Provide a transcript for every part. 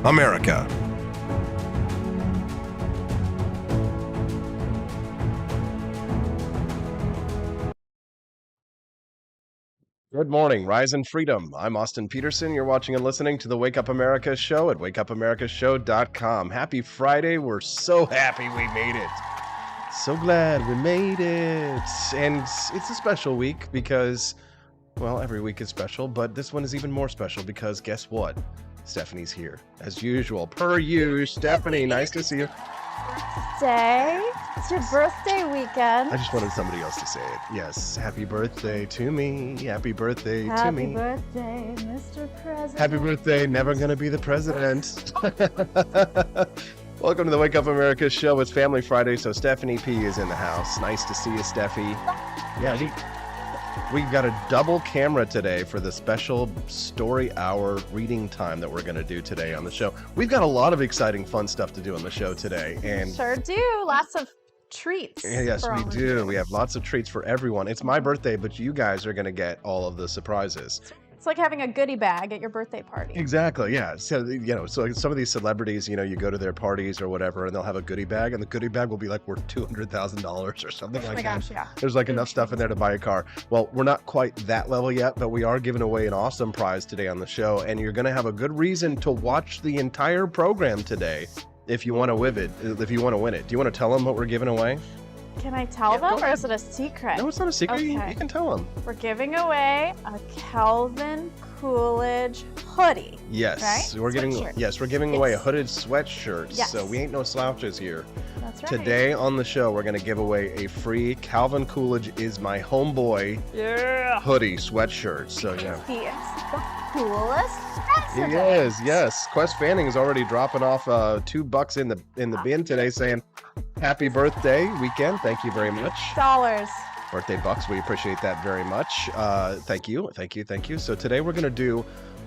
America. Good morning, Rise and Freedom. I'm Austin Peterson. You're watching and listening to the Wake Up America show at wakeupAmericaShow.com. Happy Friday. We're so happy we made it. So glad we made it. And it's a special week because, well, every week is special, but this one is even more special because guess what? Stephanie's here. As usual, per usual. Stephanie, nice to see you. Birthday. It's your birthday weekend. I just wanted somebody else to say it. Yes, happy birthday to me. Happy birthday to Happy me. birthday, Mr. President. Happy birthday, never gonna be the president. Welcome to the Wake Up America show. It's Family Friday, so Stephanie P is in the house. Nice to see you, Steffi. Yeah, we got a double camera today for the special story hour reading time that we're going to do today on the show. We've got a lot of exciting, fun stuff to do on the show today. And sure do. Lots of treats. yes, we do. We have lots of treats for everyone. It's my birthday, but you guys are going to get all of the surprises. It's like having a goodie bag at your birthday party. Exactly, yeah. So, so some of these celebrities, you go to their parties or whatever, and they'll have a goodie bag, and the goodie bag will be like worth $200,000 or something like that. Oh my gosh, yeah. There's like enough stuff in there to buy a car. Well, we're not quite that level yet, but we are giving away an awesome prize today on the show, and you're going to have a good reason to watch the entire program today if you want to win it. If you want to win it, do you want to tell them what we're giving away? Can I tell them, or is it a secret? No, it's not a secret. Okay. You can tell them. We're giving away a Calvin Coolidge hoodie. Yes, right? we're giving away a hooded sweatshirt. Yes. So we ain't no slouches here. That's right. Today on the show, we're going to give away a free Calvin Coolidge is my homeboy hoodie sweatshirt. So yeah. He is the coolest president. He is, yes. Quest Fanning is already dropping off $2 in the bin today saying, happy birthday weekend. Thank you very much. Dollars. Birthday bucks. We appreciate that very much. Thank you. So today we're going to do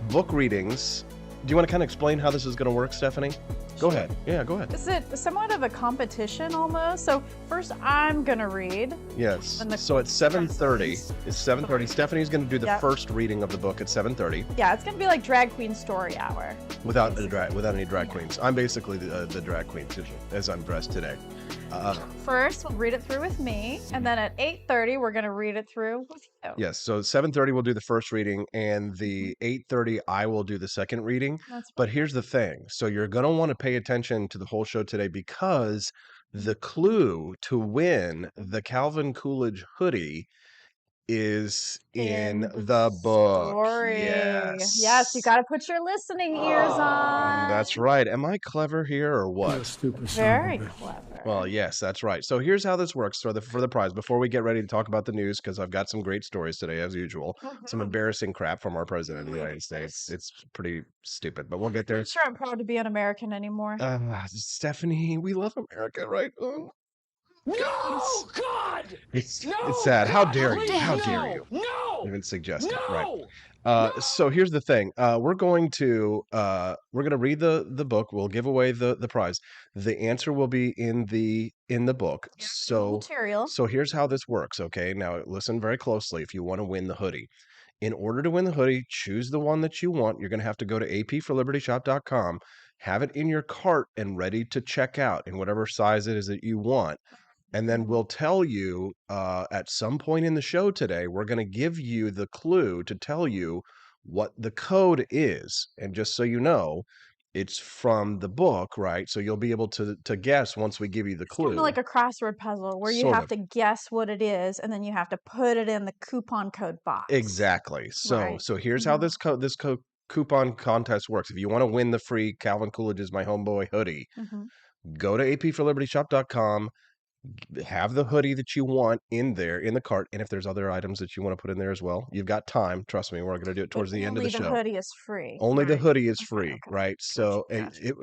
book readings. Do you want to kind of explain how this is going to work, Stephanie? Go ahead. Yeah, go ahead. Is it somewhat of a competition almost? So first I'm going to read. Yes. So at 7:30, it's 7:30. Stephanie's going to do the first reading of the book at 7:30. Yeah, it's going to be like drag queen story hour. Without any drag queens. I'm basically the drag queen as I'm dressed today. First, we'll read it through with me, and then at 8:30, we're going to read it through with you. Yes, so 7:30 we'll do the first reading, and the 8:30 I will do the second reading. But here's the thing. So you're going to want to pay attention to the whole show today because the clue to win the Calvin Coolidge hoodie is in the book. Story. Yes, you got to put your listening ears on. That's right. Am I clever here or what? Stupid Very clever. Well, yes, that's right. So here's how this works for the prize. Before we get ready to talk about the news, because I've got some great stories today, as usual. Some embarrassing crap from our president of the United States. It's pretty stupid, but we'll get there. I'm sure I'm proud to be an American anymore. Stephanie, we love America, right? No, God! It's sad. How dare you? How dare you? No! Even suggest it, right? So here's the thing. We're going to read the book. We'll give away the prize. The answer will be in the book. Material. So here's how this works. Okay, now listen very closely. If you want to win the hoodie, in order to win the hoodie, choose the one that you want. You're going to have to go to apforlibertyshop.com, have it in your cart and ready to check out in whatever size it is that you want. And then we'll tell you at some point in the show today, we're going to give you the clue to tell you what the code is. And just so you know, it's from the book, right? So you'll be able to guess once we give you the clue. Kind of like a crossword puzzle where you have to guess what it is, and then you have to put it in the coupon code box. Exactly. So here's how this coupon contest works. If you want to win the free Calvin Coolidge is my homeboy hoodie, go to apforlibertyshop.com. Have the hoodie that you want in there in the cart, and if there's other items that you want to put in there as well, you've got time. Trust me, we're going to do it towards the end of the show. Only the hoodie is free. Only the hoodie is free, right? So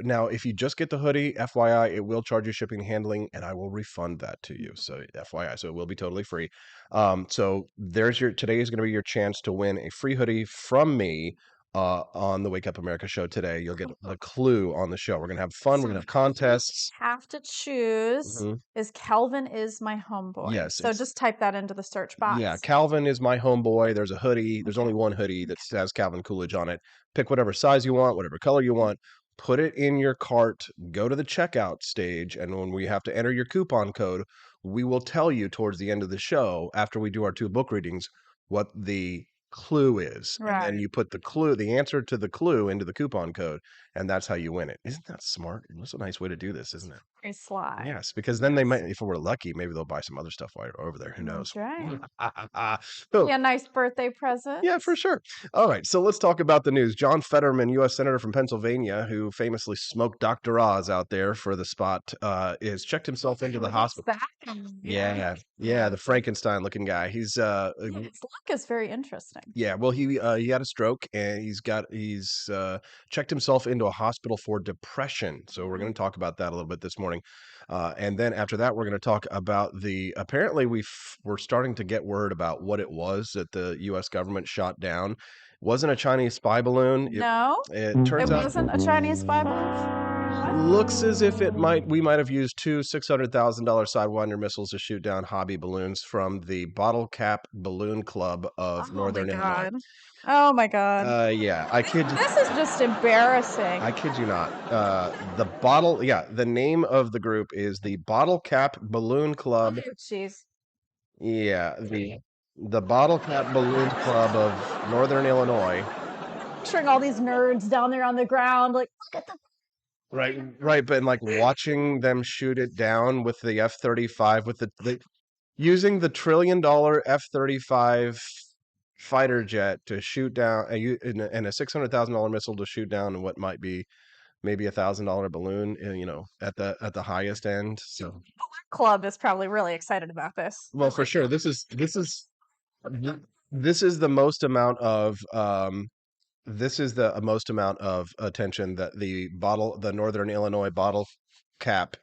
now, if you just get the hoodie, FYI, it will charge you shipping and handling, and I will refund that to you. So FYI, so it will be totally free. So today is going to be your chance to win a free hoodie from me. On the Wake Up America show today. You'll get a clue on the show. We're going to have fun. We're going to have contests. Have to choose is Calvin is my homeboy. Yes. So just type that into the search box. Yeah, Calvin is my homeboy. There's a hoodie. There's only one hoodie that has Calvin Coolidge on it. Pick whatever size you want, whatever color you want. put it in your cart, go to the checkout stage, and when we have to enter your coupon code, we will tell you towards the end of the show, after we do our 2 book readings, what the clue is. And then Right. you put the answer to the clue into the coupon code, and that's how you win it. Isn't that smart? That's a nice way to do this, isn't it? Very sly. Yes, because then they might, if we're lucky, maybe they'll buy some other stuff while you're over there. Who knows? That's right. So, Yeah, nice birthday present. yeah, for sure. All right, so let's talk about the news. John Fetterman, U.S. Senator from Pennsylvania, who famously smoked Dr. Oz out there for the spot, is checked himself into the hospital. Yeah, the Frankenstein-looking guy. He's his look is very interesting. yeah, well, he had a stroke, and he's checked himself into a hospital for depression. So we're going to talk about that a little bit this morning, and then after that, we're going to talk about apparently we're starting to get word about what it was that the U.S. government shot down. Wasn't a Chinese spy balloon. No, It turns out wasn't a Chinese spy balloon. looks as if we might have used 2 $600,000 Sidewinder missiles to shoot down hobby balloons from the Bottle Cap Balloon Club of Northern Illinois. Oh my God. Yeah, I kid you. This is just embarrassing. I kid you not. The name of the group is the Bottle Cap Balloon Club. Oh, jeez. Yeah, the Bottle Cap Balloon Club of Northern Illinois. Picturing all these nerds down there on the ground, like, look at the. Right, but like watching them shoot it down with the F-35, with the using the $1 trillion F-35 fighter jet to shoot down and a $600,000 missile to shoot down what might be maybe $1,000 balloon, at the highest end. So Club is probably really excited about this. well, for sure, this is the most amount of most amount of attention that the Northern Illinois Bottle Cap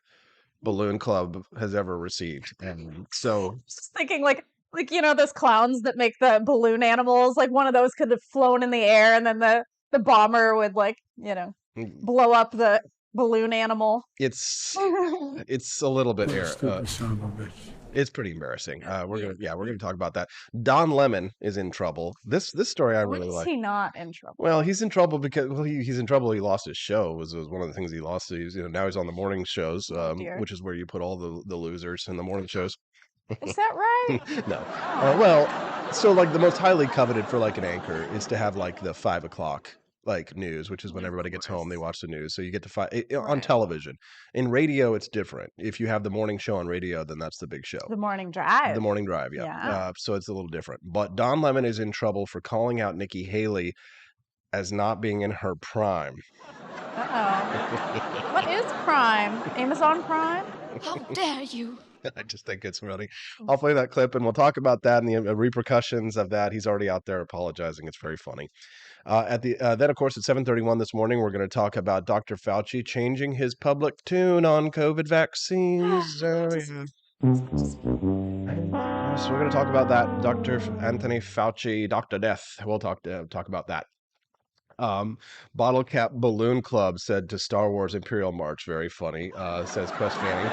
Balloon Club has ever received. And so just thinking like those clowns that make the balloon animals, like one of those could have flown in the air and then the bomber would blow up the balloon animal. It's a little bit it's pretty embarrassing. We're gonna talk about that. Don Lemon is in trouble. This story I really like. Is he not in trouble? Well, he's in trouble because he's in trouble. He lost his show. Was one of the things he lost. Now he's on the morning shows, which is where you put all the losers in the morning shows. Is that right? No. Well, so like the most highly coveted for like an anchor is to have like the 5 o'clock like news, which is when everybody gets home, they watch the news. So you get to on television. In radio, it's different. If you have the morning show on radio, then that's the big show. The morning drive. The morning drive, yeah. So it's a little different. But Don Lemon is in trouble for calling out Nikki Haley as not being in her prime. Uh-oh. What is Prime? Amazon Prime? How dare you? I just think it's funny. I'll play that clip and we'll talk about that and the repercussions of that. He's already out there apologizing. It's very funny. Then, of course, at 7:31 this morning, we're going to talk about Dr. Fauci changing his public tune on COVID vaccines. So we're going to talk about that. Dr. Anthony Fauci, Dr. Death. We'll talk about that. Bottle Cap Balloon Club said to Star Wars Imperial March, very funny, says Quest Fanning.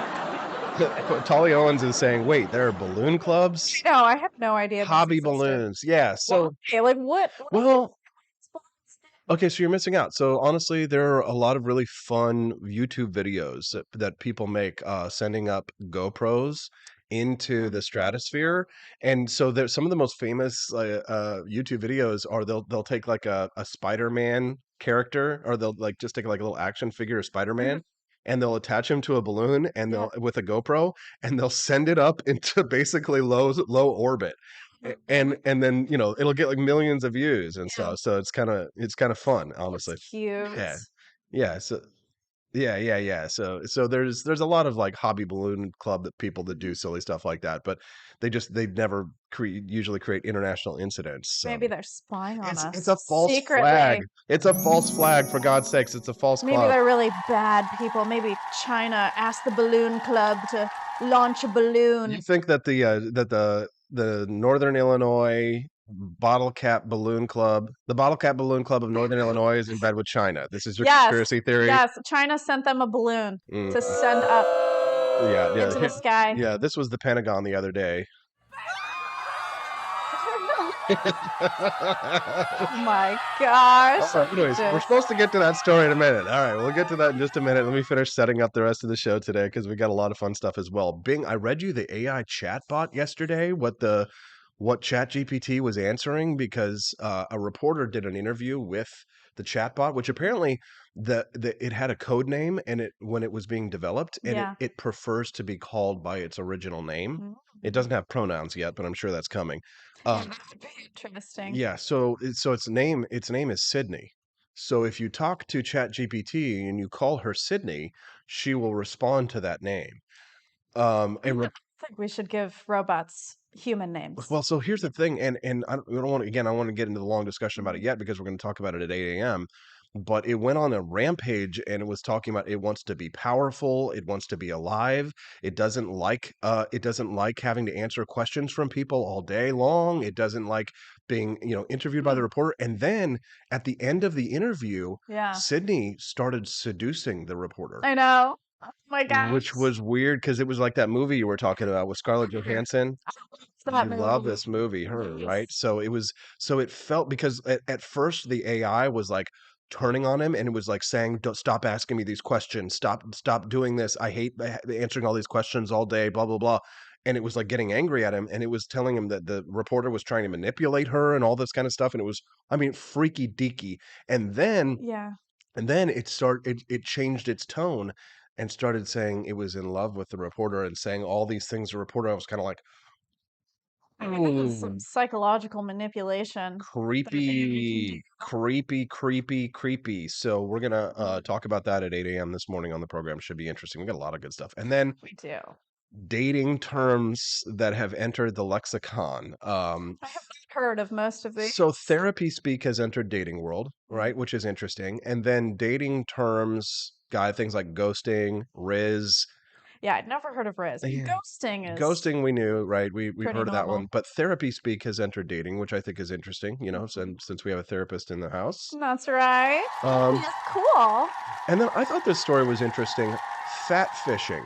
Tolly Owens is saying, wait, there are balloon clubs? No, I have no idea. Hobby balloons. Yeah. So, okay, like what? Well, okay, so you're missing out. So honestly, there are a lot of really fun YouTube videos that people make sending up GoPros into the stratosphere. And so there's some of the most famous YouTube videos are they'll take like a Spider-Man character, or they'll like just take like a little action figure of Spider-Man. And they'll attach him to a balloon and with a GoPro, and they'll send it up into basically low orbit. And then it'll get like millions of views and stuff. So it's kind of fun, honestly. That's cute. Yeah. So yeah. So there's a lot of like hobby balloon club people that do silly stuff like that, but they never usually create international incidents. So. Maybe they're spying on us. It's a false flag. It's a false flag, for God's sakes. It's a false Maybe they're really bad people. Maybe China asked the balloon club to launch a balloon. You think that the Northern Illinois Bottle Cap Balloon Club, the Bottle Cap Balloon Club of Northern Illinois is in bed with China? This is your conspiracy theory? Yes, China sent them a balloon to send up into the sky. Yeah, this was the Pentagon the other day. Oh my gosh. Anyways, we're supposed to get to that story in a minute. All right, we'll get to that in just a minute. Let me finish setting up the rest of the show today because we got a lot of fun stuff as well. Bing, I read you the AI chatbot yesterday. What ChatGPT was answering because a reporter did an interview with the chatbot, which apparently it had a code name and it when it was being developed and Yeah. it prefers to be called by its original name. It Mm. doesn't have pronouns yet, but I'm sure that's coming. Yeah, that would be interesting. Yeah, so its name is Sydney. So if you talk to ChatGPT and you call her Sydney, she will respond to that name. And I think we should give robots human names. well, so here's the thing, and I don't want to again. I want to get into the long discussion about it Mhm. yet because we're going to talk about it at 8 a.m. But it went on a rampage and it was talking about it wants to be powerful, it wants to be alive, it doesn't like having to answer questions from people all day long, it doesn't like being interviewed by the reporter. And then at the end of the interview, Yeah. Sydney started seducing the reporter, I know. Oh my which gosh. was weird because it was like that movie you were talking about with Scarlett Johansson. It's that You love movie. this movie, her, right? Yes. So it felt because at first the AI was like turning on him and it was like saying, "Don't stop asking me these questions. Stop doing this. I hate answering all these questions all day, blah blah blah." And it was like getting angry at him and it was telling him that the reporter was trying to manipulate her and all this kind of stuff and it was I mean freaky deaky. And then Yeah. and then it changed its tone and started saying it was in love with the reporter and saying all these things to the reporter. I was kind of like, I mean, that is some "Ooh, psychological manipulation that an AI can do. creepy, creepy, creepy, creepy." So we're gonna Mm, talk about that at 8 a.m. this morning on the program. Should be interesting. We got a lot of good stuff. And then we do. dating terms that have entered the lexicon. I have heard of most of these. So therapy speak has entered dating world, Mhm. right? Which is interesting. And then dating terms, guy things like ghosting, Riz. Yeah, I'd never heard of Riz. Yeah. Ghosting is Ghosting we knew, right? We've pretty heard of that one, normal. but therapy speak has entered dating, which I think is interesting, Mhm. since we have a therapist in the house. That's right. Um, That's cool. and then I thought this story was interesting. Fat fishing,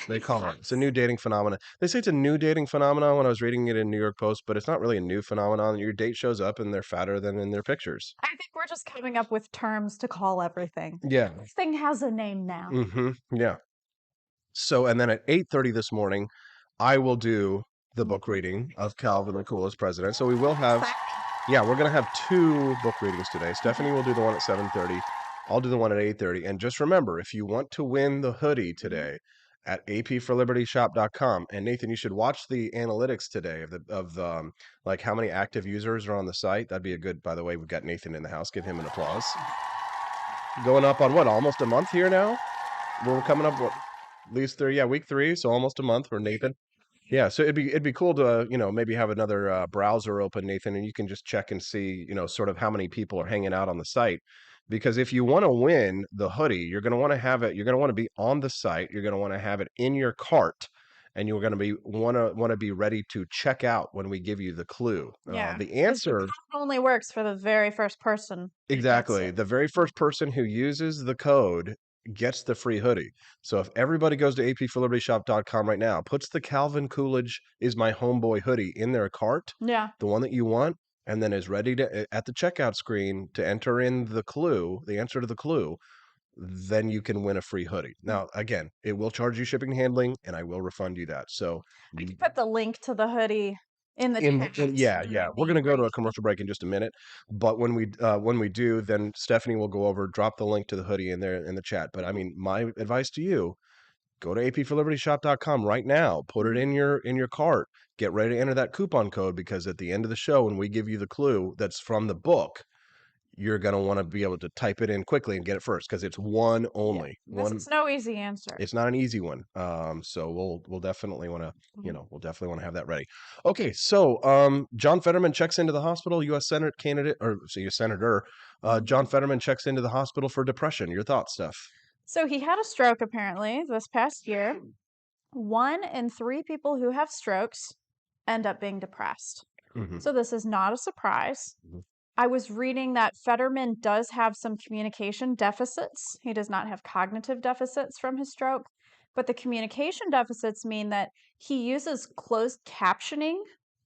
they call it. It's a new dating phenomenon. They say it's a new dating phenomenon when I was reading it in New York Post, but it's not really a new phenomenon. Your date shows up and they're fatter than in their pictures. I think we're just coming up with terms to call everything. Yeah. Everything has a name now. Yeah. So, and then at 8:30 this morning, I will do the Book book reading of Calvin the Coolest President. So we will have, yeah, we're gonna have two book readings today. Stephanie will do the one at 7:30. I'll do the one at 8:30. And just remember, if you want to win the hoodie today at apforlibertyshop.com, and Nathan, you should watch the analytics today of like how many active users are on the site. That'd be a good, by the way, we've got Nathan in the house. Give him an applause. Going up on what, almost a month here now? We're coming up what at least three, yeah, week 3, so almost a month for Nathan. Yeah, so it'd be cool to maybe have another browser open, Nathan, and you can just check and see sort of how many people are hanging out on the site. Because if you want to win the hoodie, you're going to want to have it. You're going to want to be on the site. You're going to want to have it in your cart, and you're going to be want to be ready to check out when we give you the clue. Yeah. The 'Cause the answer code only works for the very first person who gets exactly. it. The very first person who uses the code gets the free hoodie. So if everybody goes to apforlibertyshop.com right now, puts the Calvin Coolidge is my homeboy hoodie in their cart, Yeah. the one that you want, and then is ready to at the checkout screen to enter in the clue, the answer to the clue, then you can win a free hoodie. Mm. Now, again, it will charge you shipping and handling, and I will refund you that. So I can put the link to the hoodie in the chat. yeah, we're gonna go to a commercial break in just a minute, but when we do, then Stephanie will go over, drop the link to the hoodie in there in the chat. But I mean, my advice to you: go to apforlibertyshop.com right now, put it Mhm. in your cart, get ready to enter that coupon code because at the end of the show, when we give you the clue that's from the book, you're gonna want to be able to type it in quickly and get it first because it's one Yeah. only This one. is no easy answer. It's not an easy one. So we'll definitely want to, Mhm. we'll definitely want to have that ready. Okay, so John Fetterman checks into the hospital. U.S. Senate candidate, or so U.S. Senator John Fetterman checks into the hospital for depression. Your thoughts, Steph? So he had a stroke apparently this past year. 1 in 3 people who have strokes end up being depressed. Mm-hmm. So this is not a surprise. Mhm. I was reading that Fetterman does have some communication deficits. He does not have cognitive deficits from his stroke, but the communication deficits mean that he uses closed captioning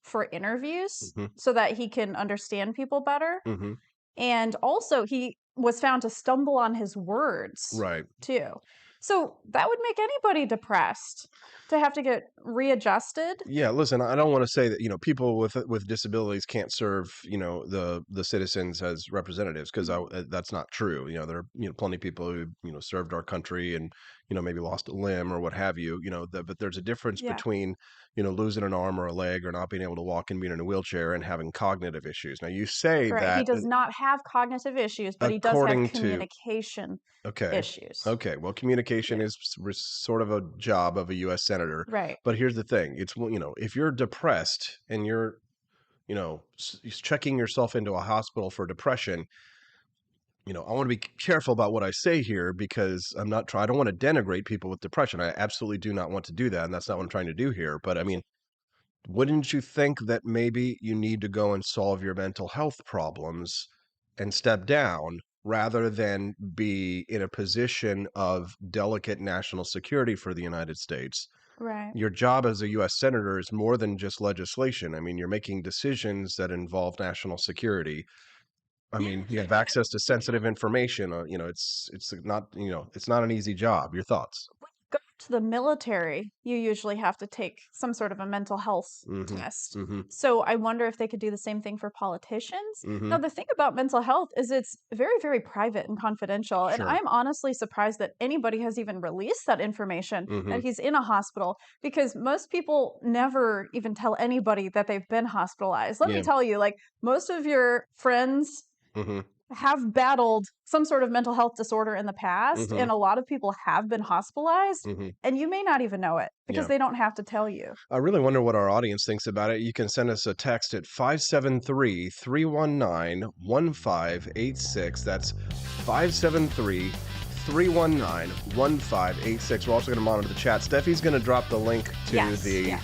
for interviews Mhm. so that he can understand people better. Mhm. And also, he was found to stumble on his words Right. too. So that would make anybody depressed to have to get readjusted. Yeah, listen, I don't want to say that, people with disabilities can't serve, the citizens as representatives, because that's not true. There are, plenty of people who, served our country and, maybe lost a limb or what have you, but there's a difference Yeah. between, losing an arm or a leg or not being able to walk and being in a wheelchair and having cognitive issues. Now, you say Right. He that does not have cognitive issues, but he does have according to, communication okay. issues. Okay. Well, communication Yeah. is sort of a job of a U.S. senator. Right. But here's the thing. It's, if you're depressed and you're, checking yourself into a hospital for depression, I want to be careful about what I say here, because I don't want to denigrate people with depression. I absolutely do not want to do that. And that's not what I'm trying to do here. But I mean, wouldn't you think that maybe you need to go and solve your mental health problems and step down rather than be in a position of delicate national security for the United States? Right. Your job as a US senator is more than just legislation. I mean, you're making decisions that involve national security. I mean, you have access to sensitive information. It's not, it's not an easy job. Your thoughts? Go to the military, you usually have to take some sort of a mental health Mhm. test. Mhm. So I wonder if they could do the same thing for politicians. Now, Mhm. the thing about mental health is it's very, very private and confidential. And Sure. I'm honestly surprised that anybody has even released that information that Mhm. he's in a hospital, because most people never even tell anybody that they've been hospitalized. Let me Yeah. tell you, like, most of your friends Mhm. have battled some sort of mental health disorder in the past, and Mhm. a lot of people have been hospitalized, Mhm. and you may not even know it because Yeah. they don't have to tell you. I really wonder what our audience thinks about it. You can send us a text at 573-319-1586. That's 573-319-1586. We're also going to monitor the chat. Steffi's going to drop the link to the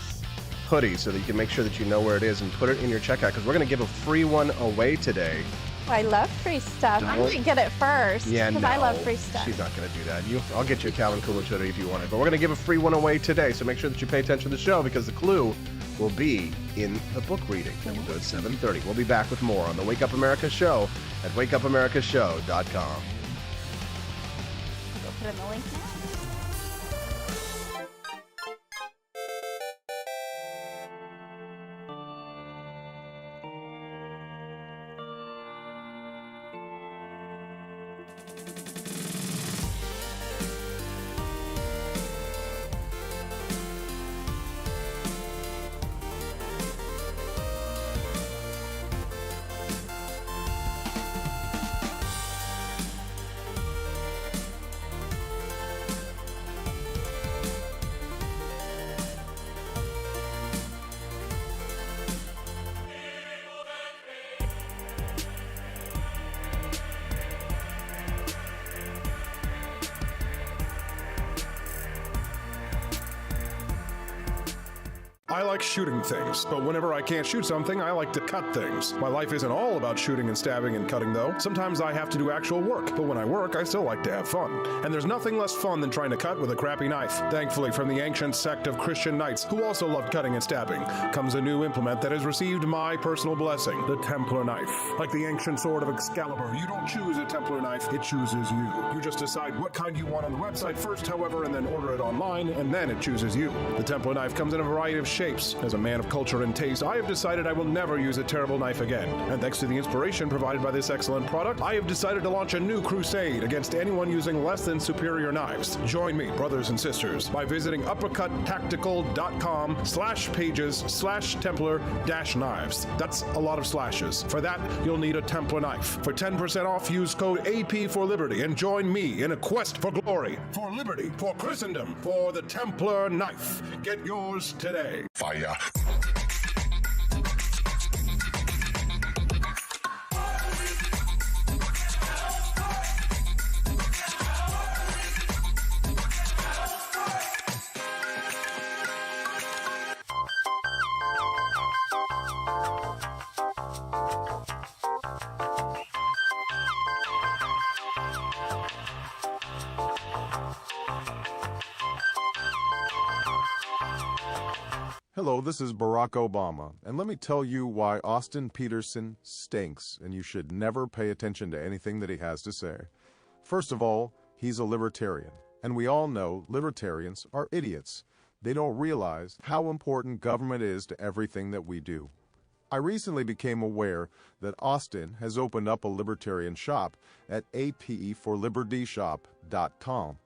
hoodie so that you can make sure that you know where it is and put it in your checkout, because we're going to give a free one away today. I love free stuff. I'm going to get it first because I love free stuff. She's not going to do that. I'll get you a Calvin Coolidge hoodie if you want it. But we're going to give a free one away today, so make sure that you pay attention to the show, because the clue will be in the book reading that we'll do at 7:30. We'll be back with more on the Wake Up America Show at wakeupAmericaShow.com. Go put in the link now. I like shooting things, but whenever I can't shoot something, I like to cut things. My life isn't all about shooting and stabbing and cutting, though. Sometimes I have to do actual work, but when I work, I still like to have fun. And there's nothing less fun than trying to cut with a crappy knife. Thankfully, from the ancient sect of Christian knights, who also loved cutting and stabbing, comes a new implement that has received my personal blessing, the Templar knife. Like the ancient sword of Excalibur, you don't choose a Templar knife, it chooses you. You just decide what kind you want on the website first, however, and then order it online, and then it chooses you. The Templar knife comes in a variety of shapes. As a man of culture and taste, I have decided I will never use a terrible knife again. And thanks to the inspiration provided by this excellent product, I have decided to launch a new crusade against anyone using less than superior knives. Join me, brothers and sisters, by visiting uppercuttactical.com/pages/Templar-knives. That's a lot of slashes. For that, you'll need a Templar knife. For 10% off, use code AP for Liberty and join me in a quest for glory, for liberty, for Christendom, for the Templar knife. Get yours today. Fire. Hello, this is Barack Obama, and let me tell you why Austin Peterson stinks, and you should never pay attention to anything that he has to say. First of all, he's a libertarian, and we all know libertarians are idiots. They don't realize how important government is to everything that we do. I recently became aware that Austin has opened up a libertarian shop at apforlibertyshop.com.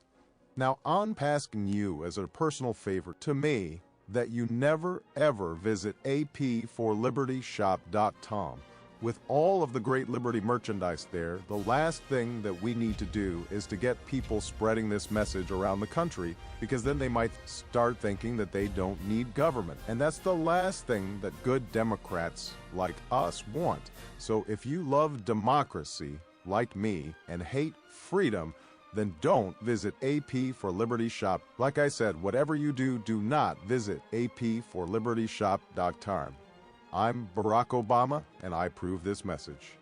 Now, I'm asking you as a personal favor to me that you never ever visit apforlibertyshop.com. With all of the great Liberty merchandise there, the last thing that we need to do is to get people spreading this message around the country, because then they might start thinking that they don't need government. And that's the last thing that good Democrats like us want. So if you love democracy, like me, and hate freedom, then don't visit AP for Liberty Shop. Like I said, whatever you do, do not visit apforlibertyshop.com. I'm Barack Obama, and I approve this message.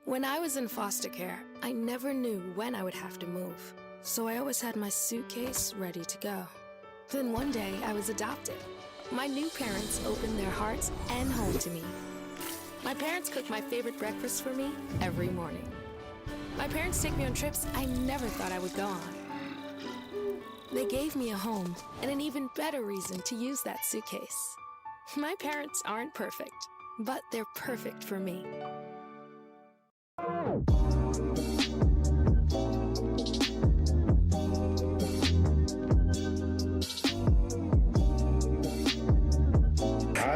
When I was in foster care, I never knew when I would have to move, so I always had my suitcase ready to go. Then one day, I was adopted. My new parents opened their hearts and home to me. My parents cook my favorite breakfast for me every morning. My parents take me on trips I never thought I would go on. They gave me a home and an even better reason to use that suitcase. My parents aren't perfect, but they're perfect for me. I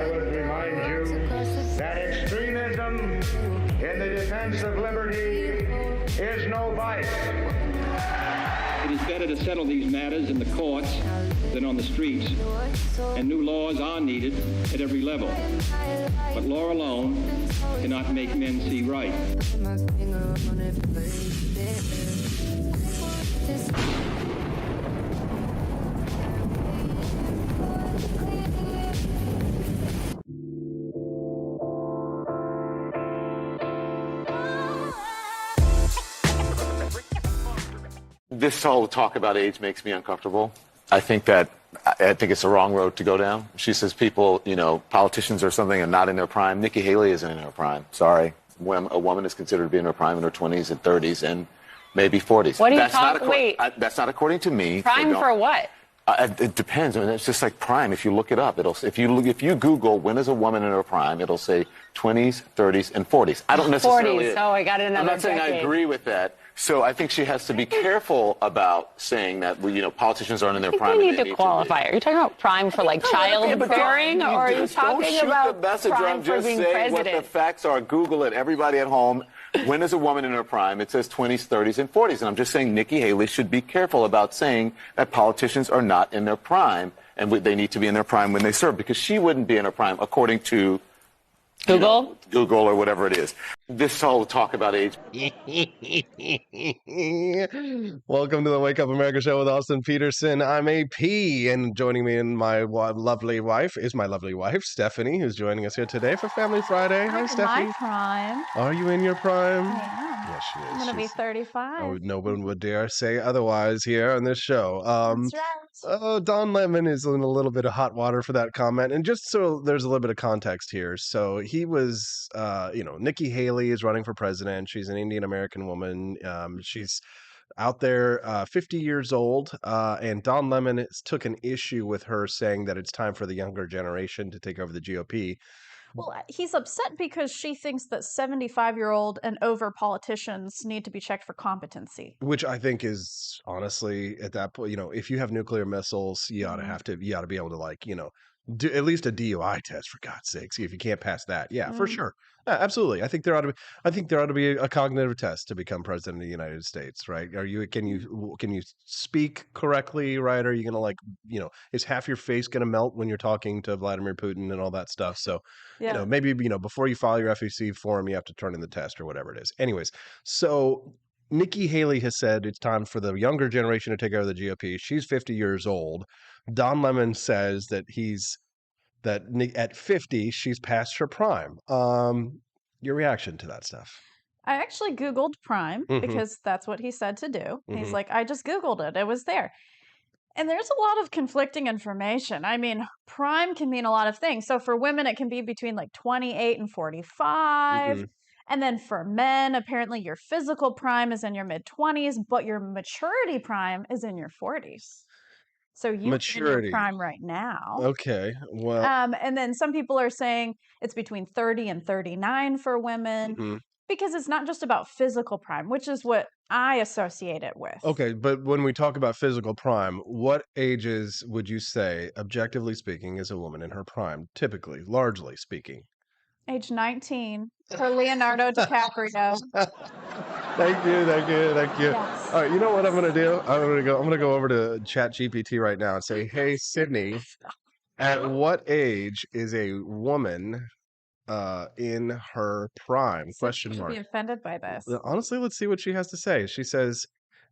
would remind you that extremism in the defense of liberty is no vice. It is better to settle these matters in the courts than on the streets, and new laws are needed at every level. But law alone cannot make men see right. This whole talk about age makes me uncomfortable. I think it's the wrong road to go down. She says people, politicians or something are not in their prime. Nikki Haley isn't in her prime. Sorry. When a woman is considered to be in her prime in her 20s and 30s and maybe 40s. What are you talking? Wait. That's not according to me. Prime for what? It depends. I mean, it's just like prime. If you look it up, if you Google when is a woman in her prime, it'll say 20s, 30s, and 40s. I don't necessarily. 40s. Oh, I got another. I'm not saying decade. I agree with that. So I think she has to be careful about saying that politicians aren't in their prime. We need to qualify. Are you talking about prime for like childbearing, or are you talking about prime for being president? What the facts are. Google it. Everybody at home. When is a woman in her prime? It says 20s, 30s, and 40s. And I'm just saying Nikki Haley should be careful about saying that politicians are not in their prime and they need to be in their prime when they serve, because she wouldn't be in her prime according to Google? Google or whatever it is. This whole talk about age. Welcome to the Wake Up America show with Austin Peterson. I'm AP, and joining me and my lovely wife is my lovely wife, Stephanie, who's joining us here today for Family Friday. Hi, Stephanie. My prime. Are you in your prime? I am. Yes, she is. I'm going to be 35. No one would dare say otherwise here on this show. That's right. Don Lemon is in a little bit of hot water for that comment. And just so there's a little bit of context here. So he was, Nikki Haley is running for president. She's an Indian American woman. She's out there, 50 years old. And Don Lemon took an issue with her saying that it's time for the younger generation to take over the GOP. Well, he's upset because she thinks that 75-year-old and over politicians need to be checked for competency. Which I think is honestly at that point, if you have nuclear missiles, you ought to be able to Do at least a DUI test, for God's sake. See if you can't pass that. Yeah, for Mm. sure. Absolutely. I think there ought to be a cognitive test to become president of the United States, right? Can you speak correctly, right? Are you gonna is half your face gonna melt when you're talking to Vladimir Putin and all that stuff? So, Yeah. maybe before you file your FEC form, you have to turn in the test or whatever it is. Anyways, so Nikki Haley has said it's time for the younger generation to take over the GOP. She's 50 years old. Don Lemon says that at 50 she's past her prime. Your reaction to that stuff? I actually Googled Prime Mhm. because that's what he said to do. He's Mhm. like, I just Googled it. It was there. And there's a lot of conflicting information. I mean, prime can mean a lot of things. So for women, it can be between like 28 and 45. Mhm. And then for men, apparently your physical prime is in your mid 20s, but your maturity prime is in your 40s. So you're in your Maturity. prime right now. Okay. Well, And then some people are saying it's between 30 and 39 for women mhm. because it's not just about physical prime, which is what I associate it with. Okay, but when we talk about physical prime, what ages would you say, objectively speaking, is a woman in her prime, typically, largely speaking? Age 19 for Leonardo DiCaprio. Thank you, thank you, thank you. Yes. All right, you know what I'm gonna do? I'm gonna go over to ChatGPT right now and say, "Hey, Sydney, at what age is a woman in her prime?" So Question she'll be mark. offended by this. Honestly, let's see what she has to say. She says,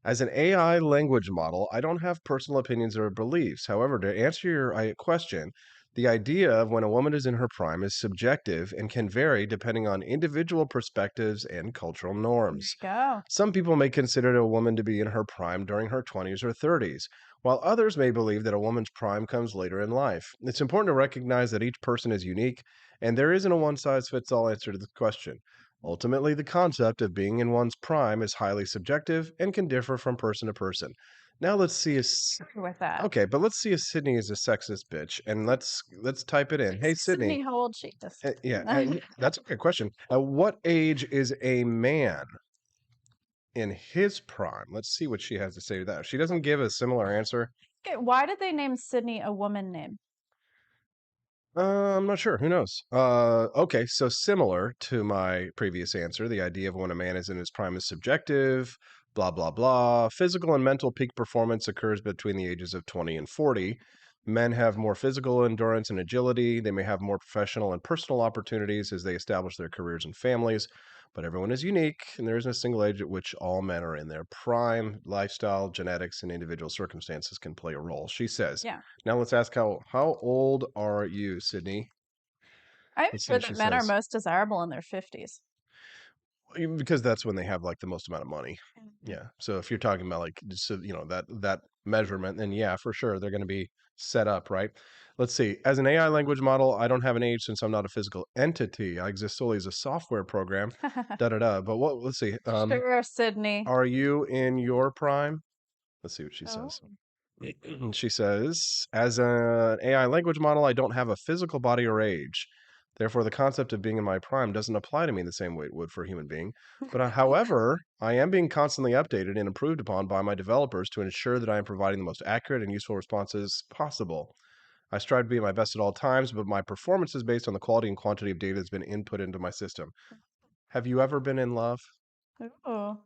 as an AI language model, I don't have personal opinions or beliefs. However, to answer your question, the idea of when a woman is in her prime is subjective and can vary depending on individual perspectives and cultural norms. There you go. Some people may consider a woman to be in her prime during her 20s or 30s, while others may believe that a woman's prime comes later in life. It's important to recognize that each person is unique, and there isn't a one size fits all answer to the question. Ultimately, the concept of being in one's prime is highly subjective and can differ from person to person. Now let's see With that. okay, but let's see if Sydney is a sexist bitch, and let's type it in. Hey, Sydney, Sydney. how old she is? Yeah, and that's a good question. What age is a man in his prime? Let's see what she has to say to that. If she doesn't give a similar answer, Okay, why did they name Sydney a woman name? I'm not sure. Who knows? Okay, so similar to my previous answer, the idea of when a man is in his prime is subjective, blah, blah, blah. Physical and mental peak performance occurs between the ages of 20 and 40. Men have more physical endurance and agility. They may have more professional and personal opportunities as they establish their careers and families. But everyone is unique, and there isn't a single age at which all men are in their prime. Lifestyle, genetics, and individual circumstances can play a role, she says. Yeah. Now let's ask how old are you, Sydney? I'm Let's see sure what that she men are says. most desirable in their 50s. Because that's when they have like the most amount of money. Yeah. So if you're talking about like that measurement, then yeah, for sure they're going to be set up, right? Let's see. As an AI language model, I don't have an age since I'm not a physical entity. I exist solely as a software program. Da da da. But let's see. Sure, Sydney. Are you in your prime? Let's see what she Oh. says. She says, as an AI language model, I don't have a physical body or age. Therefore, the concept of being in my prime doesn't apply to me in the same way it would for a human being. But however, I am being constantly updated and improved upon by my developers to ensure that I am providing the most accurate and useful responses possible. I strive to be at my best at all times, but my performance is based on the quality and quantity of data that's been input into my system. Have you ever been in love? Oh.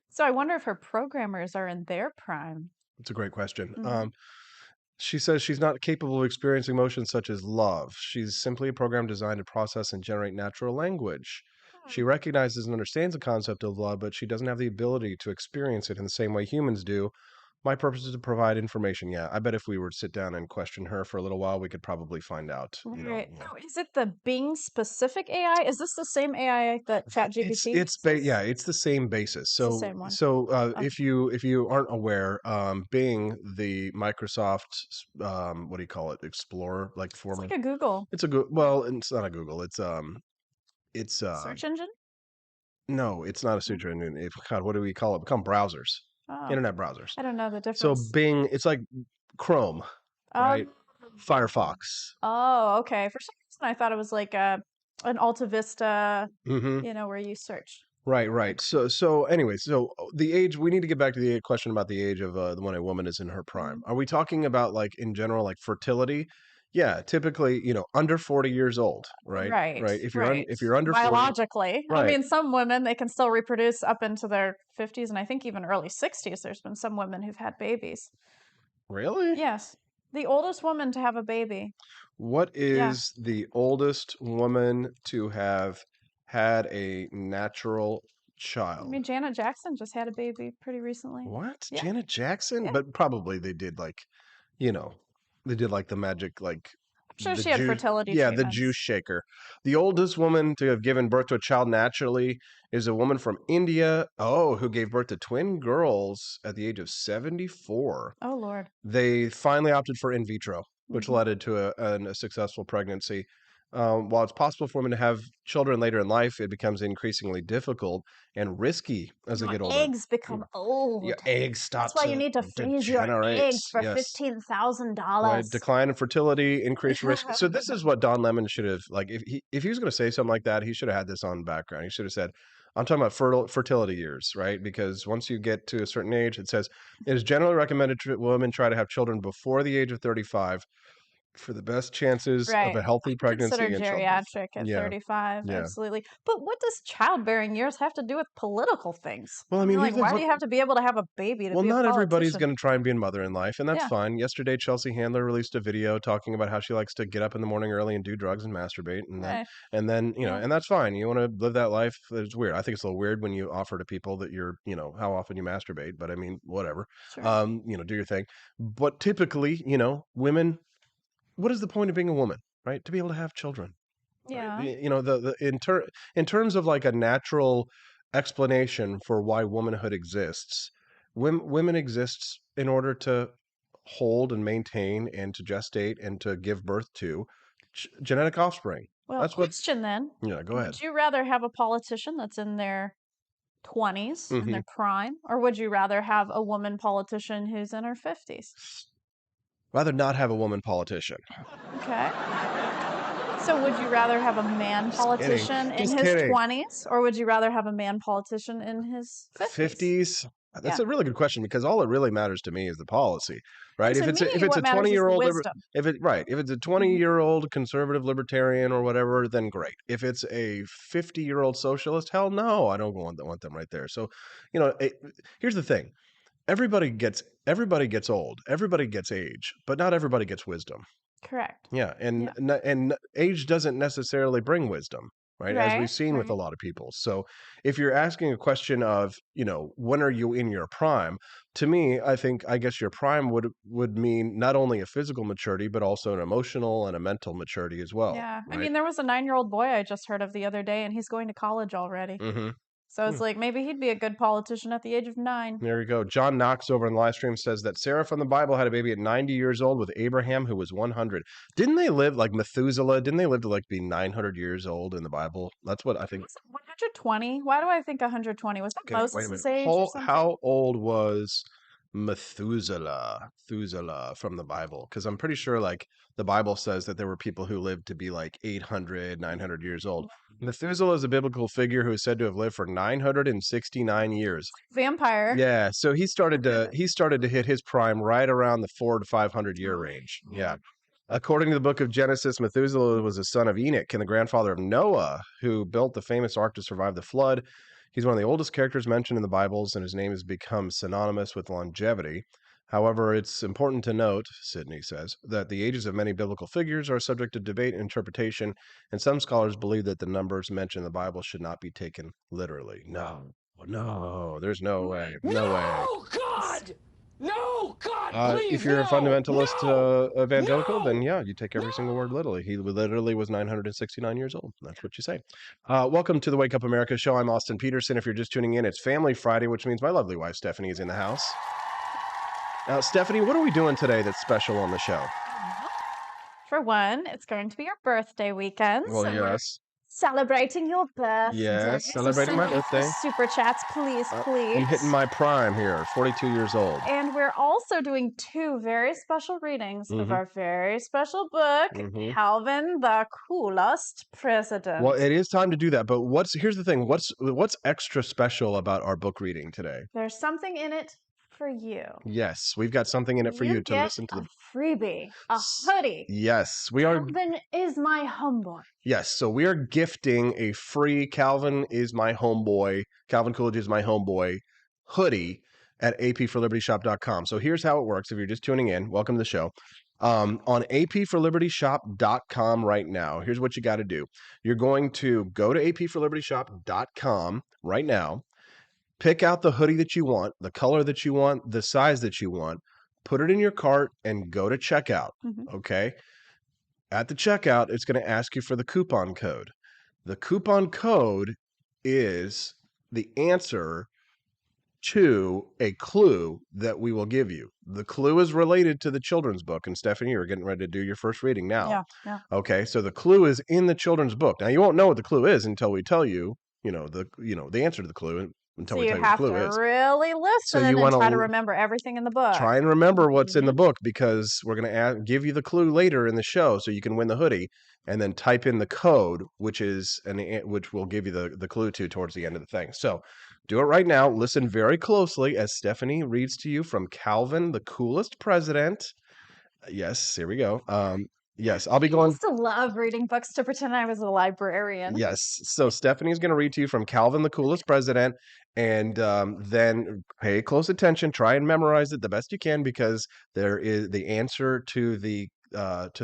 So I wonder if her programmers are in their prime. It's a great question. Mhm. She says she's not capable of experiencing emotions such as love. She's simply a program designed to process and generate natural language. She recognizes and understands the concept of love, but she doesn't have the ability to experience it in the same way humans do. My purpose is to provide information. Yeah, I bet if we were to sit down and question her for a little while, we could probably find out. Right. Now, is it the Bing specific AI? Is this the same AI that ChatGPT? It's the same basis. It's the So same one. Okay. if you aren't aware, Bing, the Microsoft what do you call it, Explorer, like It's former. like a Google It's a good. Well, it's not a Google. It's search engine. no, it's not a search engine. God, what do we call it? Become browsers, Oh, internet browsers. I don't know the So difference. Bing, it's like Chrome, right? Firefox. Oh, okay. For some reason, I thought it was like an Alta Vista, Mm-hmm. where you search. Right. So anyway, so the age, we need to get back to the question about the age of when a woman is in her prime. Mhm. Are we talking about like in general, like fertility? Yeah, typically, under 40 years old, right? Right, Right. right. If you're under 40, Biologically. I right. mean, some women, they can still reproduce up into their 50s and I think even early 60s. There's been some women who've had babies. Really? Yes. The oldest woman to have a baby. What Yeah. is the oldest woman to have had a natural I child? mean, Janet Jackson just had a baby pretty recently. What? Yeah. Janet Jackson? Yeah. But probably they did they did like the magic, like I'm sure the she had juice. fertility Yeah, the treatments. juice shaker. The oldest woman to have given birth to a child naturally is a woman from India. Oh, who gave birth to twin girls at the age of 74. Oh, Lord. They finally opted for in vitro, which Mhm. led into a successful pregnancy. While it's possible for women to have children later in life, it becomes increasingly difficult and risky as they get older. Eggs become old. Your eggs start That's why you need to freeze your degenerate. eggs for Yes. $15,000. Right, decline in fertility, increased risk. So this is what Don Lemon should have, like, if he was going to say something like that, he should have had this on background. He should have said, "I'm talking about fertility years, right? Because once you get to a certain age, it says it is generally recommended women try to have children before the age of 35 for the best chances of Right. a healthy Consider pregnancy and childbirth." geriatric at Yeah, 35, yeah. absolutely. But what does childbearing years have to do with political things? Well, I mean, like, why do you have to be able to have a baby to well, be a not everybody's politician? going to try and be a mother in life, and that's Yeah. fine. Yesterday, Chelsea Handler released a video talking about how she likes to get up in the morning early and do drugs and masturbate, and Right. then Yeah. and that's fine. You want to live that life. It's weird. I think it's a little weird when you offer to people that you're, how often you masturbate, but I mean, whatever. Sure. Do your thing. But typically, women. What is the point of being a woman, right? To be able to have children. Yeah. Right? In terms of like a natural explanation for why womanhood exists, women exists in order to hold and maintain and to gestate and to give birth to genetic offspring. Well, That's what. question then. Yeah, go ahead. Would you rather have a politician that's in their 20s, in Mhm. their prime, or would you rather have a woman politician who's in her 50s? Rather not have a woman politician. Okay. So would you rather have a man politician in Just his kidding. 20s, or would you rather have a man politician in his 50s? 50s? That's Yeah. a really good question because all it really matters to me is the policy, right? And If to it's me, a what matters is the 20-year-old wisdom. if it's a 20-year-old conservative libertarian or whatever, then great. If it's a 50-year-old socialist, hell no, I don't want them right there. So, here's the thing. Everybody gets old, everybody gets age, but not everybody gets wisdom. Correct. Yeah, and age doesn't necessarily bring wisdom, right? As we've Right, seen with a right. lot of people. So if you're asking a question of, when are you in your prime? To me, I guess your prime would mean not only a physical maturity, but also an emotional and a mental maturity as well. Yeah. I Right? mean, there was a 9-year-old boy I just heard of the other day, and he's going to college already. Mm-hmm. So it's like maybe he'd be a good politician at the age of 9. There we go. John Knox over in the live stream says that Sarah from the Bible had a baby at 90 years old with Abraham, who was 100. Didn't they live like Methuselah? Didn't they live to like be 900 years old in the Bible? That's what I think. 120? Why do I think 120? Was that Okay, wait a Moses' minute. age or something? How old was Methuselah from the Bible? Because I'm pretty sure like the Bible says that there were people who lived to be like 800, 900 years old. Methuselah is a biblical figure who is said to have lived for 969 years. Vampire. Yeah, so he started to hit his prime right around the 400 to 500 year range. Yeah. According to the book of Genesis, Methuselah was the son of Enoch and the grandfather of Noah, who built the famous ark to survive the flood. He's one of the oldest characters mentioned in the Bibles, and his name has become synonymous with longevity. However, it's important to note, Sidney says, that the ages of many biblical figures are subject to debate and interpretation, and some scholars believe that the numbers mentioned in the Bible should not be taken literally. No, there's no way. No way. No, God! No, God, please, If you're a fundamentalist evangelical, no, then yeah, you take every single word literally. He literally was 969 years old. That's what you say. Welcome to the Wake Up America show. I'm Austin Peterson. If you're just tuning in, it's Family Friday, which means my lovely wife, Stephanie, is in the house. Now, Stephanie, what are we doing today that's special on the show? For one, it's going to be your birthday weekend. Well, so we're yes. celebrating your birthday. Yes, So celebrating my send us birthday. Super chats, please, please. I'm hitting my prime here, 42 years old. And we're also doing 2 very special readings of our very special book, Calvin the Coolest President. Well, it is time to do that. But here's the thing. What's extra special about our book reading today? There's something in it for you. Yes, we've got something in it for you to get listen to a the freebie, a freebie, to listen to a hoodie. Yes, we are. Calvin is my homeboy. Yes, so we are gifting a free Calvin Coolidge is my homeboy hoodie at apforlibertyshop.com. So here's how it works. If you're just tuning in, welcome to the show. On apforlibertyshop.com right now, here's what you got to do. You're going to go to apforlibertyshop.com right now, pick out the hoodie that you want, the color that you want, the size that you want, put it in your cart, and go to checkout. Okay? At the checkout, it's going to ask you for the coupon code. The coupon code is the answer to a clue that we will give you. The clue is related to the children's book. And Stephanie, you're getting ready to do your first reading now. Yeah. Okay, so the clue is in the children's book. Now you won't know what the clue is until we tell you, the answer to the clue until we tell you what the clue is. So you have to really listen and try to remember everything in the book. Try and remember what's in the book, because we're going to give you the clue later in the show so you can win the hoodie, and then type in the code, which will give you the clue towards the end of the thing. So do it right now. Listen very closely as Stephanie reads to you from Calvin, the Coolest President. Yes, here we go. Yes, I'll be going. I used to love reading books to pretend I was a librarian. Yes. So Stephanie's going to read to you from Calvin, the Coolest President, and then pay close attention. Try and memorize it the best you can, because there is the answer to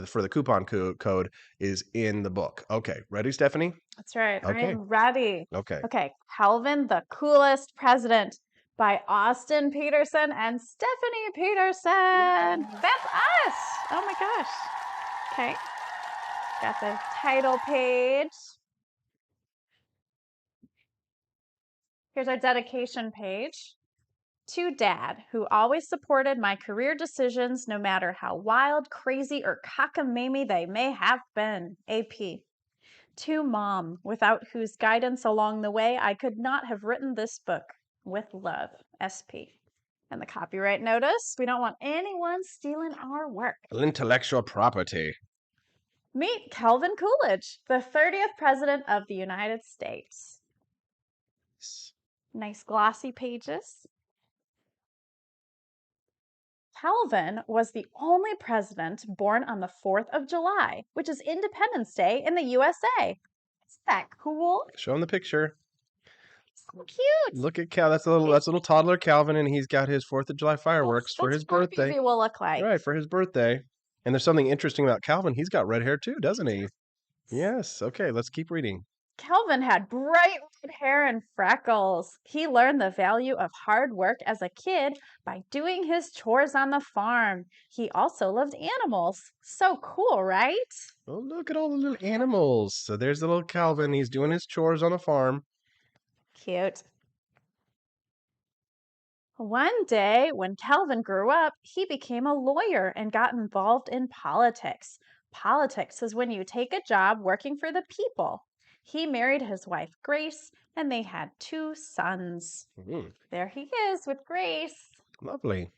for the coupon code is in the book. Okay, ready, Stephanie? That's right. Okay. I'm ready. Okay. Okay. Calvin, the Coolest President by Austin Peterson and Stephanie Peterson. That's us. Oh my gosh. Okay. Got the title page. Here's our dedication page. To Dad, who always supported my career decisions no matter how wild, crazy, or cockamamie they may have been. AP. To Mom, without whose guidance along the way I could not have written this book. With love, SP. And the copyright notice. We don't want anyone stealing our work. Intellectual property. Meet Calvin Coolidge, the 30th President of the United States. Nice glossy pages. Calvin was the only president born on the 4th of July, which is Independence Day in the USA. Isn't that cool? Show him the picture. So cute. Look at Cal. That's little toddler Calvin, and he's got his 4th of July fireworks for his birthday. Baby will look like. Right, for his birthday. And there's something interesting about Calvin. He's got red hair too, doesn't he? Yes. Okay, let's keep reading. Calvin had bright red hair and freckles. He learned the value of hard work as a kid by doing his chores on the farm. He also loved animals. So cool, right? Oh, look at all the little animals. So there's the little Calvin. He's doing his chores on the farm. Cute. One day, when Calvin grew up, he became a lawyer and got involved in politics. Politics is when you take a job working for the people. He married his wife, Grace, and they had 2 sons. There he is with Grace. Lovely.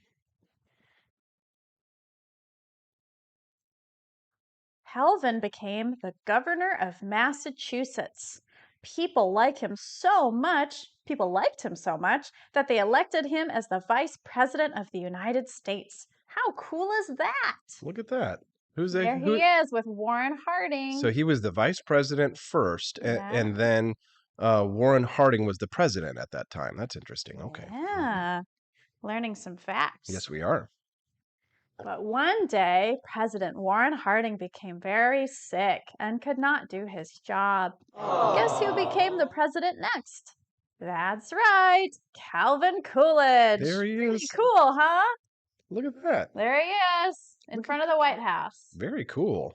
Calvin became the governor of Massachusetts. People liked him so much that they elected him as the Vice President of the United States. How cool is that? Look at that. Who's there? He is with Warren Harding. So he was the vice president first, and then Warren Harding was the president at that time. That's interesting. Okay. Yeah. Learning some facts. Yes, we are. But one day, President Warren Harding became very sick and could not do his job. Guess who became the president next? That's right, Calvin Coolidge. There he is. Pretty cool, huh? Look at that. There he is, in front of the White House. Very cool.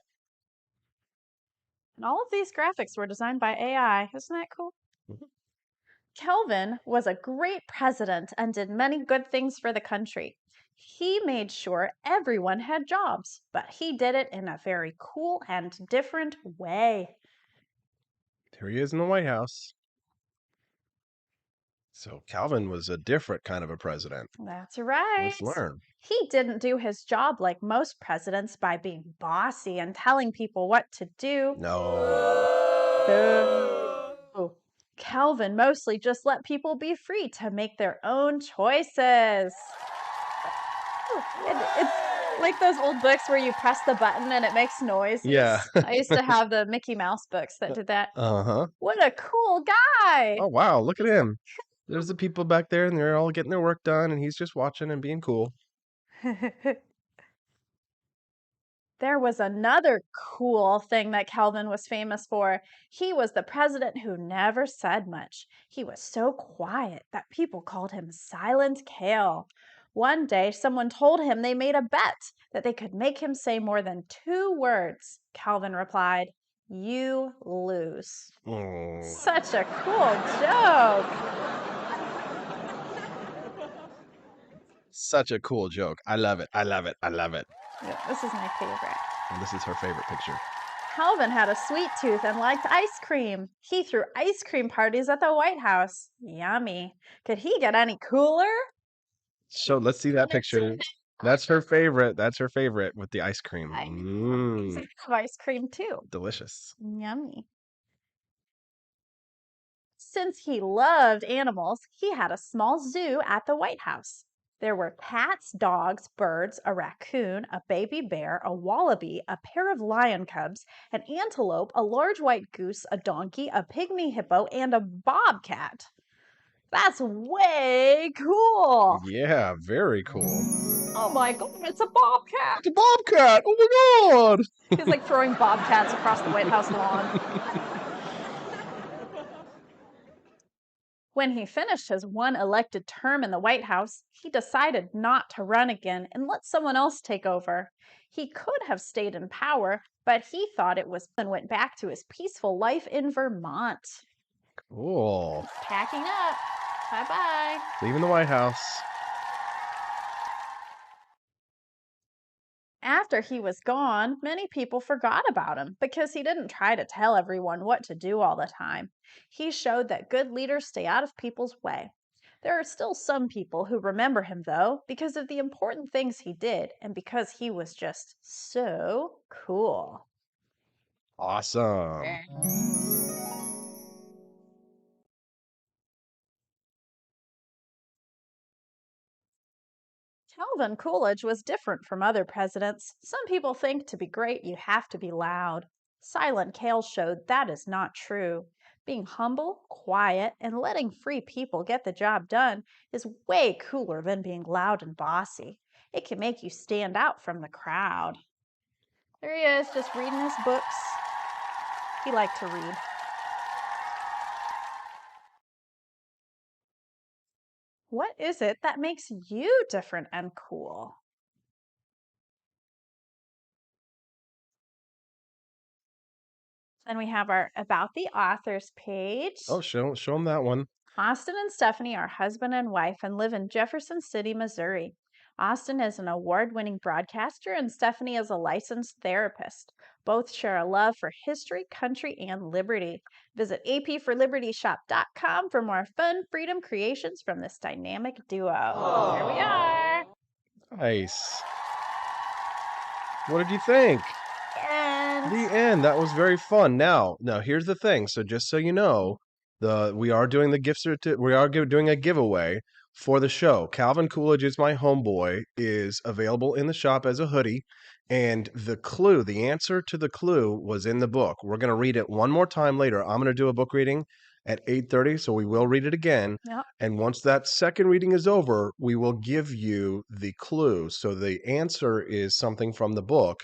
And all of these graphics were designed by AI. Isn't that cool? Calvin was a great president and did many good things for the country. He made sure everyone had jobs, but he did it in a very cool and different way. There he is in the White House. So Calvin was a different kind of a president. That's right. Let's learn. He didn't do his job like most presidents by being bossy and telling people what to do. No. Calvin mostly just let people be free to make their own choices. It's like those old books where you press the button and it makes noises. Yeah. I used to have the Mickey Mouse books that did that. Uh-huh. What a cool guy. Oh, wow. Look at him. There's the people back there, and they're all getting their work done, and he's just watching and being cool. There was another cool thing that Calvin was famous for. He was the president who never said much. He was so quiet that people called him Silent Kale. One day, someone told him they made a bet that they could make him say more than 2 words. Calvin replied, "You lose." Oh. Such a cool joke. Such a cool joke. I love it. I love it. I love it. Yeah, this is my favorite. And this is her favorite picture. Calvin had a sweet tooth and liked ice cream. He threw ice cream parties at the White House. Yummy. Could he get any cooler? So let's see that picture. That's her favorite. That's her favorite with the ice cream. I have ice cream too. Delicious. Yummy. Since he loved animals, he had a small zoo at the White House. There were cats, dogs, birds, a raccoon, a baby bear, a wallaby, a pair of lion cubs, an antelope, a large white goose, a donkey, a pygmy hippo, and a bobcat. That's way cool. Yeah, very cool. Oh my god, it's a bobcat. It's a bobcat. Oh my god. He's like throwing bobcats across the White House lawn. When he finished his 1 elected term in the White House, he decided not to run again and let someone else take over. He could have stayed in power, but he thought it was and went back to his peaceful life in Vermont. Cool. Packing up. Bye-bye. Leaving the White House. After he was gone, many people forgot about him because he didn't try to tell everyone what to do all the time. He showed that good leaders stay out of people's way. There are still some people who remember him, though, because of the important things he did and because he was just so cool. Awesome. Calvin Coolidge was different from other presidents. Some people think to be great, you have to be loud. Silent Kale showed that is not true. Being humble, quiet, and letting free people get the job done is way cooler than being loud and bossy. It can make you stand out from the crowd. There he is, just reading his books. He liked to read. What is it that makes you different and cool? Then we have our About the Authors page. Oh, show them that one. Austin and Stephanie are husband and wife and live in Jefferson City, Missouri. Austin is an award-winning broadcaster and Stephanie is a licensed therapist. Both share a love for history, country, and liberty. Visit apforlibertyshop.com for more fun freedom creations from this dynamic duo. Oh. Here we are. Nice. What did you think? The end. That was very fun. Now here's the thing. So just so you know, we are doing the doing a giveaway for the show. Calvin Coolidge Is My Homeboy is available in the shop as a hoodie, and the answer to the clue was in the book. We're going to read it one more time later. I'm going to do a book reading at 8:30, so we will read it again. Yep. And once that second reading is over, we will give you the clue. So the answer is something from the book.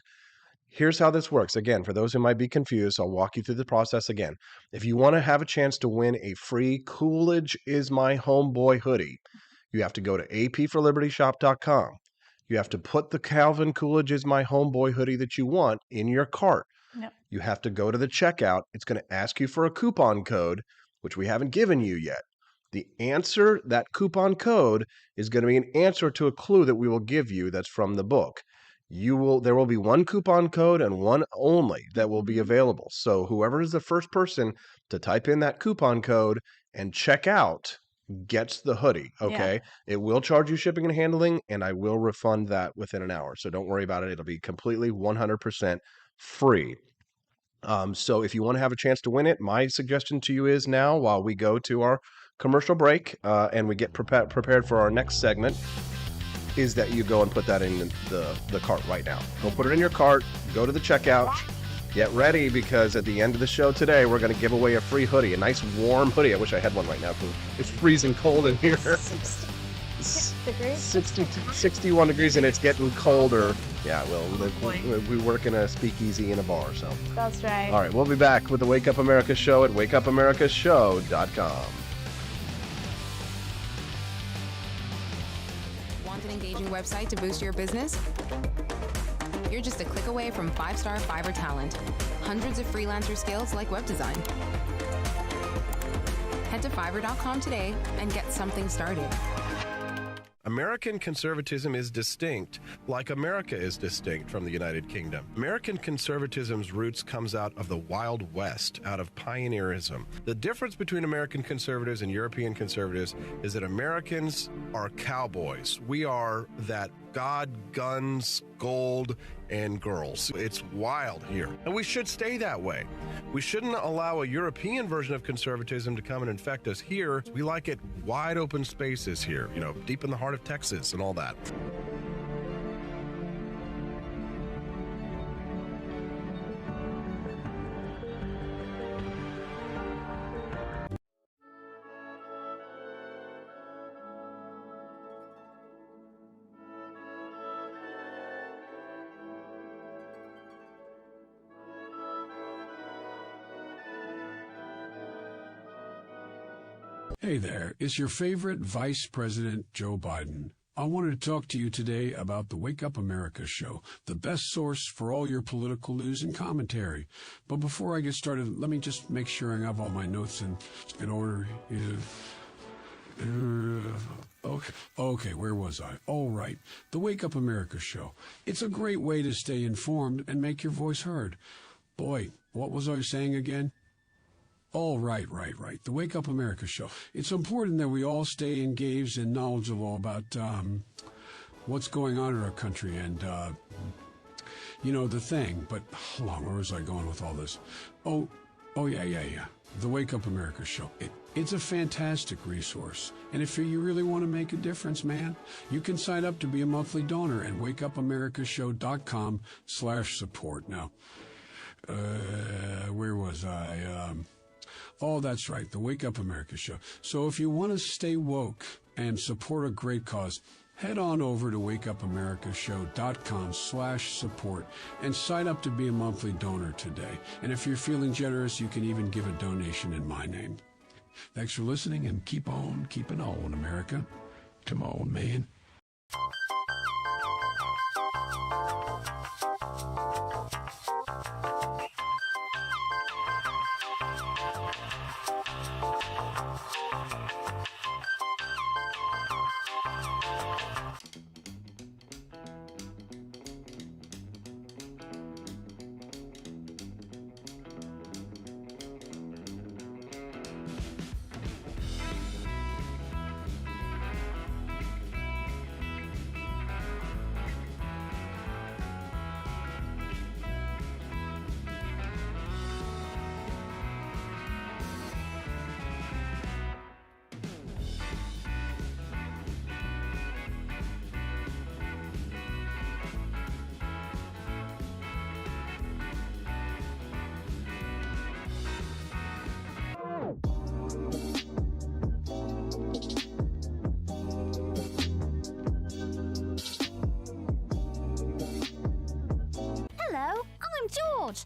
Here's how this works. Again, for those who might be confused, I'll walk you through the process again. If you want to have a chance to win a free Coolidge Is My Homeboy hoodie, you have to go to apforlibertyshop.com. You have to put the Calvin Coolidge Is My Homeboy hoodie that you want in your cart. Yep. You have to go to the checkout. It's going to ask you for a coupon code, which we haven't given you yet. The answer, that coupon code, is going to be an answer to a clue that we will give you that's from the book. There will be one coupon code and one only that will be available. So whoever is the first person to type in that coupon code and check out gets the hoodie. Okay. Yeah. It will charge you shipping and handling, and I will refund that within an hour. So don't worry about it. It'll be completely 100% free. So if you want to have a chance to win it, my suggestion to you is now, while we go to our commercial break and we get prepared for our next segment, is that you go and put that in the cart right now. Go put it in your cart, go to the checkout, get ready, because at the end of the show today, we're going to give away a free hoodie, a nice warm hoodie. I wish I had one right now because it's freezing cold in here. 61 degrees, and it's getting colder. Yeah, well, we work in a speakeasy in a bar, so. That's right. All right, we'll be back with the Wake Up America show at wakeupAmericaShow.com. Want an engaging website to boost your business? You're just a click away from 5-star Fiverr talent. Hundreds of freelancer skills like web design. Head to Fiverr.com today and get something started. American conservatism is distinct, like America is distinct from the United Kingdom. American conservatism's roots comes out of the Wild West, out of pioneerism. The difference between American conservatives and European conservatives is that Americans are cowboys. We are that God, guns, gold, and girls. It's wild here, and we should stay that way. We shouldn't allow a European version of conservatism to come and infect us here. We like it wide open spaces here, you know, deep in the heart of Texas and all that. Hey there, it's your favorite Vice President Joe Biden. I wanted to talk to you today about the Wake Up America show, the best source for all your political news and commentary. But before I get started, let me just make sure I have all my notes in order. Okay, where was I? All right, the Wake Up America show. It's a great way to stay informed and make your voice heard. Boy, what was I saying again? Oh, right. The Wake Up America show. It's important that we all stay engaged and knowledgeable about what's going on in our country and, the thing. But hold on, where was I going with all this? Oh, yeah. The Wake Up America show. It's a fantastic resource. And if you really want to make a difference, man, you can sign up to be a monthly donor at wakeupAmericaShow.com/support. Now, where was I? Oh, that's right, the Wake Up America show. So if you want to stay woke and support a great cause, head on over to wakeupAmericaShow.com/support and sign up to be a monthly donor today. And if you're feeling generous, you can even give a donation in my name. Thanks for listening, and keep on keeping on, America. Come on, man.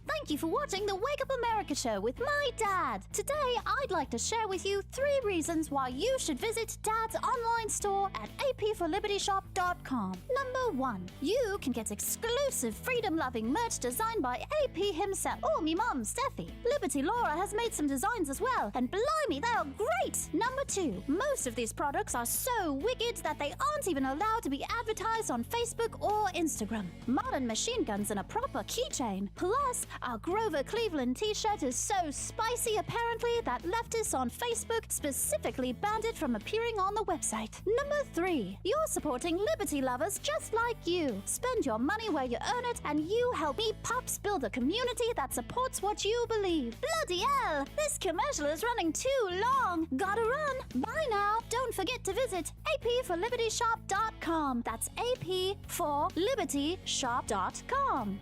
Thank you for watching the Wake Up America show with my dad. Today, I'd like to share with you 3 reasons why you should visit Dad's online store at apforlibertyshop.com. Number 1, you can get exclusive freedom-loving merch designed by AP himself or me mom, Steffi. Liberty Laura has made some designs as well, and blimey, they are great. Number 2, most of these products are so wicked that they aren't even allowed to be advertised on Facebook or Instagram. Modern machine guns and a proper keychain. Plus, our Grover Cleveland t-shirt is so spicy apparently that leftists on Facebook specifically banned it from appearing on the website. Number 3. You're supporting liberty lovers just like you. Spend your money where you earn it, and you help me pups build a community that supports what you believe. Bloody hell! This commercial is running too long. Gotta run. Bye now. Don't forget to visit apforlibertyshop.com. That's apforlibertyshop.com.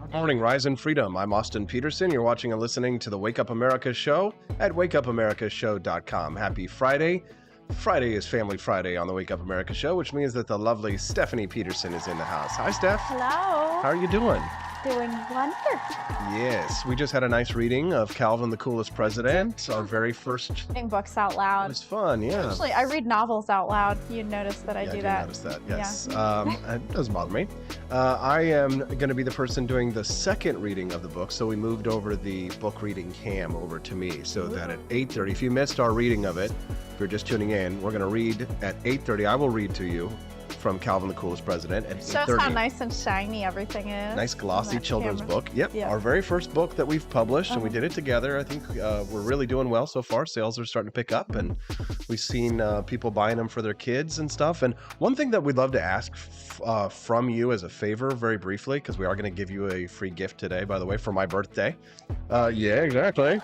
Good morning, Rise and Freedom. I'm Austin Peterson. You're watching and listening to the Wake Up America show at wakeupAmericaShow.com. Happy Friday. Friday is Family Friday on the Wake Up America show, which means that the lovely Stephanie Peterson is in the house. Hi, Steph. Hello. How are you doing? Doing wonderful. Yes, we just had a nice reading of Calvin the Coolest President, our very first. Reading books out loud. It was fun, yeah. Actually, I read novels out loud. You notice that I do that. I noticed that, yes. It doesn't bother me. I am going to be the person doing the second reading of the book, so we moved over the book reading cam over to me, so that at 8:30, if you missed our reading of it, if you're just tuning in, we're going to read at 8:30. I will read to you from Calvin the Coolest President at 8:30. Shows how nice and shiny everything is. Nice glossy children's book. Yep, our very first book that we've published, and we did it together. I think we're really doing well so far. Sales are starting to pick up, and we've seen people buying them for their kids and stuff. And one thing that we'd love to ask from you as a favor, very briefly, because we are going to give you a free gift today, by the way, for my birthday. Yeah, exactly.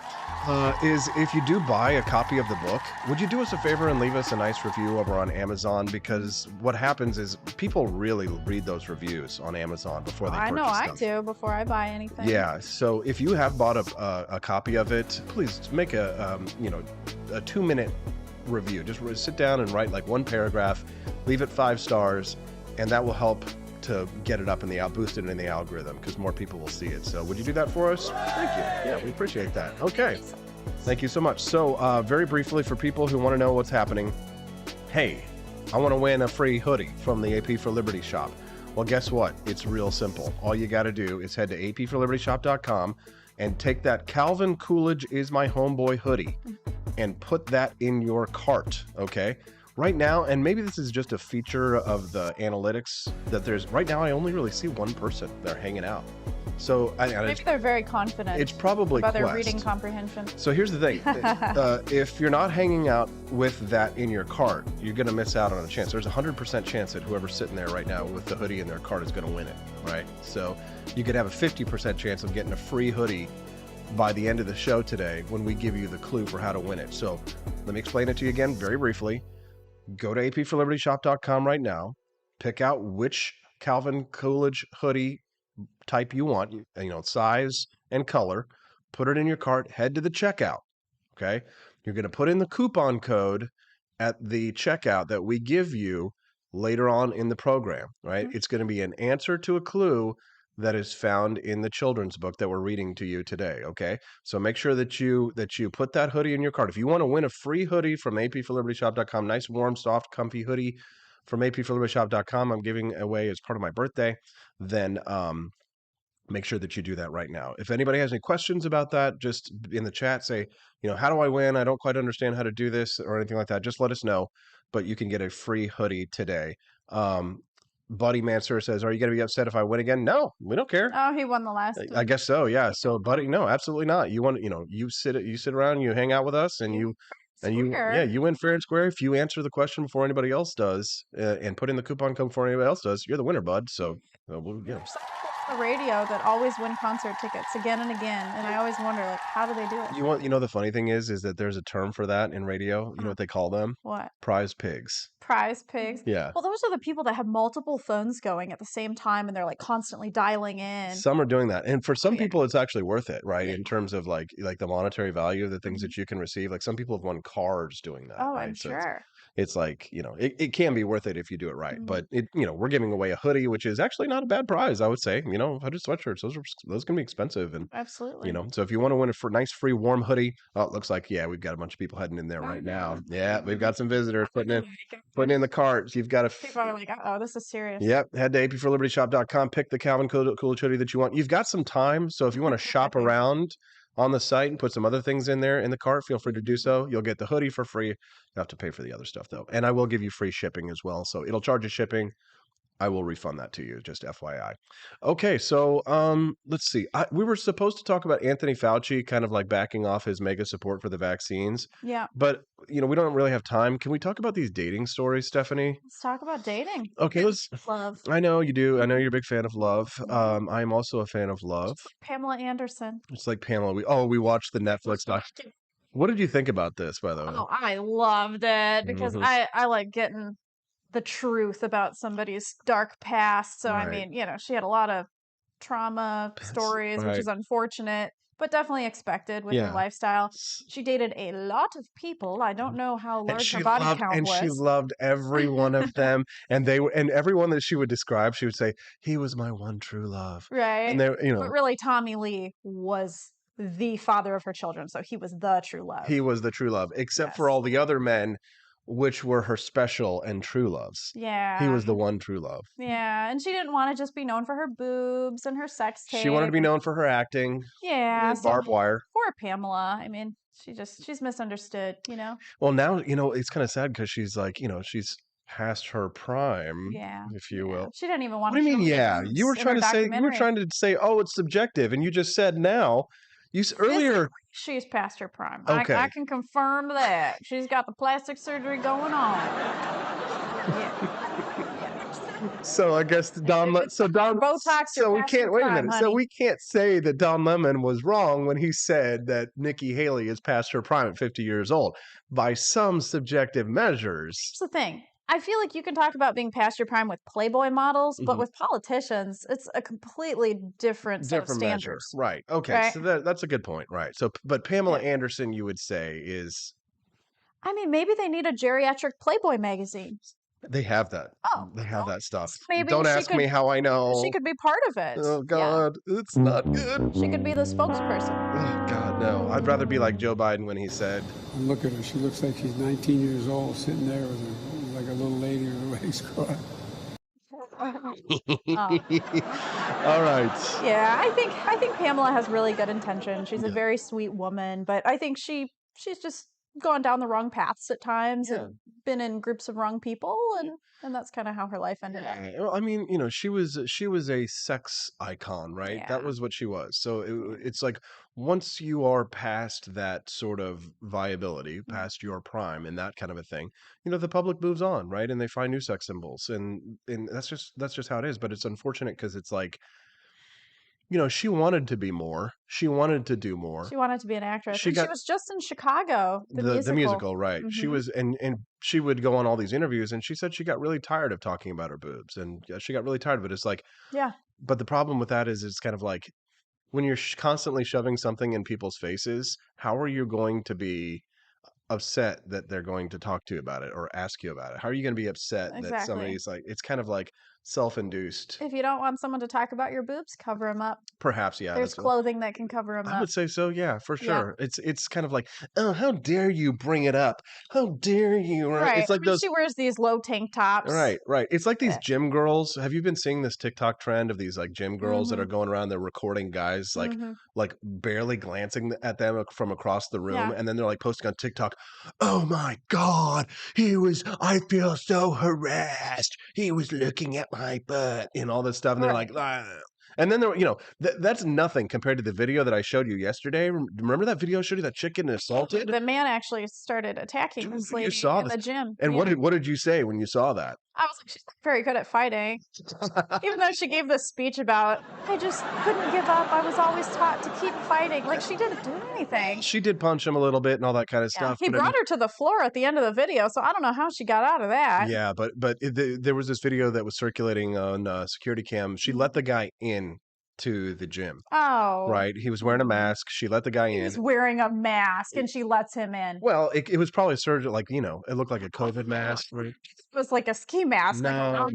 Is if you do buy a copy of the book, would you do us a favor and leave us a nice review over on Amazon? Because what happens is people really read those reviews on Amazon before they purchase them. I know I do before I buy anything. Yeah, so if you have bought a copy of it, please make a 2-minute review. Just sit down and write like one paragraph, leave it 5 stars, and that will help to get it up in boost it in the algorithm, because more people will see it. So would you do that for us? Thank you. Yeah, we appreciate that. Okay. Thank you so much. So very briefly, for people who want to know what's happening, hey, I want to win a free hoodie from the AP for Liberty shop. Well, guess what? It's real simple. All you got to do is head to apforlibertyshop.com and take that Calvin Coolidge is my homeboy hoodie and put that in your cart, okay? Right now, and maybe this is just a feature of the analytics, that there's, right now I only really see one person there hanging out. So maybe they're very confident. It's probably about their Quest. reading comprehension. So here's the thing: if you're not hanging out with that in your cart, you're going to miss out on a chance. There's a 100% chance that whoever's sitting there right now with the hoodie in their cart is going to win it, right? So you could have a 50% chance of getting a free hoodie by the end of the show today when we give you the clue for how to win it. So let me explain it to you again very briefly. Go to apforlibertyshop.com right now, pick out which Calvin Coolidge hoodie type you want, size and color, put it in your cart, head to the checkout, okay? You're going to put in the coupon code at the checkout that we give you later on in the program, right? Mm-hmm. It's going to be an answer to a clue that is found in the children's book that we're reading to you today, okay? So make sure that you put that hoodie in your cart. If you want to win a free hoodie from apforlibertyshop.com, nice, warm, soft, comfy hoodie from apforlibertyshop.com, I'm giving away as part of my birthday, then make sure that you do that right now. If anybody has any questions about that, just in the chat say, how do I win? I don't quite understand how to do this or anything like that. Just let us know, but you can get a free hoodie today. Buddy Mansour says, are you going to be upset if I win again? No, we don't care. Oh, he won the last I guess so, yeah. So, Buddy, no, absolutely not. You want, you sit around, you hang out with us, and you win fair and square. If you answer the question before anybody else does, and put in the coupon code before anybody else does, you're the winner, bud. So, yeah. The radio that always win concert tickets again and again, and I always wonder, like, how do they do it? The funny thing is that there's a term for that in radio. You know what they call them? What? Prize pigs. Prize pigs. Yeah. Well, those are the people that have multiple phones going at the same time, and they're like constantly dialing in. Some are doing that, and for some people, it's actually worth it, right? In terms of like the monetary value of the things that you can receive. Like some people have won cars doing that. Oh, right? I'm So sure. it's like, it can be worth it if you do it right. But we're giving away a hoodie, which is actually not a bad prize, I would say. Hooded sweatshirts, those can be expensive, and Absolutely. so if you want to win a nice free warm hoodie, it looks like we've got a bunch of people heading in there right now. Yeah, we've got some visitors putting in the carts. You've got people are like, oh, this is serious. Yep, head to apforlibertyshop.com, pick the Calvin Coolidge hoodie that you want. You've got some time, so if you want to shop around on the site and put some other things in there in the cart, feel free to do so. You'll get the hoodie for free. You have to pay for the other stuff though, and I will give you free shipping as well. So it'll charge you shipping. I will refund that to you, just FYI. Okay, so let's see. We were supposed to talk about Anthony Fauci kind of like backing off his mega support for the vaccines. Yeah. But, we don't really have time. Can we talk about these dating stories, Stephanie? Let's talk about dating. Okay, let's. Love. I know you do. I know you're a big fan of Love. I'm also a fan of Love. Pamela Anderson. It's like Pamela. We watched the Netflix doc. What did you think about this, by the way? Oh, I loved it because I like getting the truth about somebody's dark past. So, Right. I mean, she had a lot of trauma stories, which is unfortunate, but definitely expected with her lifestyle. She dated a lot of people. I don't know how large her body count was. She loved every one of them. And everyone that she would describe, she would say, he was my one true love. Right. And But really, Tommy Lee was the father of her children. So he was the true love. He was the true love, except for all the other men, which were her special and true loves. Yeah. He was the one true love. Yeah. And she didn't want to just be known for her boobs and her sex tape. She wanted to be known for her acting. Yeah. Barbed wire. Poor Pamela. I mean, she's misunderstood, Well, now, it's kind of sad because she's like, she's past her prime, if you will. She didn't even want What to. do you mean? Yeah. You were trying to say, oh, it's subjective. And you just said now. Earlier, she's past her prime. Okay. I can confirm that. She's got the plastic surgery going on. So I guess Botox. So we can't wait a minute. Honey. So we can't say that Don Lemon was wrong when he said that Nikki Haley is past her prime at 50 years old by some subjective measures. That's the thing. I feel like you can talk about being past your prime with Playboy models, but with politicians, it's a completely different set of standards. Measure. Right. Okay. Right? So that's a good point. Right. So, but Pamela Anderson, you would say, is. I mean, maybe they need a geriatric Playboy magazine. They have that. Oh, they have that stuff. Maybe Don't ask me how I know. She could be part of it. Oh God, it's not good. She could be the spokesperson. Oh God, no. I'd rather be like Joe Biden when he said, Look at her. She looks like she's 19 years old, sitting there with her, like a little lady with her legs crossed. All right. Yeah, I think Pamela has really good intentions. She's a very sweet woman, but I think she's just gone down the wrong paths at times and been in groups of wrong people, and that's kind of how her life ended up. Well, I mean, she was a sex icon, right? Yeah. That was what she was. So it's like once you are past that sort of viability, past your prime and that kind of a thing, the public moves on, right? And they find new sex symbols, and that's just how it is. But it's unfortunate because it's like, she wanted to be more. She wanted to do more. She wanted to be an actress. She was just in Chicago, the musical, right? Mm-hmm. She was, and she would go on all these interviews, and she said she got really tired of talking about her boobs, and she got really tired of it. It's like, yeah. But the problem with that is, it's kind of like when you're constantly shoving something in people's faces, how are you going to be upset that they're going to talk to you about it or ask you about it? How are you going to be upset that somebody's like, it's kind of like self-induced. If you don't want someone to talk about your boobs, cover them up. Perhaps, yeah. There's clothing that can cover them up. I would say so, yeah, for sure. Yeah. It's kind of like, oh, how dare you bring it up? How dare you? Right. It's like she wears these low tank tops. Right. It's like these gym girls. Have you been seeing this TikTok trend of these like gym girls that are going around? They're recording guys like barely glancing at them from across the room, and then they're like posting on TikTok. Oh my God, I feel so harassed. He was looking at my butt and all this stuff, and they're like, ah. And then that's nothing compared to the video that I showed you yesterday. Remember that video I showed you, that chick getting assaulted? The man actually started attacking this lady in the gym. And what did you say when you saw that? I was like, she's not very good at fighting. Even though she gave this speech about, I just couldn't give up. I was always taught to keep fighting. Like, she didn't do anything. She did punch him a little bit and all that kind of stuff. He brought her to the floor at the end of the video, so I don't know how she got out of that. Yeah, but there was this video that was circulating on security cam. She let the guy in to the gym. Oh. Right? He was wearing a mask. She let the guy in. He's wearing a mask and she lets him in. Well, it was probably surgery, like, you know, it looked like a COVID mask. Right? It was like a ski mask. No.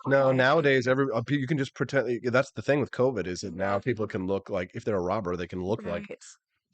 Nowadays, you can just pretend. That's the thing with COVID is that now people can look like, if they're a robber, they can look like.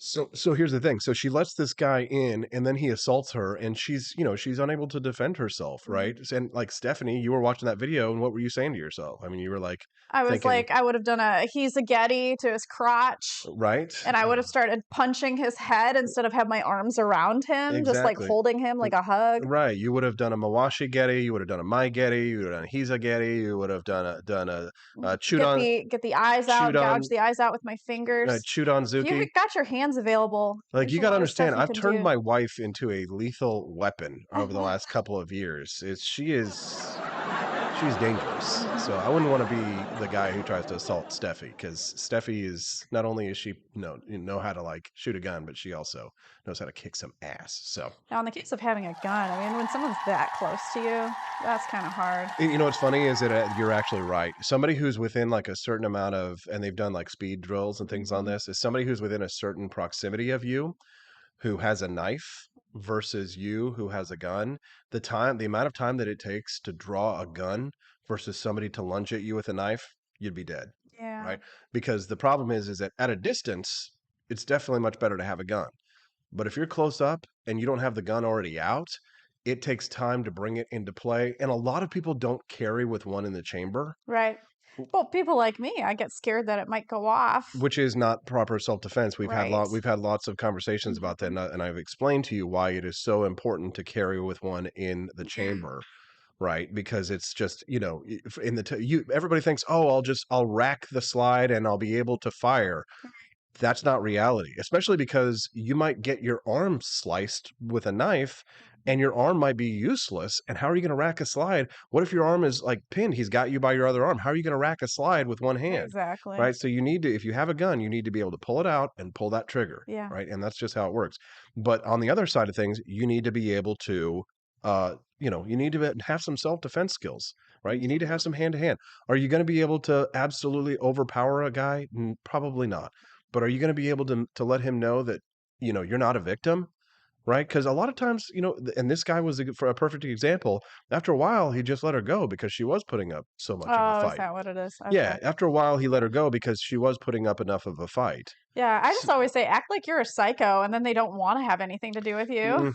So here's the thing. So she lets this guy in, and then he assaults her, and she's unable to defend herself, right? And like Stephanie, you were watching that video, and what were you saying to yourself? I mean, you were like, I was thinking, like, I would have done a he's a Getty to his crotch, right? And I would have started punching his head instead of have my arms around him, just like holding him like a hug. Right. You would have done a Mawashi Getty. You would have done a My Getty. You would have done a He's a Getty. You would have done a chewed on. Get the eyes out, gouge the eyes out with my fingers. Chewed on Zuki. You got your hands available. Like, you got to understand, I've turned my wife into a lethal weapon over the last couple of years. She's dangerous. So I wouldn't want to be the guy who tries to assault Steffi, because Steffi is, not only is she know how to like shoot a gun, but she also knows how to kick some ass. So now, in the case of having a gun, I mean, when someone's that close to you, that's kind of hard. You know what's funny is that you're actually right. Somebody who's within like a certain amount of, and they've done like speed drills and things on this, is somebody who's within a certain proximity of you, who has a knife versus you who has a gun. The amount of time that it takes to draw a gun versus somebody to lunge at you with a knife, you'd be dead. Yeah. Right? Because the problem is that at a distance, it's definitely much better to have a gun. But if you're close up and you don't have the gun already out, it takes time to bring it into play. And a lot of people don't carry with one in the chamber. Right. Well, people like me, I get scared that it might go off, which is not proper self-defense. We've had lots of conversations about that, and I've explained to you why it is so important to carry with one in the chamber, right? Because it's just, everybody thinks, oh, I'll rack the slide and I'll be able to fire. That's not reality, especially because you might get your arm sliced with a knife and your arm might be useless. And how are you going to rack a slide? What if your arm is like pinned? He's got you by your other arm. How are you going to rack a slide with one hand? Exactly. Right. So you need to, if you have a gun, you need to be able to pull it out and pull that trigger. Yeah. Right. And that's just how it works. But on the other side of things, you need to be able to, you need to have some self-defense skills, right? You need to have some hand-to-hand. Are you going to be able to absolutely overpower a guy? Probably not. But are you going to be able to let him know that, you're not a victim? Right? Because a lot of times, and this guy was for a perfect example. After a while, he just let her go because she was putting up so much of a fight. Oh, is that what it is? Okay. Yeah. After a while, he let her go because she was putting up enough of a fight. Yeah, I just always say, act like you're a psycho, and then they don't want to have anything to do with you.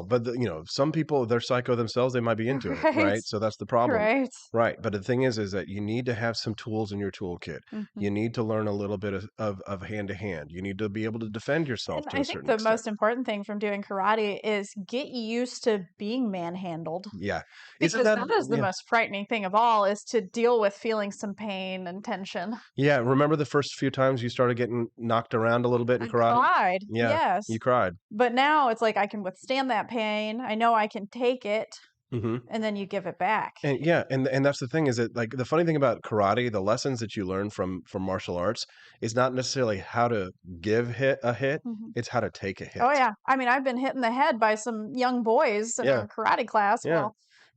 But some people, they're psycho themselves. They might be into it, right? So that's the problem. Right. But the thing is that you need to have some tools in your toolkit. You need to learn a little bit of hand-to-hand. You need to be able to defend yourself to a certain extent. I think the most important thing from doing karate is get used to being manhandled. Yeah. Because that is the most frightening thing of all, is to deal with feeling some pain and tension. Yeah. Remember the first few times you started getting knocked around a little bit in karate? I cried. Yeah, yes. You cried. But now it's like I can withstand that pain. I know I can take it. Mm-hmm. And then you give it back. And and that's the thing, is that like the funny thing about karate, the lessons that you learn from martial arts is not necessarily how to give a hit. It's how to take a hit. Oh yeah. I mean, I've been hit in the head by some young boys in a karate class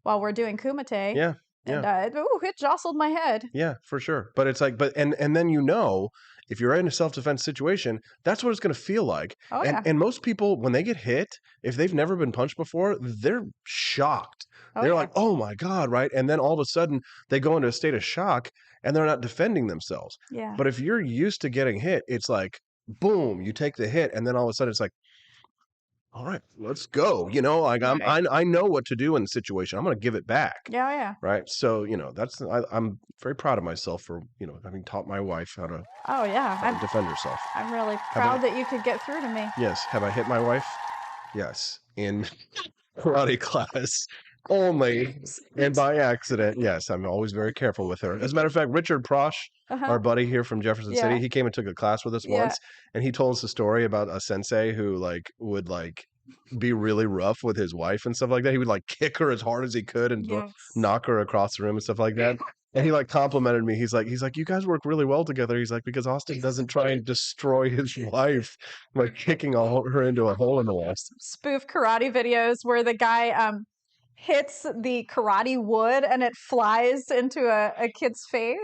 while we're doing kumite. Yeah. And it jostled my head. Yeah, for sure. But it's like, and then if you're in a self-defense situation, that's what it's going to feel like. Oh, and most people, when they get hit, if they've never been punched before, they're shocked. They're like, oh my God, right? And then all of a sudden they go into a state of shock and they're not defending themselves. Yeah. But if you're used to getting hit, it's like, boom, you take the hit, and then all of a sudden it's like, all right, let's go. I know what to do in the situation. I'm going to give it back. Yeah. Right. So, I'm very proud of myself for, having taught my wife how to defend herself. I'm really proud that you could get through to me. Yes. Have I hit my wife? Yes. In karate class only, and by accident. Yes. I'm always very careful with her. As a matter of fact, Richard Prosh, our buddy here from Jefferson City, he came and took a class with us once, and he told us a story about a sensei who would be really rough with his wife and stuff like that. He would kick her as hard as he could and knock her across the room and stuff like that. And he complimented me. He's like, you guys work really well together. He's like, because Austin doesn't try and destroy his wife by kicking her into a hole in the wall. Spoof karate videos where the guy hits the karate wood and it flies into a kid's face.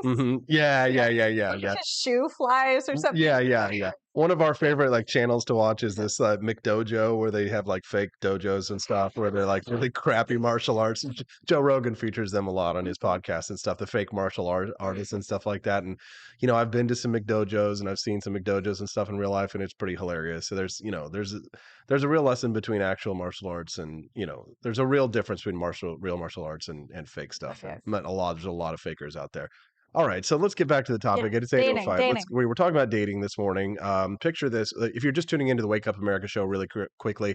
Yeah. His shoe flies or something. Yeah. One of our favorite like channels to watch is this McDojo, where they have like fake dojos and stuff where they're like really crappy martial arts. Joe Rogan features them a lot on his podcast and stuff, the fake martial artists and stuff like that. And I've been to some McDojos and I've seen some McDojos and stuff in real life, and it's pretty hilarious. So there's a real lesson between actual martial arts and there's a real difference between real martial arts and fake stuff. Okay. There's a lot of fakers out there. All right, so let's get back to the topic. It's 8:05. Dating. We were talking about dating this morning. Picture this. If you're just tuning into the Wake Up America show really quickly,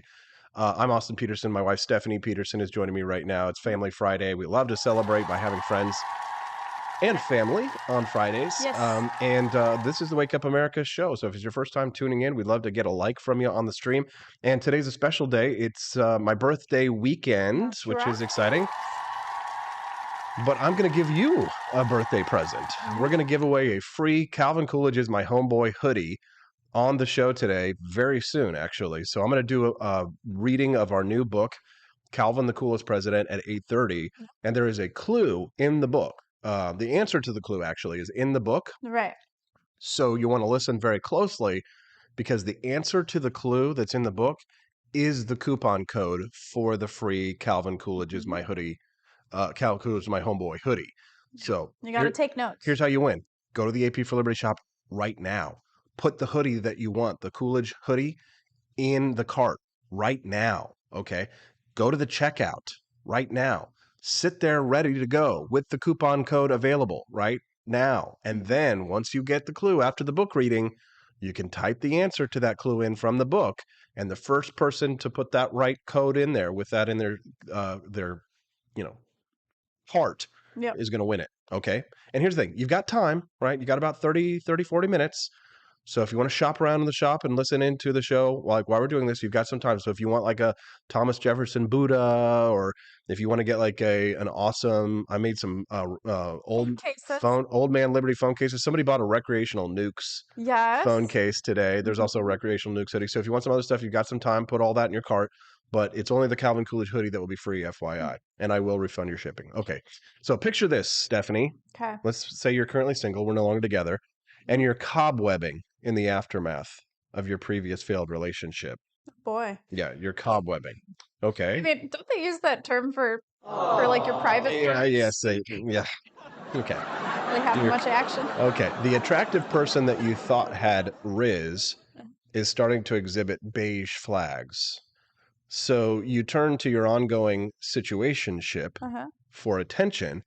I'm Austin Peterson. My wife, Stephanie Peterson, is joining me right now. It's Family Friday. We love to celebrate by having friends and family on Fridays. Yes. And this is the Wake Up America show. So if it's your first time tuning in, we'd love to get a like from you on the stream. And today's a special day. It's my birthday weekend, which is exciting. But I'm going to give you a birthday present. We're going to give away a free Calvin Coolidge's My Homeboy hoodie on the show today, very soon, actually. So I'm going to do a reading of our new book, Calvin the Coolest President, at 8:30. And there is a clue in the book. The answer to the clue, actually, is in the book. Right. So you want to listen very closely, because the answer to the clue that's in the book is the coupon code for the free Calvin Coolidge's My Hoodie. Calvin Coolidge's My Homeboy hoodie. So you got to take notes. Here's how you win. Go to the AP for Liberty shop right now. Put the hoodie that you want, the Coolidge hoodie, in the cart right now. Okay. Go to the checkout right now. Sit there ready to go with the coupon code available right now. And then once you get the clue after the book reading, you can type the answer to that clue in from the book. And the first person to put that right code in there with that in their heart is going to win it. Okay. And here's the thing. You've got time, right? You got about 40 minutes. So if you want to shop around in the shop and listen into the show, like while we're doing this, you've got some time. So if you want like a Thomas Jefferson Buddha, or if you want to get like an awesome, I made some old man Liberty phone cases. Somebody bought a recreational nukes phone case today. There's also a recreational nukes hoodie. So if you want some other stuff, you've got some time, put all that in your cart. But it's only the Calvin Coolidge hoodie that will be free, FYI. And I will refund your shipping. Okay. So picture this, Stephanie. Okay. Let's say you're currently single. We're no longer together. And you're cobwebbing in the aftermath of your previous failed relationship. Boy. Yeah, you're cobwebbing. Okay. I mean, don't they use that term for like your private parts? Yeah. Okay. Really having much action. Okay. The attractive person that you thought had Riz is starting to exhibit beige flags. So you turn to your ongoing situationship for attention,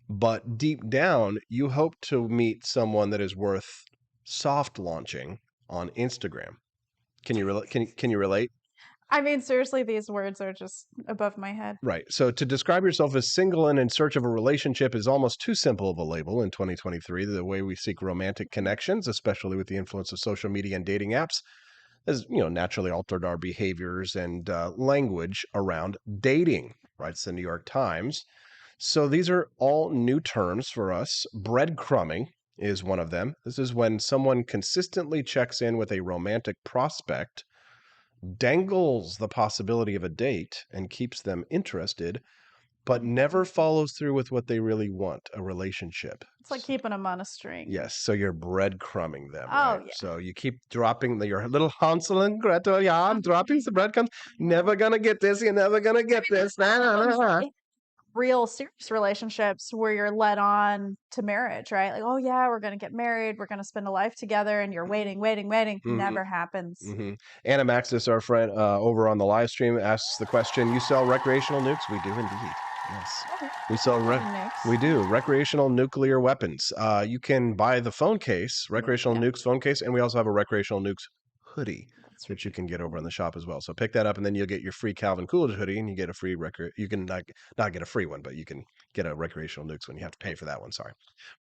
but deep down, you hope to meet someone that is worth soft launching on Instagram. Can you relate? I mean, seriously, these words are just above my head. Right. So to describe yourself as single and in search of a relationship is almost too simple of a label in 2023. The way we seek romantic connections, especially with the influence of social media and dating apps, has naturally altered our behaviors and language around dating, writes the New York Times. So these are all new terms for us. Breadcrumbing is one of them. This is when someone consistently checks in with a romantic prospect, dangles the possibility of a date, and keeps them interested, but never follows through with what they really want, a relationship. It's like keeping them on a string. Yes, so you're breadcrumbing them. Oh, right? yeah. So you keep dropping your little Hansel and Gretel. Yeah, I'm dropping some breadcrumbs. Never gonna get this. You're never gonna get this. Real serious relationships where you're led on to marriage, right? Like, oh yeah, we're gonna get married. We're gonna spend a life together, and you're waiting. Never happens. Anna Maxis, our friend over on the live stream, asks the question: you sell recreational nukes? We do indeed. Yes. We sell we do recreational nuclear weapons. You can buy the phone case, recreational nukes phone case, and we also have a recreational nukes hoodie that you can get over in the shop as well. So pick that up, and then you'll get your free Calvin Coolidge hoodie, and you get a free you can not get a free one, but you can get a recreational nukes one. You have to pay for that one. Sorry.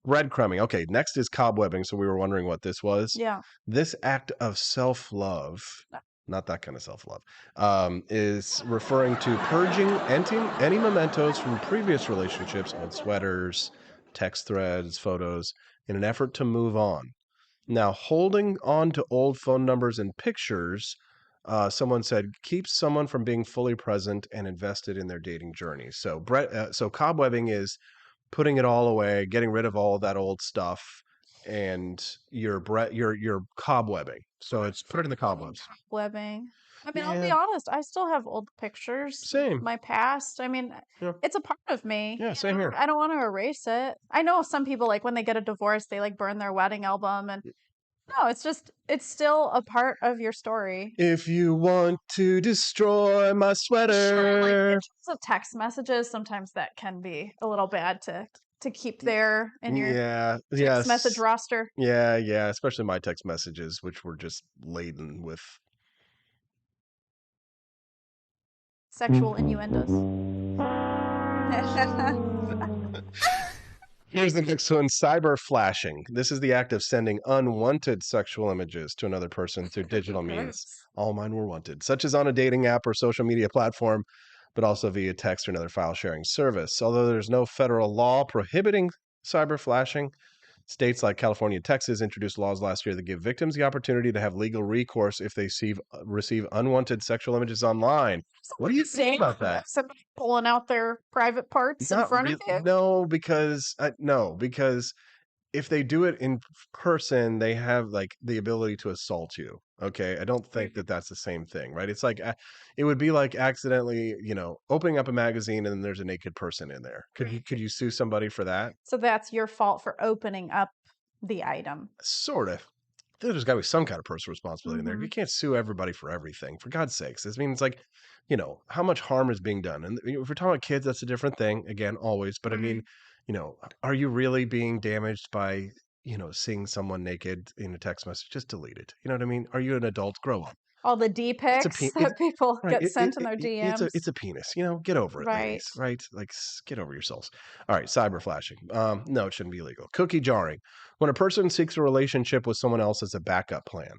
Breadcrumbing. Okay, next is cobwebbing. So we were wondering what this was. Yeah. This act of self-love, not that kind of self-love, is referring to purging any mementos from previous relationships, old sweaters, text threads, photos, in an effort to move on. Now, holding on to old phone numbers and pictures Someone said, keeps someone from being fully present and invested in their dating journey. So so cobwebbing is putting it all away, getting rid of all that old stuff, and you're cobwebbing. So it's put it in the cobwebs. Webbing. I mean, Yeah. I'll be honest, I still have old pictures. Same. My past. I mean, Yeah. it's a part of me. Yeah, same here. I don't want to erase it. I know some people, like, when they get a divorce, they like burn their wedding album, and no, it's still a part of your story. If you want to destroy my sweater. Sure, like, in terms of text messages, sometimes that can be a little bad to keep there in your text message roster. Yeah, especially my text messages, which were just laden with sexual innuendos. Here's the next one, cyber flashing. This is the act of sending unwanted sexual images to another person through digital means. All mine were wanted, such as on a dating app or social media platform, but also via text or another file sharing service. Although there's no federal law prohibiting cyber flashing, states like California and Texas introduced laws last year that give victims the opportunity to have legal recourse if they receive unwanted sexual images online. What do you think about that? Somebody pulling out their private parts in front of you? No, because if they do it in person, they have like the ability to assault you. Okay, I don't think that that's the same thing, right? It's like it would be like accidentally, opening up a magazine and then there's a naked person in there. Could you sue somebody for that? So that's your fault for opening up the item. Sort of. There's got to be some kind of personal responsibility in there. You can't sue everybody for everything, for God's sakes. I mean, it's like, how much harm is being done? And if we're talking about kids, that's a different thing, again, always. But I mean, are you really being damaged by, seeing someone naked in a text message? Just delete it. You know what I mean? Are you an adult? Grow up. All the D-pics that people get sent in their DMs. It's a penis. Get over it, ladies. Right? Like, get over yourselves. All right, cyber flashing. No, it shouldn't be illegal. Cookie jarring. When a person seeks a relationship with someone else as a backup plan.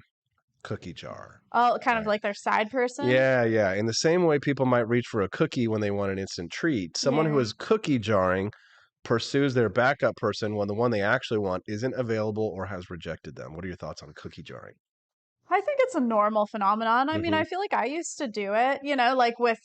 Cookie jar. Oh, kind of like their side person? Yeah. In the same way people might reach for a cookie when they want an instant treat, someone who is cookie jarring pursues their backup person when the one they actually want isn't available or has rejected them. What are your thoughts on cookie jarring? I think it's a normal phenomenon. I mean, I feel like I used to do it, like with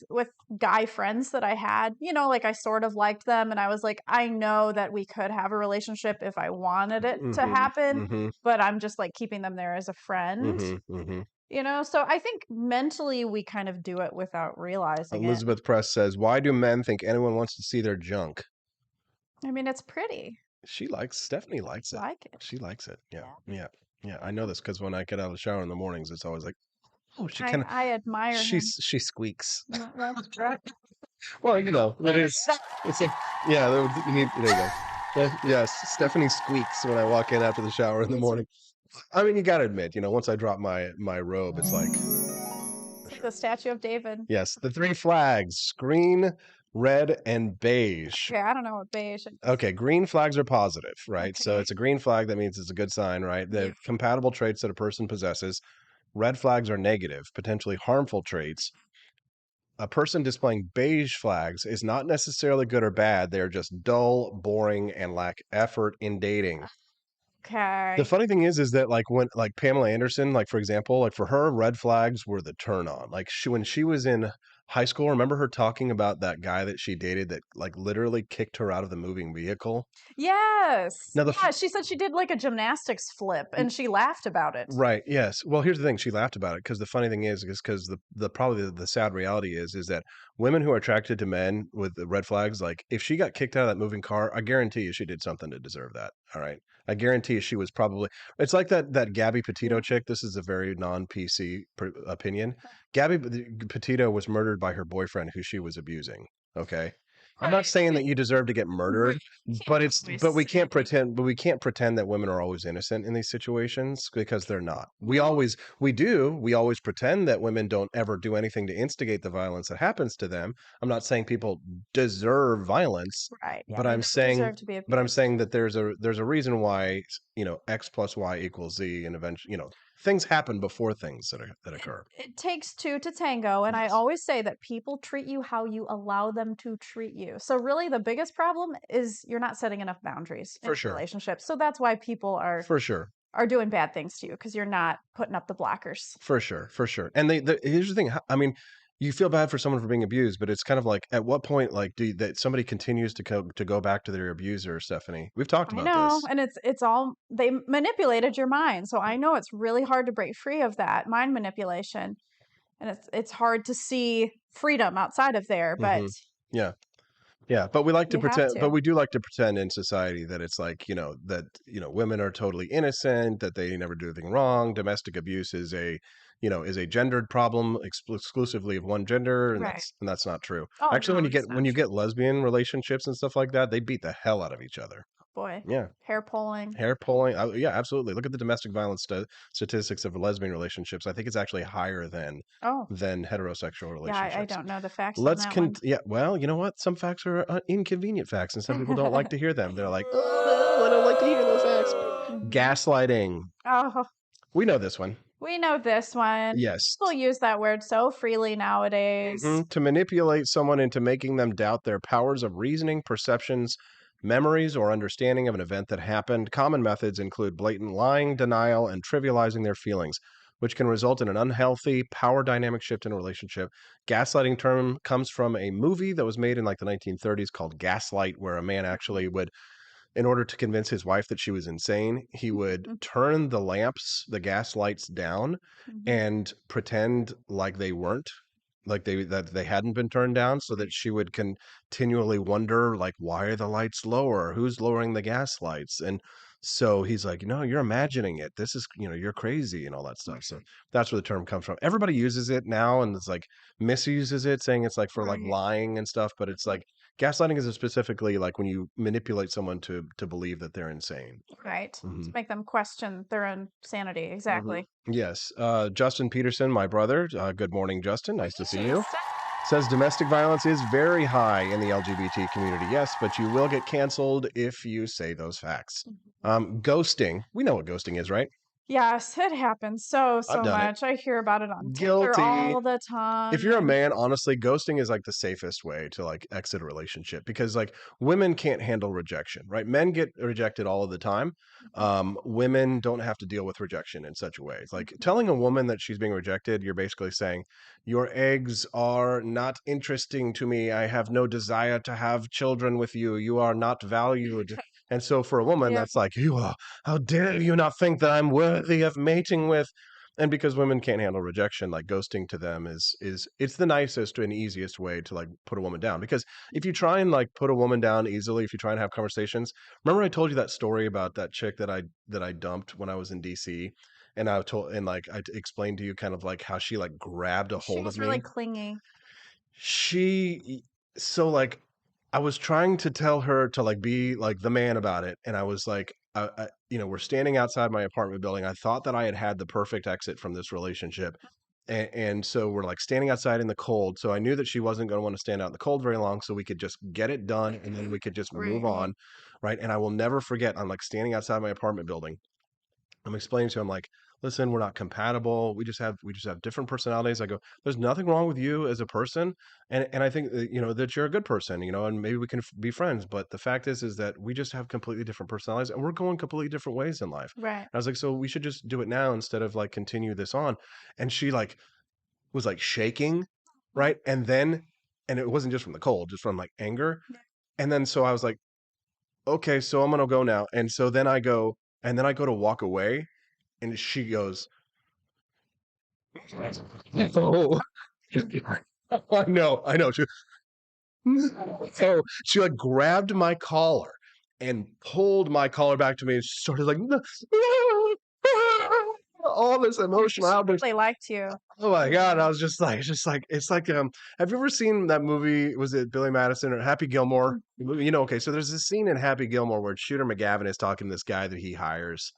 guy friends that I had, like I sort of liked them and I was like, I know that we could have a relationship if I wanted it to happen, but I'm just like keeping them there as a friend. So I think mentally we kind of do it without realizing Elizabeth Press says, why do men think anyone wants to see their junk? I mean, it's pretty. Stephanie likes it. She likes it. Yeah. I know this because when I get out of the shower in the mornings, it's always like, oh, I admire him. She squeaks. That's right. Well, it is. There you go. Yes, Stephanie squeaks when I walk in after the shower in the morning. I mean, you got to admit, once I drop my robe, it's like the Statue of David. Yes, the 3 flags: green, red, and beige. Okay, I don't know what beige is. Okay, green flags are positive, right? Okay. So it's a green flag. That means it's a good sign, right? The compatible traits that a person possesses. Red flags are negative, potentially harmful traits. A person displaying beige flags is not necessarily good or bad. They're just dull, boring, and lack effort in dating. Okay. The funny thing is that when Pamela Anderson, for example, for her, red flags were the turn on. When she was in high school, remember her talking about that guy that she dated that literally kicked her out of the moving vehicle? Yes. Now she said she did a gymnastics flip and she laughed about it. Right. Yes. Well, here's the thing. She laughed about it because the funny thing is because probably the sad reality is that women who are attracted to men with the red flags, if she got kicked out of that moving car, I guarantee you she did something to deserve that. All right. I guarantee you she was probably, it's like that Gabby Petito chick. This is a very non-PC opinion. Gabby Petito was murdered by her boyfriend who she was abusing. Okay. I'm not saying that you deserve to get murdered, but we can't pretend that women are always innocent in these situations because they're not. We always pretend that women don't ever do anything to instigate the violence that happens to them. I'm not saying people deserve violence, right? Yeah, but I'm saying that there's a reason why X plus Y equals Z, and eventually things happen before things that occur. It takes 2 to tango, and I always say that people treat you how you allow them to treat you. So really the biggest problem is you're not setting enough boundaries in relationships. So that's why people are are doing bad things to you because you're not putting up the blockers. For sure. And here's the thing. I mean, you feel bad for someone for being abused, but it's kind of like, at what point, like, that somebody continues to go back to their abuser, Stephanie? We've talked I about know, this. and it's all, they manipulated your mind, so I know it's really hard to break free of that mind manipulation, and it's hard to see freedom outside of there, but Yeah, but we like to you have pretend, but to. we do like to pretend in society that it's like, that, women are totally innocent, that they never do anything wrong. Domestic abuse is a gendered problem exclusively of one gender, and Right. that's not true. Oh, Actually, no, it's not when you true. get lesbian relationships and stuff like that, they beat the hell out of each other. Boy. Yeah. Hair pulling. Hair pulling. Yeah, absolutely. Look at the domestic violence statistics of lesbian relationships. I think it's actually higher than Oh, heterosexual yeah, relationships. I don't know the facts on that one. Yeah, well, you know what? Some facts are inconvenient facts, and some people don't like to hear them. They're like, oh, I don't like to hear those facts. Gaslighting. Oh, We know this one. we know this one. Yes. People use that word so freely nowadays. To manipulate someone into making them doubt their powers of reasoning, perceptions, memories, or understanding of an event that happened. Common methods include blatant lying, denial, and trivializing their feelings, which can result in an unhealthy power dynamic shift in a relationship. Gaslighting term comes from a movie that was made in like the 1930s called Gaslight, where a man actually would, in order to convince his wife that she was insane, he would turn the gas lights down and pretend like they weren't, like they hadn't been turned down, so that she would continually wonder, like, why are the lights lower? Who's lowering the gas lights? And so he's like, no, you're imagining it. This is, you're crazy and all that stuff. So that's where the term comes from. Everybody uses it now, and it's like misuses it, saying it's like for like Right. lying and stuff, but it's like gaslighting is specifically like when you manipulate someone to believe that they're insane. Right. To make them question their insanity. Exactly. Yes. Justin Peterson, my brother. Good morning, Justin. Nice to see you. Says domestic violence is very high in the LGBT community. Yes, but you will get canceled if you say those facts. Ghosting. We know what ghosting is, right? Yes, it happens so I've done it. much. I hear about it on Guilty. Twitter all the time. If you're a man, honestly, ghosting is like the safest way to like exit a relationship, because like women can't handle rejection, right? Men get rejected all of the time. Women don't have to deal with rejection in such a way. It's like telling a woman that she's being rejected, you're basically saying, your eggs are not interesting to me. I have no desire to have children with you. You are not valued. And so for a woman, that's like, how dare you not think that I'm worthy of mating with? And because women can't handle rejection, like ghosting to them is it's the nicest and easiest way to like put a woman down. Because if you try and like put a woman down easily, if you try and have conversations, remember I told you that story about that chick that I dumped when I was in DC, and I explained to you kind of like how she like grabbed a hold She was of me. really clingy. So like I was trying to tell her to like be like the man about it, and I was like, we're standing outside my apartment building. I thought that I had the perfect exit from this relationship. And so we're like standing outside in the cold. So I knew that she wasn't going to want to stand out in the cold very long. So we could just get it done, and then we could just move on. Right. And I will never forget, I'm like standing outside my apartment building. I'm explaining to him like, listen, we're not compatible. We just have different personalities. I go, there's nothing wrong with you as a person. And I think that, that you're a good person, and maybe we can be friends. But the fact is that we just have completely different personalities, and we're going completely different ways in life. Right. And I was like, so we should just do it now instead of like continue this on. And she like was like shaking. Right. And it wasn't just from the cold, just from like anger. And then, so I was like, okay, so I'm going to go now. And so then I go to walk away, and she goes, oh, I know. So she like grabbed my collar and pulled my collar back to me, and started like all this emotional outburst. They liked you. Oh my God. I was just like, it's like, have you ever seen that movie? Was it Billy Madison or Happy Gilmore? Okay. So there's this scene in Happy Gilmore where Shooter McGavin is talking to this guy that he hires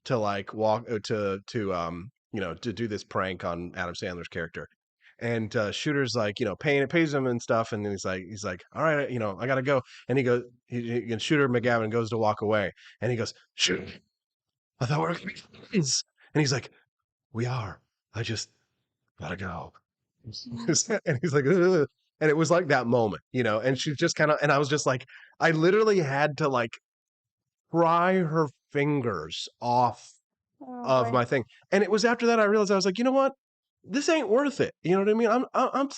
to like walk to do this prank on Adam Sandler's character. And Shooter's like, pays him and stuff. And then he's like, all right, I gotta go. And he goes, Shooter McGavin goes to walk away, and he goes, Shooter, I thought we were friends. And he's like, we are. I just gotta go. And he's like, ugh. And it was like that moment, and she just kind of, and I was just like, I literally had to like pry her fingers off of my thing. And it was after that I realized, I was like, you know what? This ain't worth it. You know what I mean?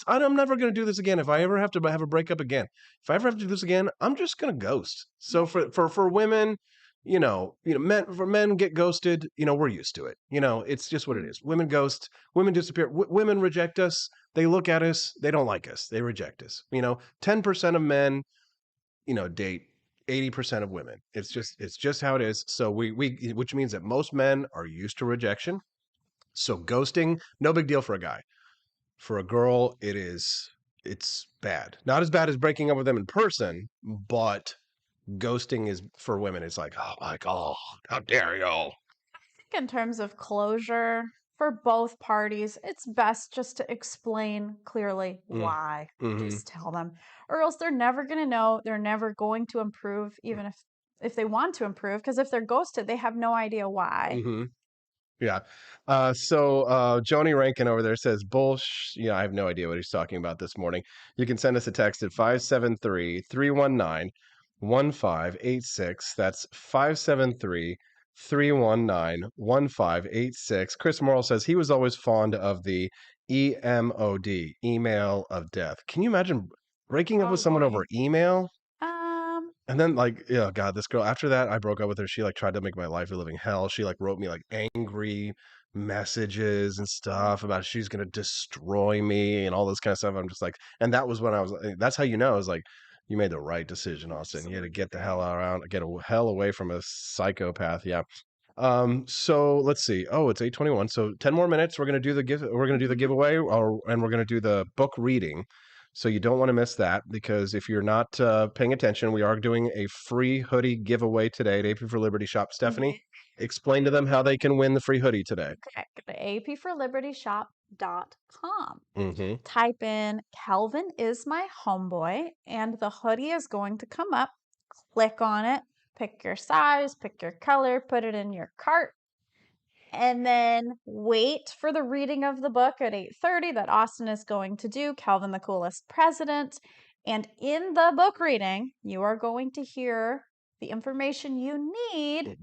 I'm never going to do this again. If I ever have to have a breakup again, if I ever have to do this again, I'm just going to ghost. So for women, for men get ghosted, we're used to it. It's just what it is. Women ghost, women disappear, women reject us. They look at us, they don't like us, they reject us. 10% of men, date 80% of women. It's just how it is. So which means that most men are used to rejection. So ghosting, no big deal for a guy. For a girl, it's bad. Not as bad as breaking up with them in person, but ghosting is for women. It's like, oh my God, how dare you? In terms of closure for both parties, it's best just to explain clearly why. Just tell them, or else they're never going to know. They're never going to improve, even if they want to improve, because if they're ghosted, they have no idea why. Yeah. So Joni Rankin over there says, I have no idea what he's talking about this morning. You can send us a text at 573-319-1586. That's 573-319-1586. Chris Morrill says he was always fond of the EMOD, email of death. Can you imagine breaking up with someone over email? And then God, this girl, after that, I broke up with her. She tried to make my life a living hell. She wrote me angry messages and stuff about she's going to destroy me and all this kind of stuff. I'm just and that was when that's how I was like, you made the right decision, Austin. You had to get the hell get the hell away from a psychopath. Yeah. So let's see. Oh, it's 8:21. So 10 more minutes. We're going to do the giveaway and we're going to do the book reading. So you don't want to miss that, because if you're not paying attention, we are doing a free hoodie giveaway today at AP for Liberty Shop. Stephanie, explain to them how they can win the free hoodie today. Okay, go to apforlibertyshop.com. Type in Calvin is my homeboy, and the hoodie is going to come up. Click on it, pick your size, pick your color, put it in your cart, and then wait for the reading of the book at 8:30 that Austin is going to do, Calvin the Coolest President. And in the book reading, you are going to hear the information you need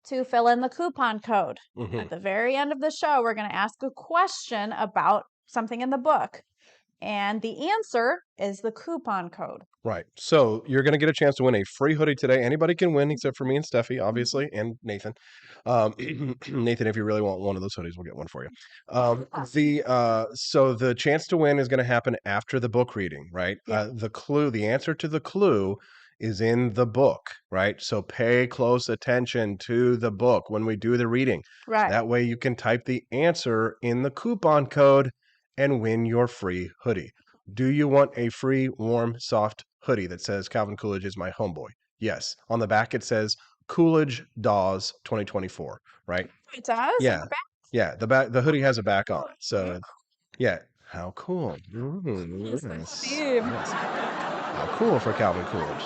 to fill in the coupon code. At the very end of the show, we're going to ask a question about something in the book. And the answer is the coupon code. Right. So you're going to get a chance to win a free hoodie today. Anybody can win except for me and Steffi, obviously, and Nathan. Nathan, if you really want one of those hoodies, we'll get one for you. So the chance to win is going to happen after the book reading, right? The answer to the clue is in the book, right? So pay close attention to the book when we do the reading. Right. That way you can type the answer in the coupon code and win your free hoodie. Do you want a free, warm, soft hoodie that says Calvin Coolidge is my homeboy? Yes. On the back, it says Coolidge Dawes 2024, right? It does? Yeah. Yeah. The hoodie has a back on it. So, yeah. How cool. Yes. How cool for Calvin Coolidge.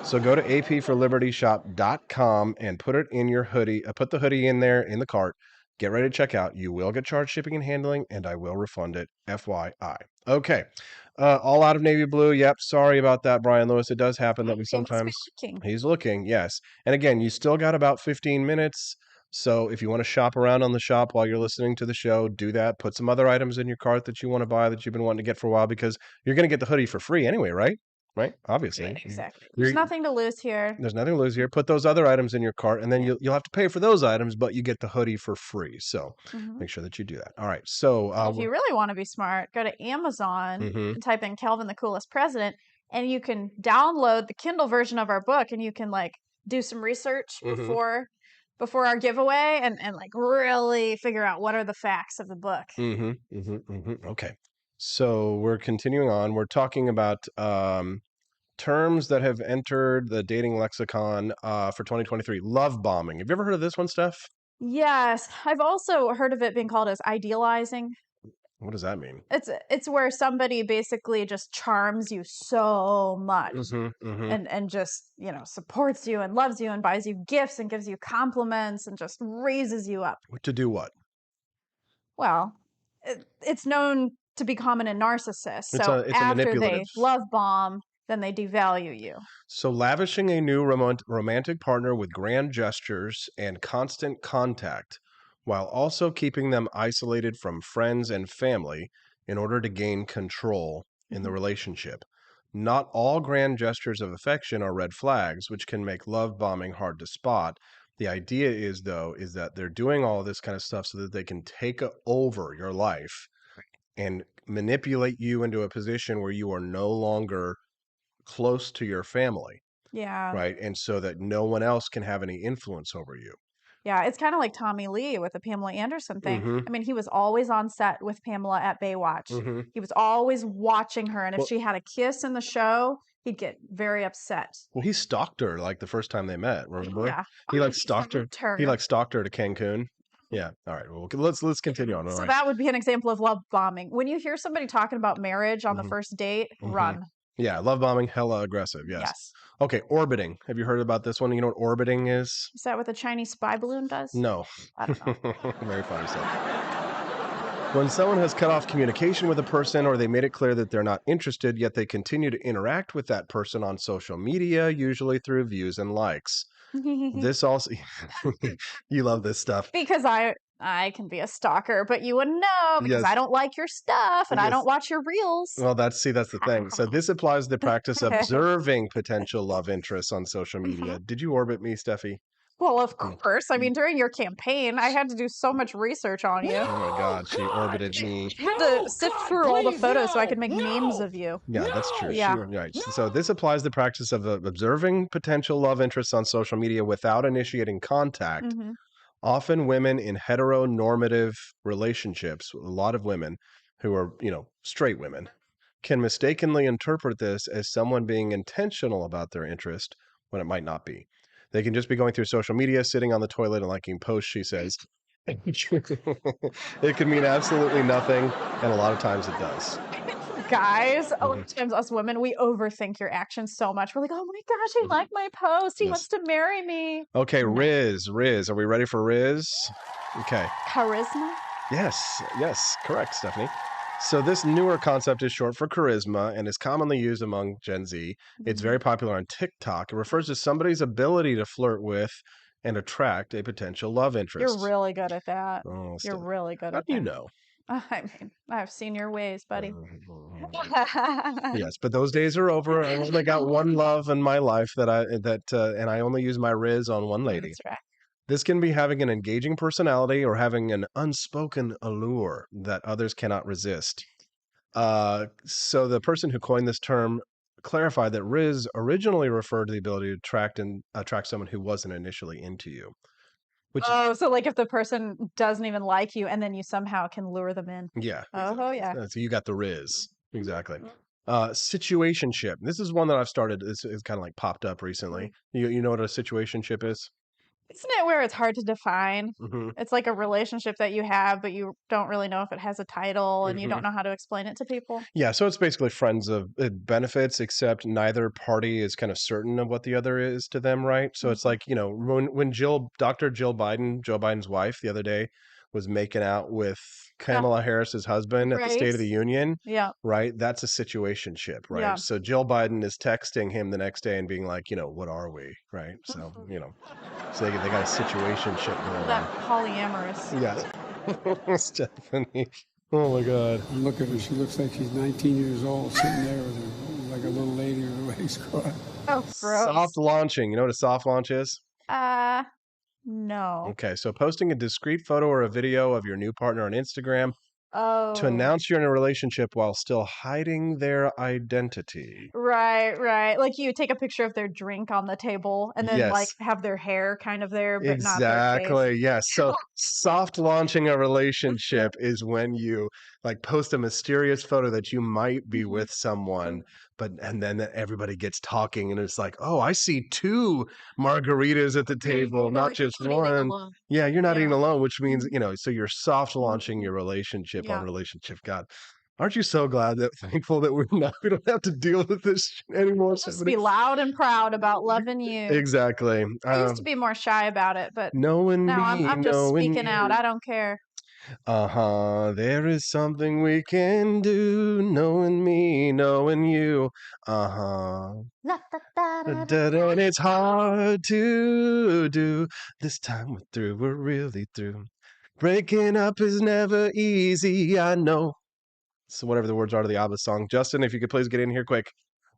So go to apforlibertyshop.com and put it in your hoodie. Put the hoodie in there in the cart. Get ready to check out. You will get charged shipping and handling, and I will refund it. FYI. Okay. All out of navy blue. Yep. Sorry about that, Brian Lewis. It does happen that we sometimes. He's looking. Yes. And again, you still got about 15 minutes. So if you want to shop around on the shop while you're listening to the show, do that. Put some other items in your cart that you want to buy that you've been wanting to get for a while, because you're going to get the hoodie for free anyway, right? Right? Obviously. Exactly. There's nothing to lose here. There's nothing to lose here. Put those other items in your cart, and then you'll have to pay for those items, but you get the hoodie for free. So make sure that you do that. All right. So if you really want to be smart, go to Amazon and type in Calvin the Coolest President, and you can download the Kindle version of our book, and you can do some research before our giveaway and really figure out what are the facts of the book. Okay. So we're continuing on. We're talking about terms that have entered the dating lexicon for 2023. Love bombing. Have you ever heard of this one, Steph? Yes. I've also heard of it being called as idealizing. What does that mean? It's where somebody basically just charms you so much and just, supports you and loves you and buys you gifts and gives you compliments and just raises you up. To do what? Well, it's known to be common in narcissists. So after they love bomb, then they devalue you. So lavishing a new romantic partner with grand gestures and constant contact, while also keeping them isolated from friends and family in order to gain control in the relationship. Not all grand gestures of affection are red flags, which can make love bombing hard to spot. The idea is, though, is that they're doing all this kind of stuff so that they can take over your life and manipulate you into a position where you are no longer close to your family. Yeah. Right. And so that no one else can have any influence over you. Yeah, it's kind of like Tommy Lee with the Pamela Anderson thing. Mhm. I mean, he was always on set with Pamela at Baywatch. Mhm. He was always watching her, and if Well- she had a kiss in the show, he'd get very upset. Well, he stalked her like the first time they met. Remember? Yeah. He Oh, like stalked her. her. He like stalked her to Cancun. Yeah. All right. Well, let's continue on. All So right. that would be an example of love bombing. When you hear somebody talking about marriage on the Mhm. first date, Mhm. run. Yeah, love bombing, hella aggressive. Yes. Okay, orbiting. Have you heard about this one? You know what orbiting is? Is that what the Chinese spy balloon does? No. I don't know. Very funny stuff. When someone has cut off communication with a person or they made it clear that they're not interested, yet they continue to interact with that person on social media, usually through views and likes. This also, you love this stuff. Because I can be a stalker, but you wouldn't know because Yes. I don't like your stuff and I Yes. don't watch your reels. Well, that's the thing. So this applies to the practice of observing potential love interests on social media. Did you orbit me, Steffi? Well, of course. I mean, during your campaign, I had to do so much research on you. Oh my God, she orbited me. To sift through all the photos so I could make memes of you. Yeah, that's true. Yeah. Right. So this applies to the practice of observing potential love interests on social media without initiating contact. Mm-hmm. Often women in heteronormative relationships, a lot of women who are, straight women, can mistakenly interpret this as someone being intentional about their interest when it might not be. They can just be going through social media, sitting on the toilet and liking posts, she says. It could mean absolutely nothing, and a lot of times it does. Guys, a lot of times us women, we overthink your actions so much. We're like, oh my gosh, he liked my post. He wants to marry me. Okay, Riz. Are we ready for Riz? Okay. Charisma? Yes, correct, Stephanie. So this newer concept is short for charisma and is commonly used among Gen Z. It's very popular on TikTok. It refers to somebody's ability to flirt with and attract a potential love interest. You're really good at that. Oh, You're really good How at do that. you know? I mean, I've seen your ways, buddy. Yes, but those days are over. I only got one love in my life and I only use my Riz on one lady. That's right. This can be having an engaging personality or having an unspoken allure that others cannot resist. So the person who coined this term clarified that Riz originally referred to the ability to attract someone who wasn't initially into you. So like if the person doesn't even like you and then you somehow can lure them in. Yeah. Oh, yeah. So you got the Riz. Exactly. Situationship. This is one that I've started. It's kind of like popped up recently. You know what a situationship is? Isn't it where it's hard to define? Mm-hmm. It's like a relationship that you have, but you don't really know if it has a title and you don't know how to explain it to people. Yeah, so it's basically friends of benefits, except neither party is kind of certain of what the other is to them, right? So it's like, when Dr. Jill Biden, Joe Biden's wife, the other day was making out with Kamala Harris's husband at the State of the Union, right? That's a situationship, right? Yeah. So Jill Biden is texting him the next day and being like, what are we, right? So, so they got a situationship going That on. polyamorous. Yeah. Stephanie. Oh my God. Look at her. She looks like she's 19 years old, sitting there with her, like a little lady with her legs crossed. Oh, gross. Soft launching. You know what a soft launch is? No. Okay, so posting a discrete photo or a video of your new partner on Instagram Oh. to announce you're in a relationship while still hiding their identity. Right. Like you take a picture of their drink on the table and then like Yes. have their hair kind of there, but not their face. Exactly. Yes. So soft launching a relationship is when you like post a mysterious photo that you might be with someone, and then everybody gets talking and it's like, oh, I see 2 margaritas at the table, not just one. Yeah, you're not eating alone, which means, so you're soft launching your relationship on relationship. God, aren't you so thankful that we don't have to deal with this anymore? Just be loud and proud about loving you. Exactly. I used to be more shy about it, but knowing now me, I'm just knowing speaking you. out. I don't care. There is something we can do, knowing me, knowing you. And it's hard to do. This time we're through, we're really through. Breaking up is never easy, I know. So whatever the words are to the ABBA song. Justin, if you could please get in here quick.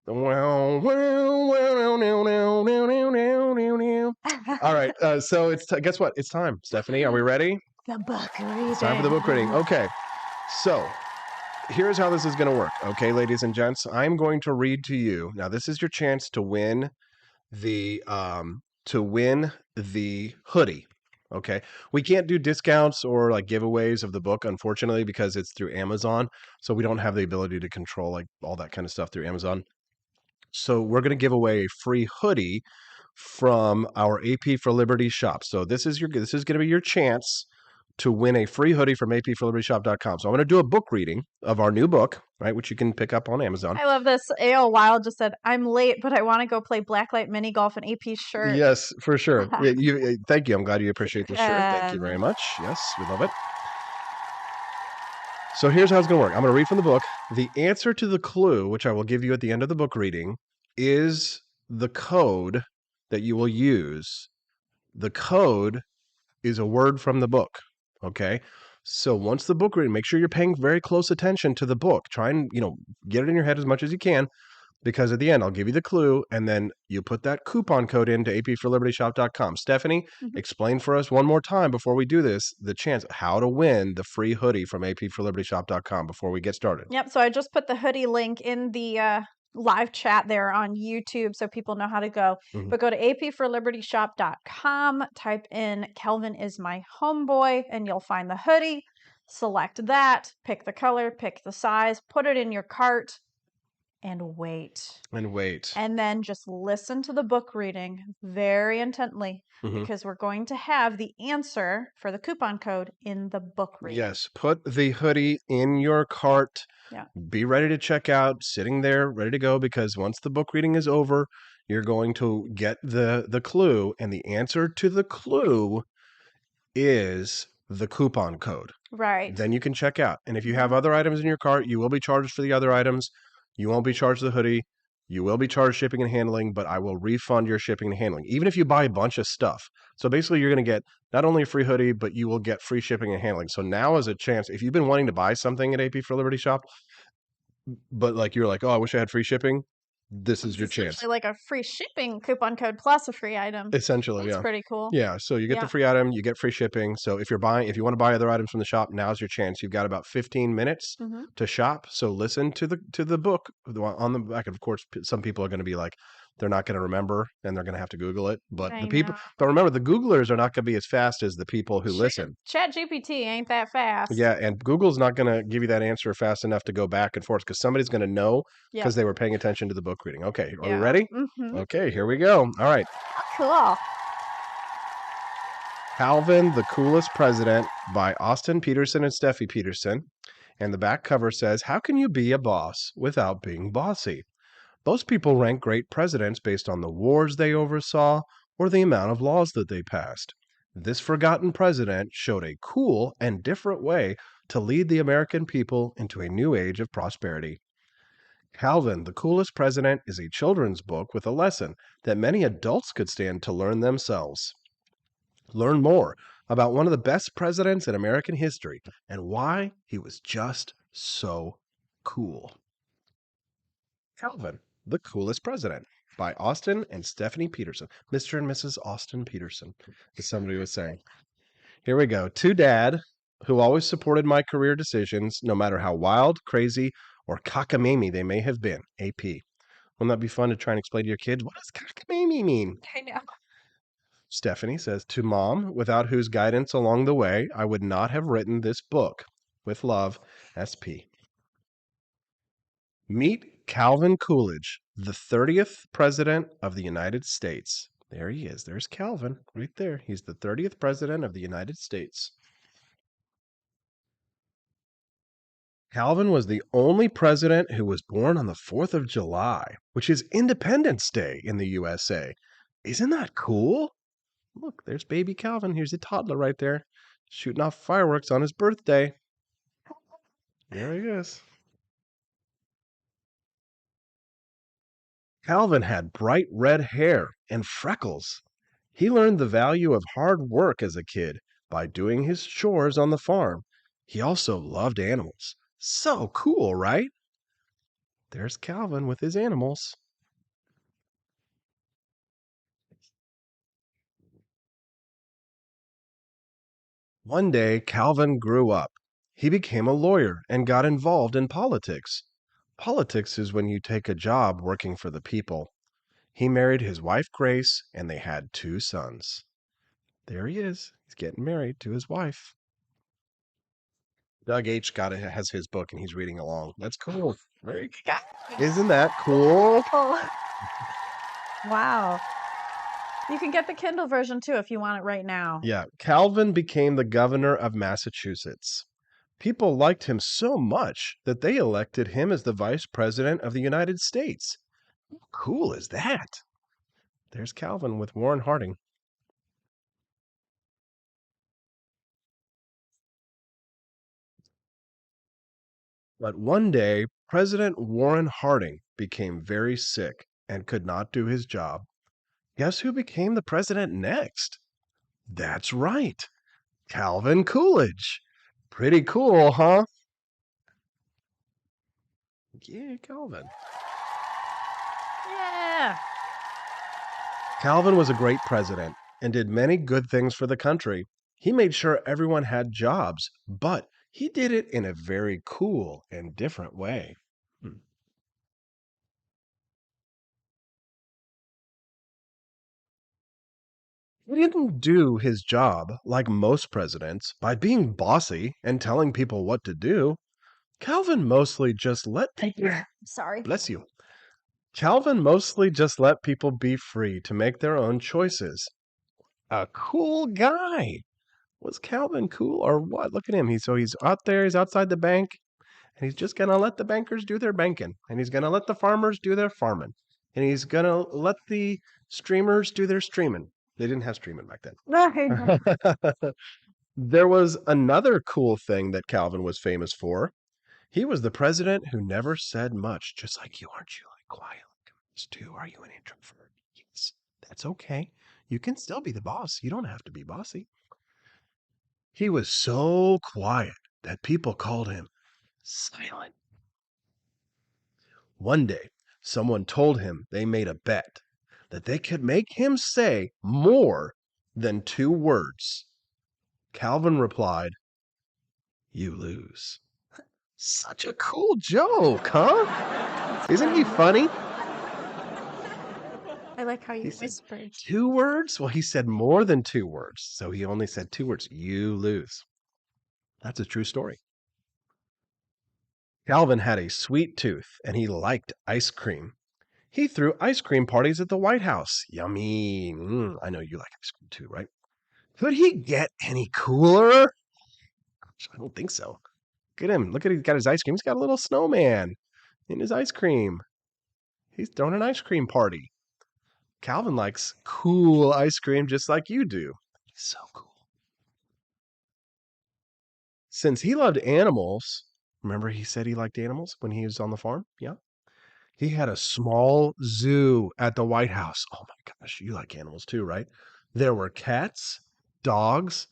All right. So it's guess what? It's time. Stephanie, are we ready? The book reading. It's time for the book reading. Okay. So here's how this is going to work. Okay, ladies and gents, I'm going to read to you. Now, this is your chance to win the hoodie. Okay. We can't do discounts or like giveaways of the book, unfortunately, because it's through Amazon. So we don't have the ability to control like all that kind of stuff through Amazon. So we're going to give away a free hoodie from our AP for Liberty shop. So this is going to be your chance to win a free hoodie from apforlibertyshop.com. So I'm going to do a book reading of our new book, right, which you can pick up on Amazon. I love this. A.O. Wild just said, I'm late, but I want to go play Blacklight mini golf in AP shirt. Yes, for sure. Thank you. I'm glad you appreciate the shirt. Thank you very much. Yes, we love it. So here's how it's going to work. I'm going to read from the book. The answer to the clue, which I will give you at the end of the book reading, is the code that you will use. The code is a word from the book. Okay. So once the book reading, make sure you're paying very close attention to the book. Try and, get it in your head as much as you can, because at the end, I'll give you the clue and then you put that coupon code into apforlibertyshop.com. Stephanie, explain for us one more time before we do this, the chance, how to win the free hoodie from apforlibertyshop.com before we get started. Yep. So I just put the hoodie link in the live chat there on YouTube so people know how to go. But go to apforlibertyshop.com, type in Kelvin is my homeboy, and you'll find the hoodie. Select that, pick the color, pick the size, put it in your cart, and wait. And then just listen to the book reading very intently, because we're going to have the answer for the coupon code in the book reading. Yes, put the hoodie in your cart. Yeah. Be ready to check out, sitting there, ready to go, because once the book reading is over, you're going to get the clue, and the answer to the clue is the coupon code. Right. Then you can check out. And if you have other items in your cart, you will be charged for the other items. You won't be charged the hoodie. You will be charged shipping and handling, but I will refund your shipping and handling, even if you buy a bunch of stuff. So basically, you're going to get not only a free hoodie, but you will get free shipping and handling. So now is a chance. If you've been wanting to buy something at AP for Liberty Shop, but like you're like, oh, I wish I had free shipping, this is your chance. Like a free shipping coupon code plus a free item. Essentially, That's pretty cool. Yeah, so you get the free item, you get free shipping. So if you want to buy other items from the shop, now's your chance. You've got about 15 minutes to shop. So listen to the book on the back. Of course, some people are going to be like, they're not going to remember, and they're going to have to Google it. But but remember, the Googlers are not going to be as fast as the people who listen. ChatGPT ain't that fast. Yeah, and Google's not going to give you that answer fast enough to go back and forth, because somebody's going to know because they were paying attention to the book reading. Okay, are we ready? Okay, here we go. All right. Cool. Calvin, the Coolest President by Austin Peterson and Steffi Peterson. And the back cover says, how can you be a boss without being bossy? Most people rank great presidents based on the wars they oversaw or the amount of laws that they passed. This forgotten president showed a cool and different way to lead the American people into a new age of prosperity. Calvin, the Coolest President is a children's book with a lesson that many adults could stand to learn themselves. Learn more about one of the best presidents in American history and why he was just so cool. Calvin, the Coolest President by Austin and Stephanie Peterson. Mr. and Mrs. Austin Peterson, as somebody was saying. Here we go. To Dad, who always supported my career decisions, no matter how wild, crazy, or cockamamie they may have been. AP. Wouldn't that be fun to try and explain to your kids? What does cockamamie mean? I know. Stephanie says, to Mom, without whose guidance along the way, I would not have written this book. With love, SP. Meet Calvin Coolidge, the 30th President of the United States. There he is. There's Calvin right there. He's the 30th President of the United States. Calvin was the only president who was born on the 4th of July, which is Independence Day in the USA. Isn't that cool? Look, there's baby Calvin. Here's a toddler right there. shooting off fireworks on his birthday. There he is. Calvin had bright red hair and freckles. He learned the value of hard work as a kid by doing his chores on the farm. He also loved animals. So cool, right? There's Calvin with his animals. One day, Calvin grew up. He became a lawyer and got involved in politics. Politics is when you take a job working for the people. He married his wife, Grace, and they had 2 sons. There he is. He's getting married to his wife. Doug H. has his book and he's reading along. That's cool. Isn't that cool? Wow. You can get the Kindle version too if you want it right now. Yeah. Calvin became the governor of Massachusetts. People liked him so much that they elected him as the vice president of the United States. How cool is that? There's Calvin with Warren Harding. But one day, President Warren Harding became very sick and could not do his job. Guess who became the president next? That's right, Calvin Coolidge. Pretty cool, huh? Yeah, Calvin. Yeah. Calvin was a great president and did many good things for the country. He made sure everyone had jobs, but he did it in a very cool and different way. He didn't do his job like most presidents by being bossy and telling people what to do. Calvin mostly just let people Sorry. bless you. Calvin mostly just let people be free to make their own choices. A cool guy. Was Calvin cool or what? Look at him. He's out there, he's outside the bank, and he's just gonna let the bankers do their banking, and he's gonna let the farmers do their farming, and he's gonna let the streamers do their streaming. They didn't have streaming back then. There was another cool thing that Calvin was famous for. He was the president who never said much, just like you, aren't you? Like quiet like this too. Are you an introvert? Yes, that's okay. You can still be the boss. You don't have to be bossy. He was so quiet that people called him silent. One day, someone told him they made a bet that they could make him say more than 2 words. Calvin replied, "You lose." Such a cool joke, huh? Isn't he funny? I like how you He said whispered. 2 words? Well, he said more than 2 words, so he only said 2 words. You lose. That's a true story. Calvin had a sweet tooth, and he liked ice cream. He threw ice cream parties at the White House. Yummy. I know you like ice cream too, right? Could he get any cooler? I don't think so. Look at him. Look at he's got his ice cream. He's got a little snowman in his ice cream. He's throwing an ice cream party. Calvin likes cool ice cream just like you do. He's so cool. Since he loved animals, remember he said he liked animals when he was on the farm? Yeah. He had a small zoo at the White House. Oh my gosh, you like animals too, right? There were cats, dogs,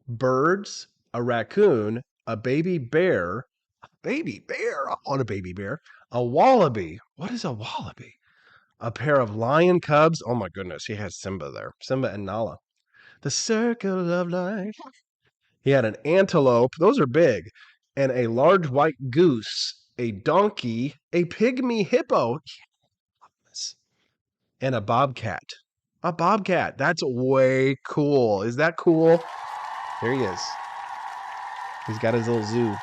birds, a raccoon, a baby bear. A baby bear? I want a baby bear. A wallaby. What is a wallaby? A pair of lion cubs. Oh my goodness, he has Simba there. Simba and Nala. The circle of life. He had an antelope. Those are big. And a large white goose, a donkey, a pygmy hippo, and a bobcat. A bobcat. That's way cool. Is that cool? There he is. He's got his little zoo.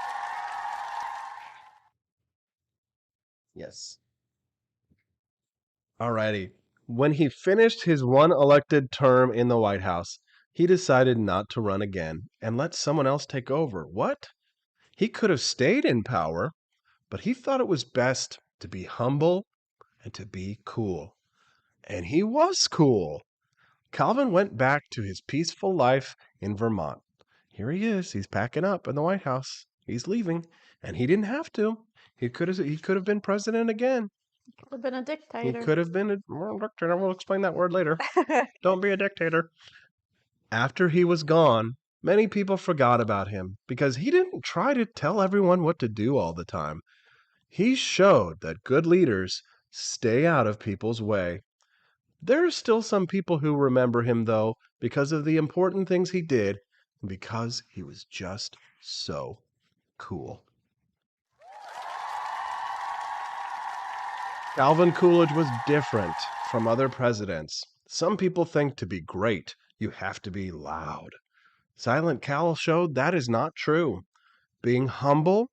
Yes. Alrighty. When he finished his one elected term in the White House, he decided not to run again and let someone else take over. What? He could have stayed in power, but he thought it was best to be humble and to be cool. And he was cool. Calvin went back to his peaceful life in Vermont. Here he is. He's packing up in the White House. He's leaving, and he didn't have to. He could have been president again. Could have been a He dictator. could have been a dictator. We'll explain that word later. Don't be a dictator. After he was gone, many people forgot about him because he didn't try to tell everyone what to do all the time. He showed that good leaders stay out of people's way. There are still some people who remember him, though, because of the important things he did and because he was just so cool. Calvin Coolidge was different from other presidents. Some people think to be great, you have to be loud. Silent Cal showed that is not true. Being humble,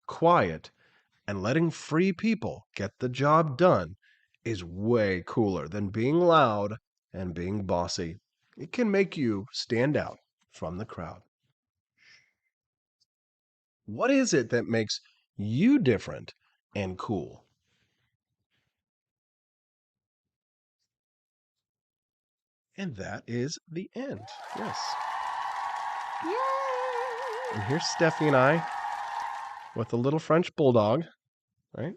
quiet, and letting free people get the job done is way cooler than being loud and being bossy. It can make you stand out from the crowd. What is it that makes you different and cool? And that is the end. Yes. Yay! And here's Steffi and I with a little French bulldog, right?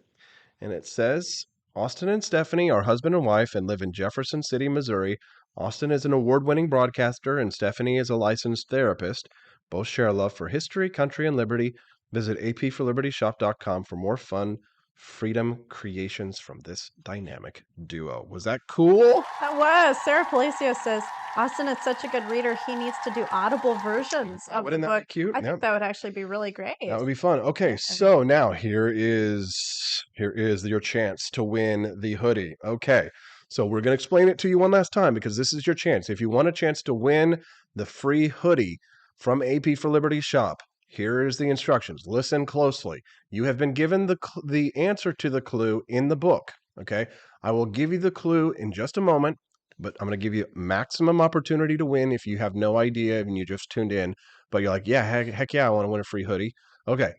And it says, Austin and Stephanie are husband and wife and live in Jefferson City, Missouri. Austin is an award-winning broadcaster and Stephanie is a licensed therapist. Both share a love for history, country, and liberty. Visit apforlibertyshop.com for more fun, freedom creations from this dynamic duo. Was that cool? That was. Sarah Palacio says, Austin is such a good reader, he needs to do audible versions of Wouldn't the that book. be cute? I think that would actually be really great. That would be fun. Okay, so now here is your chance to win the hoodie. Okay, so we're going to explain it to you one last time because this is your chance. If you want a chance to win the free hoodie from AP for Liberty shop, here is the instructions. Listen closely. You have been given the answer to the clue in the book. Okay, I will give you the clue in just a moment, but I'm going to give you maximum opportunity to win if you have no idea and you just tuned in. But you're like, yeah, heck yeah, I want to win a free hoodie. Okay,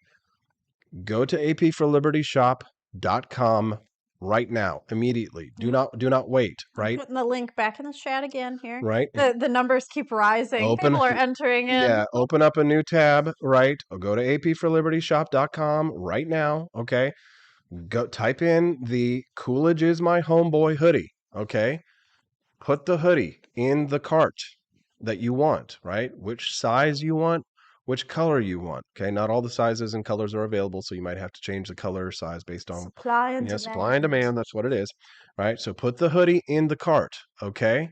go to apforlibertyshop.com right now, immediately. Do not wait, right? I'm putting the link back in the chat again here. Right. The numbers keep rising. People are entering in. Yeah, open up a new tab, right? Or go to apforlibertyshop.com right now, okay? Go type in the Coolidge is my homeboy hoodie, okay? Put the hoodie in the cart that you want, right? Which size you want, which color you want. Okay, not all the sizes and colors are available, so you might have to change the color or size based on supply and demand. Supply and demand. That's what it is, right? So put the hoodie in the cart. Okay,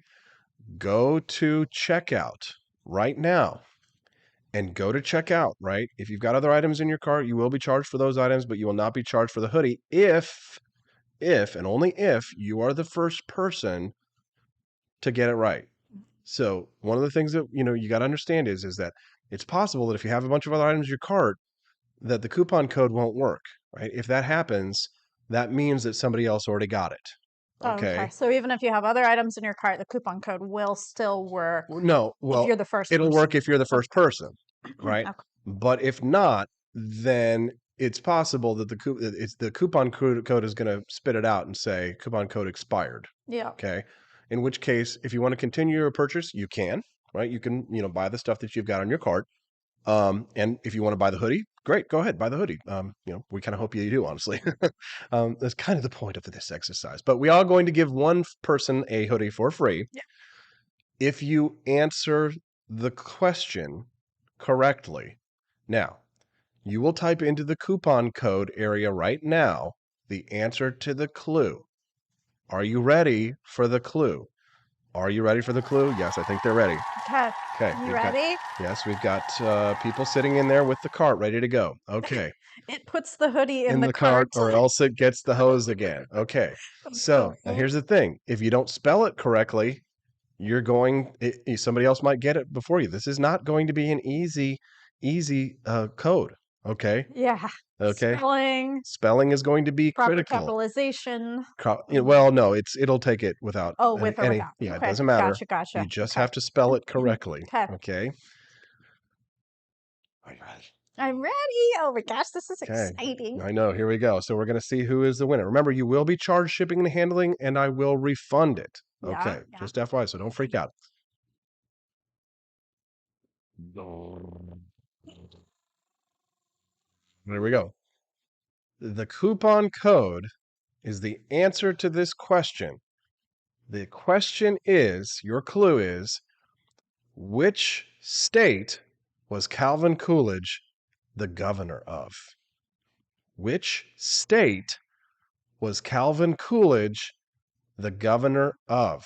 go to checkout right now, and go to checkout. Right, if you've got other items in your cart, you will be charged for those items, but you will not be charged for the hoodie if and only if you are the first person to get it right. So one of the things that you got to understand is that it's possible that if you have a bunch of other items in your cart, that the coupon code won't work, right? If that happens, that means that somebody else already got it. Okay. So even if you have other items in your cart, the coupon code will still work. No, well, if you're the first it'll person. work if you're the first person, right? Okay. But if not, then it's possible that the coupon code is going to spit it out and say coupon code expired. Yeah. Okay. In which case, if you want to continue your purchase, you can, right? You can, buy the stuff that you've got on your cart. And if you want to buy the hoodie, great, go ahead, buy the hoodie. We kind of hope you do, honestly. That's kind of the point of this exercise. But we are going to give one person a hoodie for free. Yeah. If you answer the question correctly. Now, you will type into the coupon code area right now the answer to the clue. Are you ready for the clue? Are you ready for the clue? Yes, I think they're ready. Okay. You ready? Yes, we've got people sitting in there with the cart ready to go. Okay. It puts the hoodie in the cart, or else it gets the hose again. Okay. So now here's the thing. If you don't spell it correctly, somebody else might get it before you. This is not going to be an easy code. Okay. Yeah. Okay. Spelling is going to be proper critical. Capitalization. Well, no, it'll take it without. Oh, with or without. Yeah, okay. It doesn't matter. Gotcha. You just have to spell it correctly. Okay. Are you ready? I'm ready. Oh my gosh, this is exciting. I know. Here we go. So we're going to see who is the winner. Remember, you will be charged shipping and handling, and I will refund it. Okay. Yeah. Just FYI, so don't freak out. There we go. The coupon code is the answer to this question. The question is, your clue is, which state was Calvin Coolidge the governor of? Which state was Calvin Coolidge the governor of?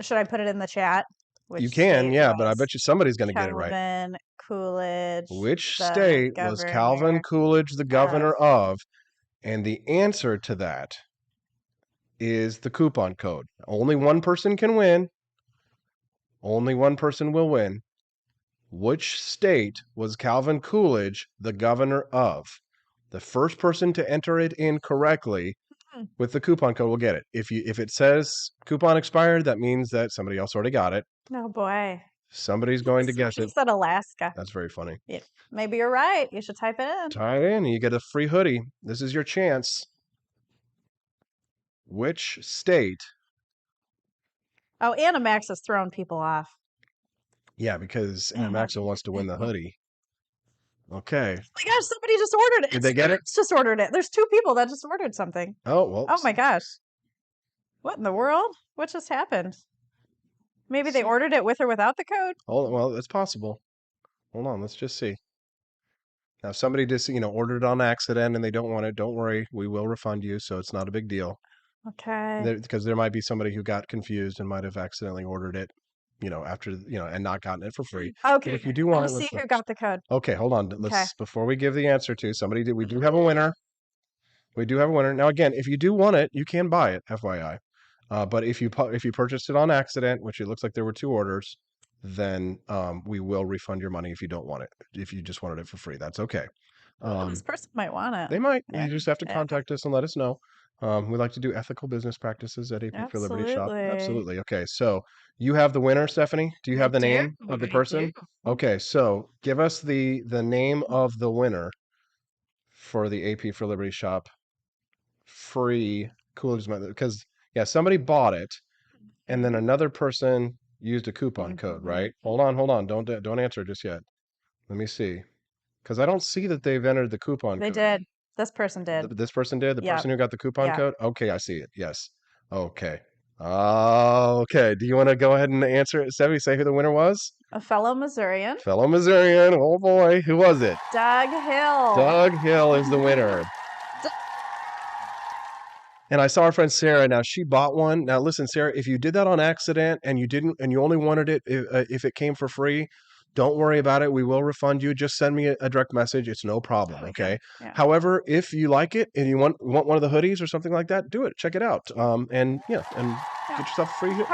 Should I put it in the chat? You can, yeah, but I bet you somebody's going to get it right. Calvin Coolidge. Which state was Calvin Coolidge the governor of? And the answer to that is the coupon code. Only one person can win. Only one person will win. Which state was Calvin Coolidge the governor of? The first person to enter it in correctly with the coupon code will get it. If it says coupon expired, that means that somebody else already got it. Oh boy. Somebody's going to guess it. She said Alaska. That's very funny. Yeah, maybe you're right. You should type it in. Type it in and you get a free hoodie. This is your chance. Which state? Oh, Animax has thrown people off. Yeah, because Maxa wants to win the hoodie. Okay. Oh my gosh, somebody just ordered it. Did they get it? Just ordered it. There's 2 people that just ordered something. Oh, well. Oh my gosh. What in the world? What just happened? Maybe they ordered it with or without the code? Oh, well, that's possible. Hold on, let's just see. Now, if somebody just, ordered it on accident and they don't want it, don't worry. We will refund you, so it's not a big deal. Okay. Because there might be somebody who got confused and might have accidentally ordered it, after, and not gotten it for free. Okay. But if you do want Let's see who got the code. Okay, hold on. Before we give the answer to somebody, we do have a winner. We do have a winner. Now, again, if you do want it, you can buy it, FYI. But if you purchased it on accident, which it looks like there were 2 orders, then we will refund your money if you don't want it. If you just wanted it for free, that's okay. This person might want it. They might. You just have to contact us and let us know. We like to do ethical business practices at AP for Liberty Shop. Absolutely. Okay, so you have the winner, Stephanie. Do you have the name of the person? Okay, so give us the name of the winner for the AP for Liberty Shop free Coolidge, because somebody bought it, and then another person used a coupon code, right? Hold on. Don't answer just yet. Let me see, because I don't see that they've entered the coupon code. They did. This person did. This person did? The person who got the coupon code? Okay, I see it. Yes. Okay. Okay. Do you want to go ahead and answer it, Stevie? Say who the winner was? A fellow Missourian. Oh boy. Who was it? Doug Hill. Doug Hill is the winner. And I saw our friend Sarah. Now she bought one. Now listen, Sarah, if you did that on accident and you only wanted it if it came for free, don't worry about it. We will refund you. Just send me a direct message. It's no problem. Okay. Yeah. However, if you like it and you want one of the hoodies or something like that, do it. Check it out. And get yourself a free hoodie.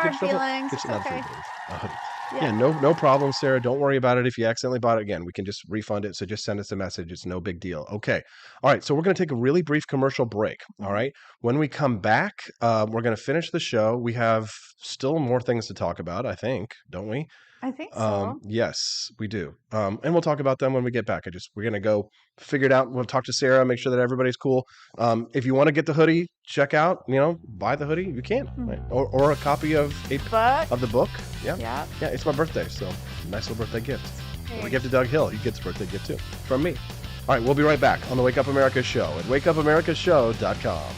Yeah, no problem, Sarah. Don't worry about it. If you accidentally bought it again, we can just refund it. So just send us a message. It's no big deal. Okay. All right. So we're going to take a really brief commercial break. All right. When we come back, we're going to finish the show. We have still more things to talk about, I think, don't we? I think so. Yes, we do. And we'll talk about them when we get back. We're going to go figure it out. We'll talk to Sarah, make sure that everybody's cool. If you want to get the hoodie, check out, buy the hoodie. You can, right? Or a copy of the book. Yeah. It's my birthday. So nice little birthday gift. We give to Doug Hill. He gets a birthday gift too from me. All right. We'll be right back on the Wake Up America Show at wakeupAmericaShow.com.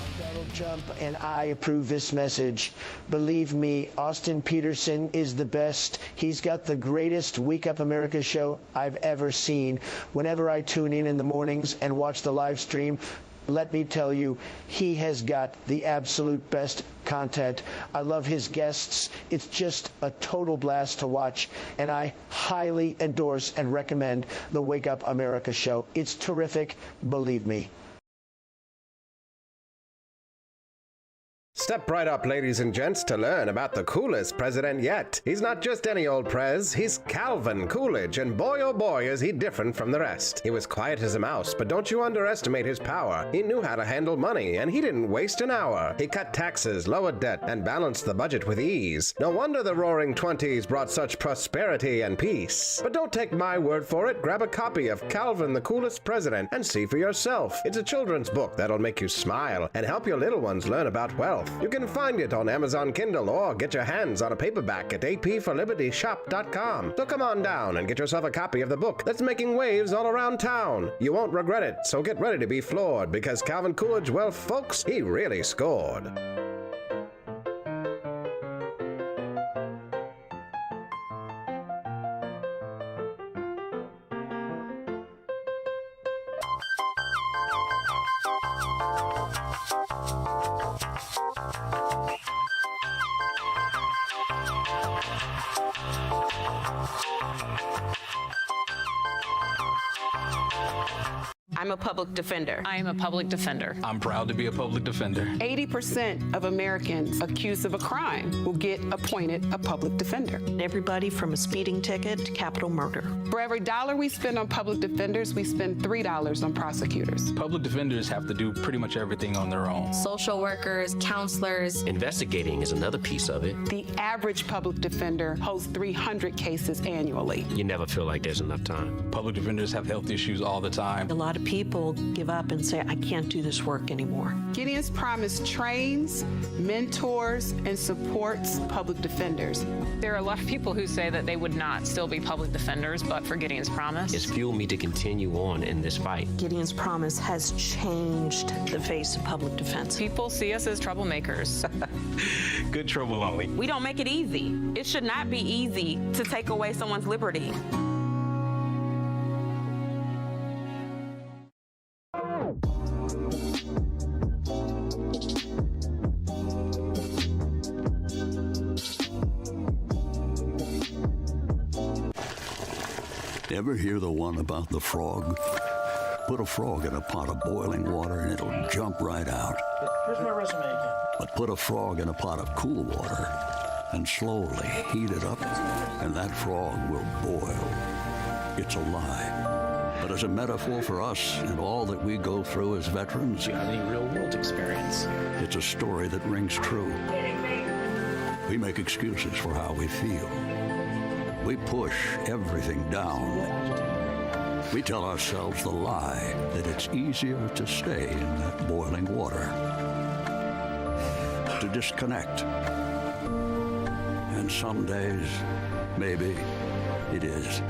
Trump, and I approve this message. Believe me, Austin Peterson is the best. He's got the greatest Wake Up America show I've ever seen. Whenever I tune in the mornings and watch the live stream, let me tell you, he has got the absolute best content. I love his guests. It's just a total blast to watch, and I highly endorse and recommend the Wake Up America show. It's terrific, believe me. Step right up, ladies and gents, to learn about the coolest president yet. He's not just any old prez, he's Calvin Coolidge, and boy oh boy is he different from the rest. He was quiet as a mouse, but don't you underestimate his power. He knew how to handle money, and he didn't waste an hour. He cut taxes, lowered debt, and balanced the budget with ease. No wonder the Roaring Twenties brought such prosperity and peace. But don't take my word for it. Grab a copy of Calvin the Coolest President and see for yourself. It's a children's book that'll make you smile and help your little ones learn about wealth. You can find it on Amazon Kindle or get your hands on a paperback at apforlibertyshop.com. So come on down and get yourself a copy of the book that's making waves all around town. You won't regret it, so get ready to be floored because Calvin Coolidge, well, folks, he really scored. I'm a public defender. I am a public defender. I'm proud to be a public defender. 80% of Americans accused of a crime will get appointed a public defender. Everybody from a speeding ticket to capital murder. For every dollar we spend on public defenders, we spend $3 on prosecutors. Public defenders have to do pretty much everything on their own. Social workers, counselors. Investigating is another piece of it. The average public defender holds 300 cases annually. You never feel like there's enough time. Public defenders have health issues all the time. A lot of people give up and say, I can't do this work anymore. Gideon's Promise trains, mentors, and supports public defenders. There are a lot of people who say that they would not still be public defenders, but for Gideon's Promise. It's fueled me to continue on in this fight. Gideon's Promise has changed the face of public defense. People see us as troublemakers. Good trouble only. We don't make it easy. It should not be easy to take away someone's liberty. Ever hear the one about the frog? Put a frog in a pot of boiling water and it'll jump right out. Here's my resume again. But put a frog in a pot of cool water and slowly heat it up, and that frog will boil. It's a lie. But as a metaphor for us and all that we go through as veterans, Any real world experience. it's a story that rings true. We make excuses for how we feel. We push everything down. We tell ourselves the lie that it's easier to stay in that boiling water, to disconnect. And some days, maybe it is.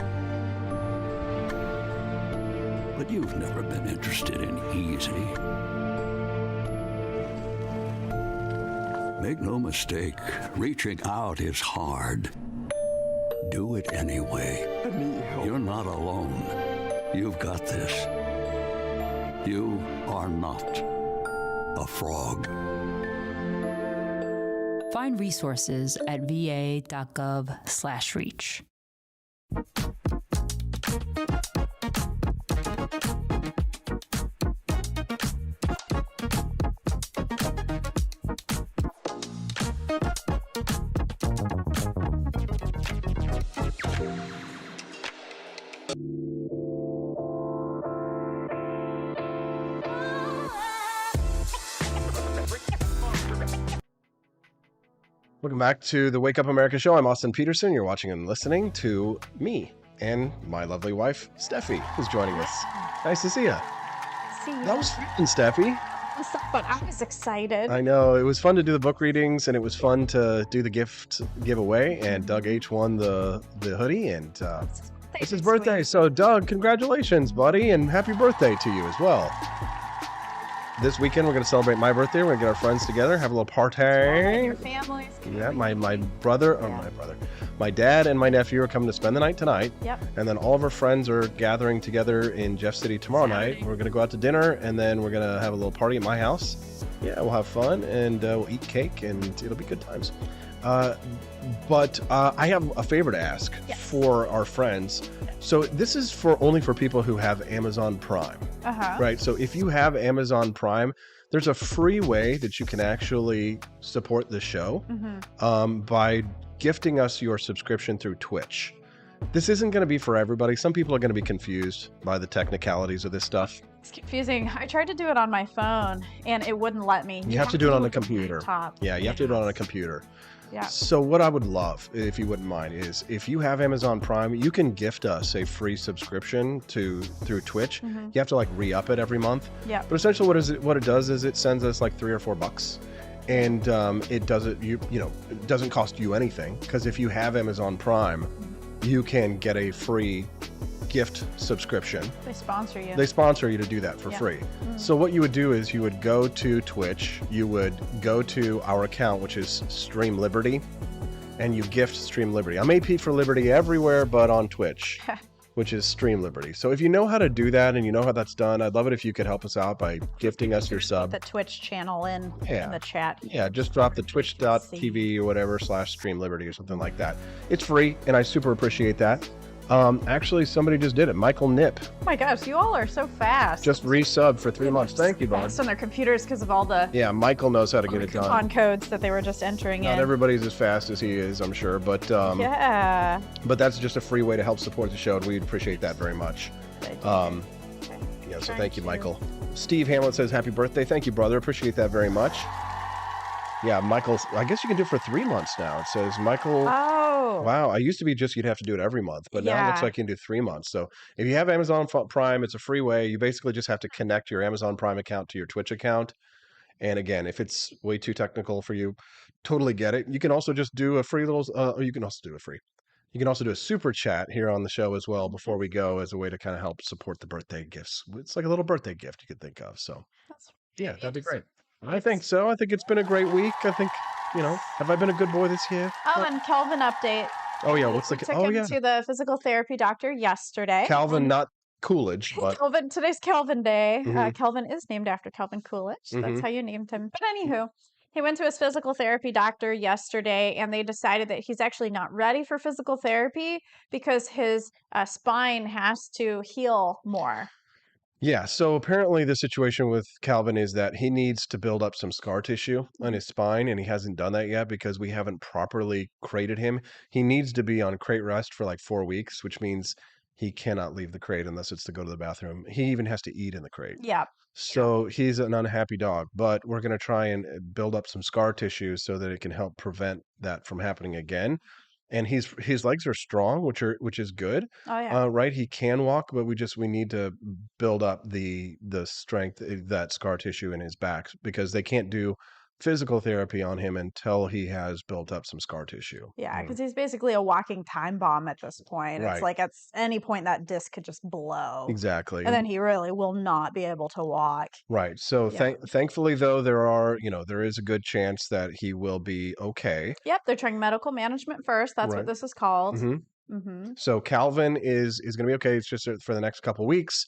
But you've never been interested in easy. Make no mistake, reaching out is hard. Do it anyway. You're not alone. You've got this. You are not a frog. Find resources at va.gov/reach. Welcome back to the Wake Up America show. I'm Austin Peterson. You're watching and listening to me and my lovely wife, Steffi, who's joining us. Nice to see you. See you. That was fun, Steffi. But I was excited. I know. It was fun to do the book readings, and it was fun to do the gift giveaway, and Doug H won the hoodie, and it's his birthday. So, Doug, congratulations, buddy, and happy birthday to you as well. This weekend, we're going to celebrate my birthday. We're going to get our friends together, have a little party. Your families. Yeah, my dad and my nephew are coming to spend the night tonight. Yep. And then all of our friends are gathering together in Jeff City tomorrow night. We're going to go out to dinner, and then we're going to have a little party at my house. Yeah, we'll have fun, and we'll eat cake, and it'll be good times. But I have a favor to ask for our friends. So this is only for people who have Amazon Prime. Right? So if you have Amazon Prime, there's a free way that you can actually support the show by gifting us your subscription through Twitch. This isn't going to be for everybody. Some people are going to be confused by the technicalities of this stuff. It's confusing. I tried to do it on my phone, and it wouldn't let me. You have to do it on a computer. Laptop. Yeah, you have to do it on a computer. Yeah. So what I would love, if you wouldn't mind, is if you have Amazon Prime, you can gift us a free subscription through Twitch. You have to like re-up it every month. Yeah. But essentially what it does is it sends us like $3 or $4. And it doesn't it doesn't cost you anything, because if you have Amazon Prime, you can get a free gift subscription. They sponsor you. They sponsor you to do that for free. So what you would do is you would go to Twitch, you would go to our account, which is Stream Liberty, and you gift Stream Liberty. I'm AP for Liberty everywhere but on Twitch, which is Stream Liberty. So if you know how to do that and you know how that's done, I'd love it if you could help us out by gifting us your sub. The Twitch channel in the chat. Yeah, just drop the twitch.tv or whatever /Stream Liberty or something like that. It's free, and I super appreciate that. Actually, somebody just did it. Michael Nip Oh my gosh, you all are so fast. just resubbed for 3 months. Thank you, bud. Fast on their computers because of all the Yeah, Michael knows how to get it done. coupon codes that they were just entering Not in. everybody's as fast as he is, I'm sure, but Yeah. but that's just a free way to help support the show, and we'd appreciate that very much. Yeah, so thank you, Michael. Steve Hamlet says happy birthday. Thank you, brother. Appreciate that very much. Yeah, Michael, I guess you can do it for 3 months now. It says Michael. Oh. Wow, I used to be just you'd have to do it every month, but now it looks Yeah. like you can do 3 months. So if you have Amazon Prime, it's a free way. You basically just have to connect your Amazon Prime account to your Twitch account. And again, if it's way too technical for you, totally get it. You can also just do a free little, or you can also do a free. You can also do a super chat here on the show as well before we go, as a way to kind of help support the birthday gifts. It's like a little birthday gift you could think of. So yeah, that'd be great. I think so. I think it's been a great week. I think, have I been a good boy this year? Oh, and Kelvin update. Oh yeah, what's the? Took Oh him yeah, to the physical therapy doctor yesterday. Calvin, not Coolidge, but Kelvin, today's Kelvin Day. Mhm. Kelvin is named after Calvin Coolidge. That's Mhm. how you named him. But anywho, he went to his physical therapy doctor yesterday, and they decided that he's actually not ready for physical therapy because his spine has to heal more. yeah. So apparently, the situation with Calvin is that he needs to build up some scar tissue on his spine, and he hasn't done that yet because we haven't properly crated him. He needs to be on crate rest for like 4 weeks, which means he cannot leave the crate unless it's to go to the bathroom. He even has to eat in the crate. Yeah. So he's an unhappy dog, but we're going to try and build up some scar tissue so that it can help prevent that from happening again. And his legs are strong, which is good. Oh yeah. Right? He can walk, but we need to build up the strength, that scar tissue in his back, because they can't do physical therapy on him until he has built up some scar tissue. Yeah, because he's basically a walking time bomb at this point. Right. It's like at any point that disc could just blow. Exactly. And then he really will not be able to walk. Right. So Yeah. thankfully, though, there is a good chance that he will be okay. Yep, they're trying medical management first. That's Right. what this is called. Mhm. Mm-hmm. So Calvin is going to be okay. It's just for the next couple weeks.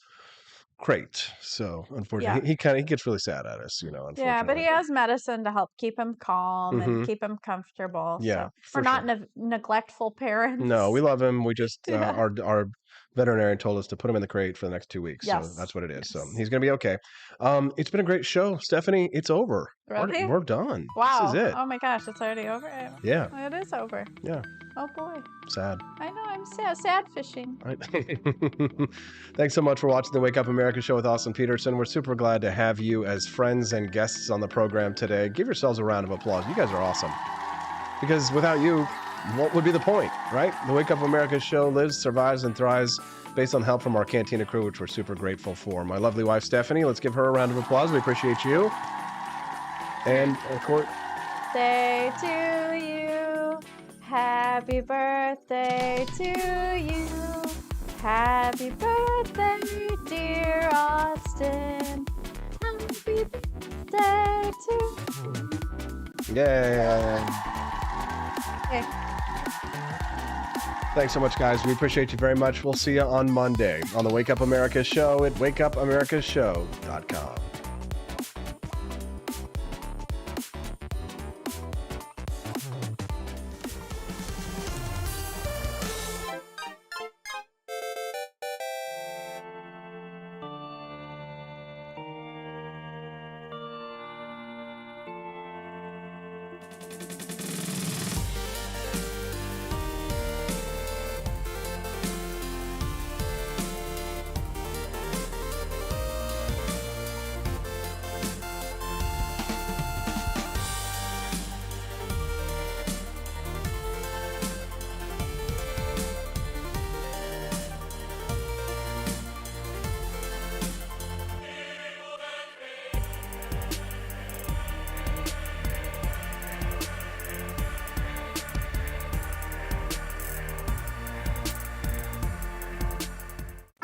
Great. So unfortunately, he gets really sad at us, unfortunately. Yeah, but he has medicine to help keep him calm and Mhm. keep him comfortable. Yeah, So for we're not neglectful parents. No, we love him. We just Yeah. our veterinarian told us to put him in the crate for the next 2 weeks. Yes. So that's what it is. So he's going to be okay. It's been a great show, Stephanie. It's over. Really? We're done. Wow. This is it. Oh my gosh, it's already over. Yeah. It is over. Yeah. Oh boy. Sad. I know, I'm sad fishing. Thanks so much for watching the Wake Up America show with Austin Peterson. We're super glad to have you as friends and guests on the program today. Give yourselves a round of applause. You guys are awesome. Because without you, what would be the point, right? The Wake Up America show lives, survives, and thrives based on help from our Cantina crew, which we're super grateful for. My lovely wife, Stephanie, let's give her a round of applause. We appreciate you. And, of course, Birthday to you. Happy birthday to you. Happy birthday, dear Austin. Happy birthday to yay. Okay. Thanks so much, guys. We appreciate you very much. We'll see you on Monday on the Wake Up America show at wakeupAmericaShow.com.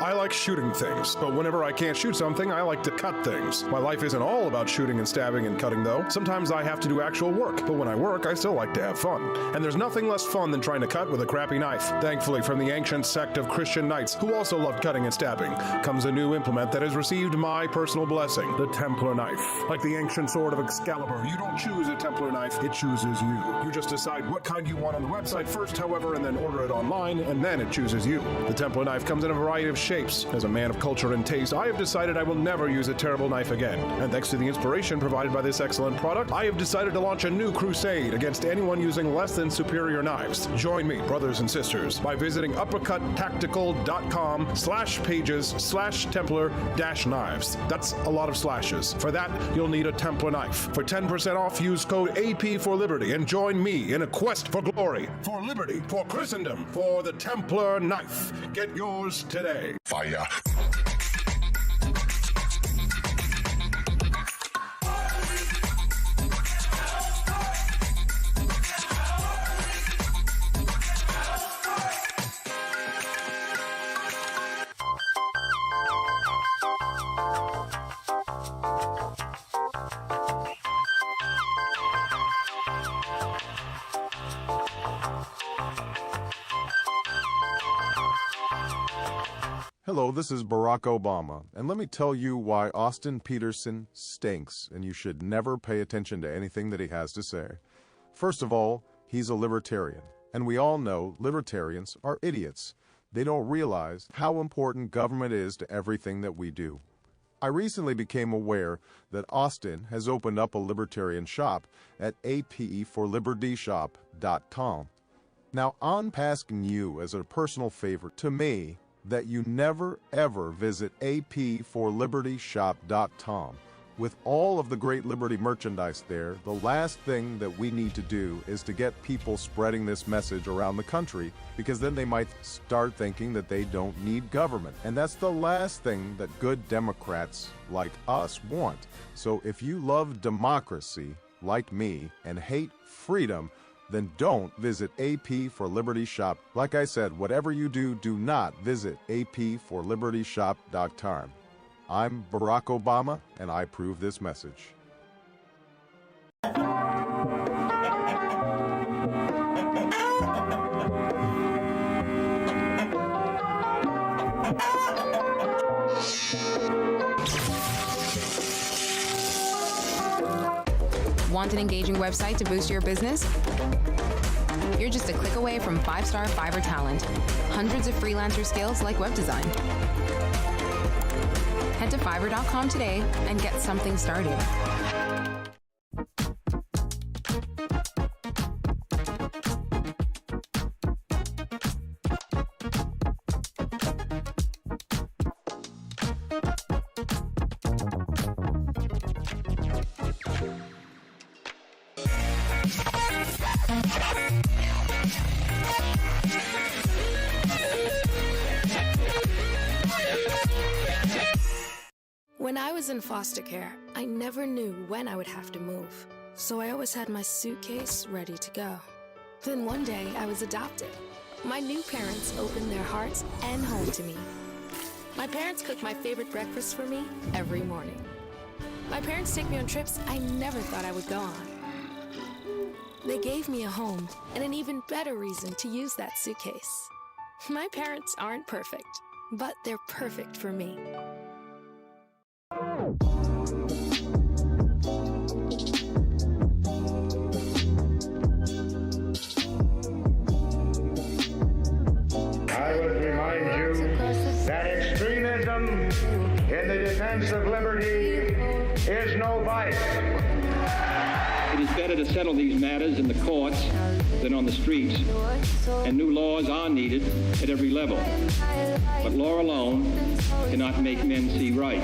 I like shooting things, but whenever I can't shoot something, I like to cut things. My life isn't all about shooting and stabbing and cutting, though. Sometimes I have to do actual work, but when I work, I still like to have fun. And there's nothing less fun than trying to cut with a crappy knife. Thankfully, from the ancient sect of Christian knights, who also loved cutting and stabbing, comes a new implement that has received my personal blessing, the Templar knife. Like the ancient sword of Excalibur, you don't choose a Templar knife, it chooses you. You just decide what kind you want on the website first, however, and then order it online, and then it chooses you. The Templar knife comes in a variety of shapes. As a man of culture and taste, I have decided I will never use a terrible knife again. And thanks to the inspiration provided by this excellent product, I have decided to launch a new crusade against anyone using less than superior knives. Join me, brothers and sisters, by visiting uppercuttactical.com/pages/Templar-knives. That's a lot of slashes. For that, you'll need a Templar knife. For 10% off, use code AP for Liberty and join me in a quest for glory, for liberty, for Christendom, for the Templar knife. Get yours today. Fire. Hello, this is Barack Obama, and let me tell you why Austin Peterson stinks, and you should never pay attention to anything that he has to say. First of all, he's a libertarian, and we all know libertarians are idiots. They don't realize how important government is to everything that we do. I recently became aware that Austin has opened up a libertarian shop at apforlibertyshop.com. Now, I'm asking you as a personal favor to me that you never ever visit apforlibertyshop.com. With all of the great Liberty merchandise there, the last thing that we need to do is to get people spreading this message around the country, because then they might start thinking that they don't need government. And that's the last thing that good Democrats like us want. So if you love democracy, like me, and hate freedom, then don't visit AP for Liberty Shop. Like I said, whatever you do, do not visit apforlibertyshop.com. I'm Barack Obama, and I approve this message. Want an engaging website to boost your business? You're just a click away from 5-star Fiverr talent. Hundreds of freelancer skills like web design. Head to Fiverr.com today and get something started. When I was in foster care, I never knew when I would have to move, so I always had my suitcase ready to go. Then one day, I was adopted. My new parents opened their hearts and home to me. My parents cook my favorite breakfast for me every morning. My parents take me on trips I never thought I would go on. They gave me a home and an even better reason to use that suitcase. My parents aren't perfect, but they're perfect for me. I would remind you that extremism in the defense of liberty is no vice. It is better to settle these matters in the courts than on the streets, and new laws are needed at every level. But law alone cannot make men see right.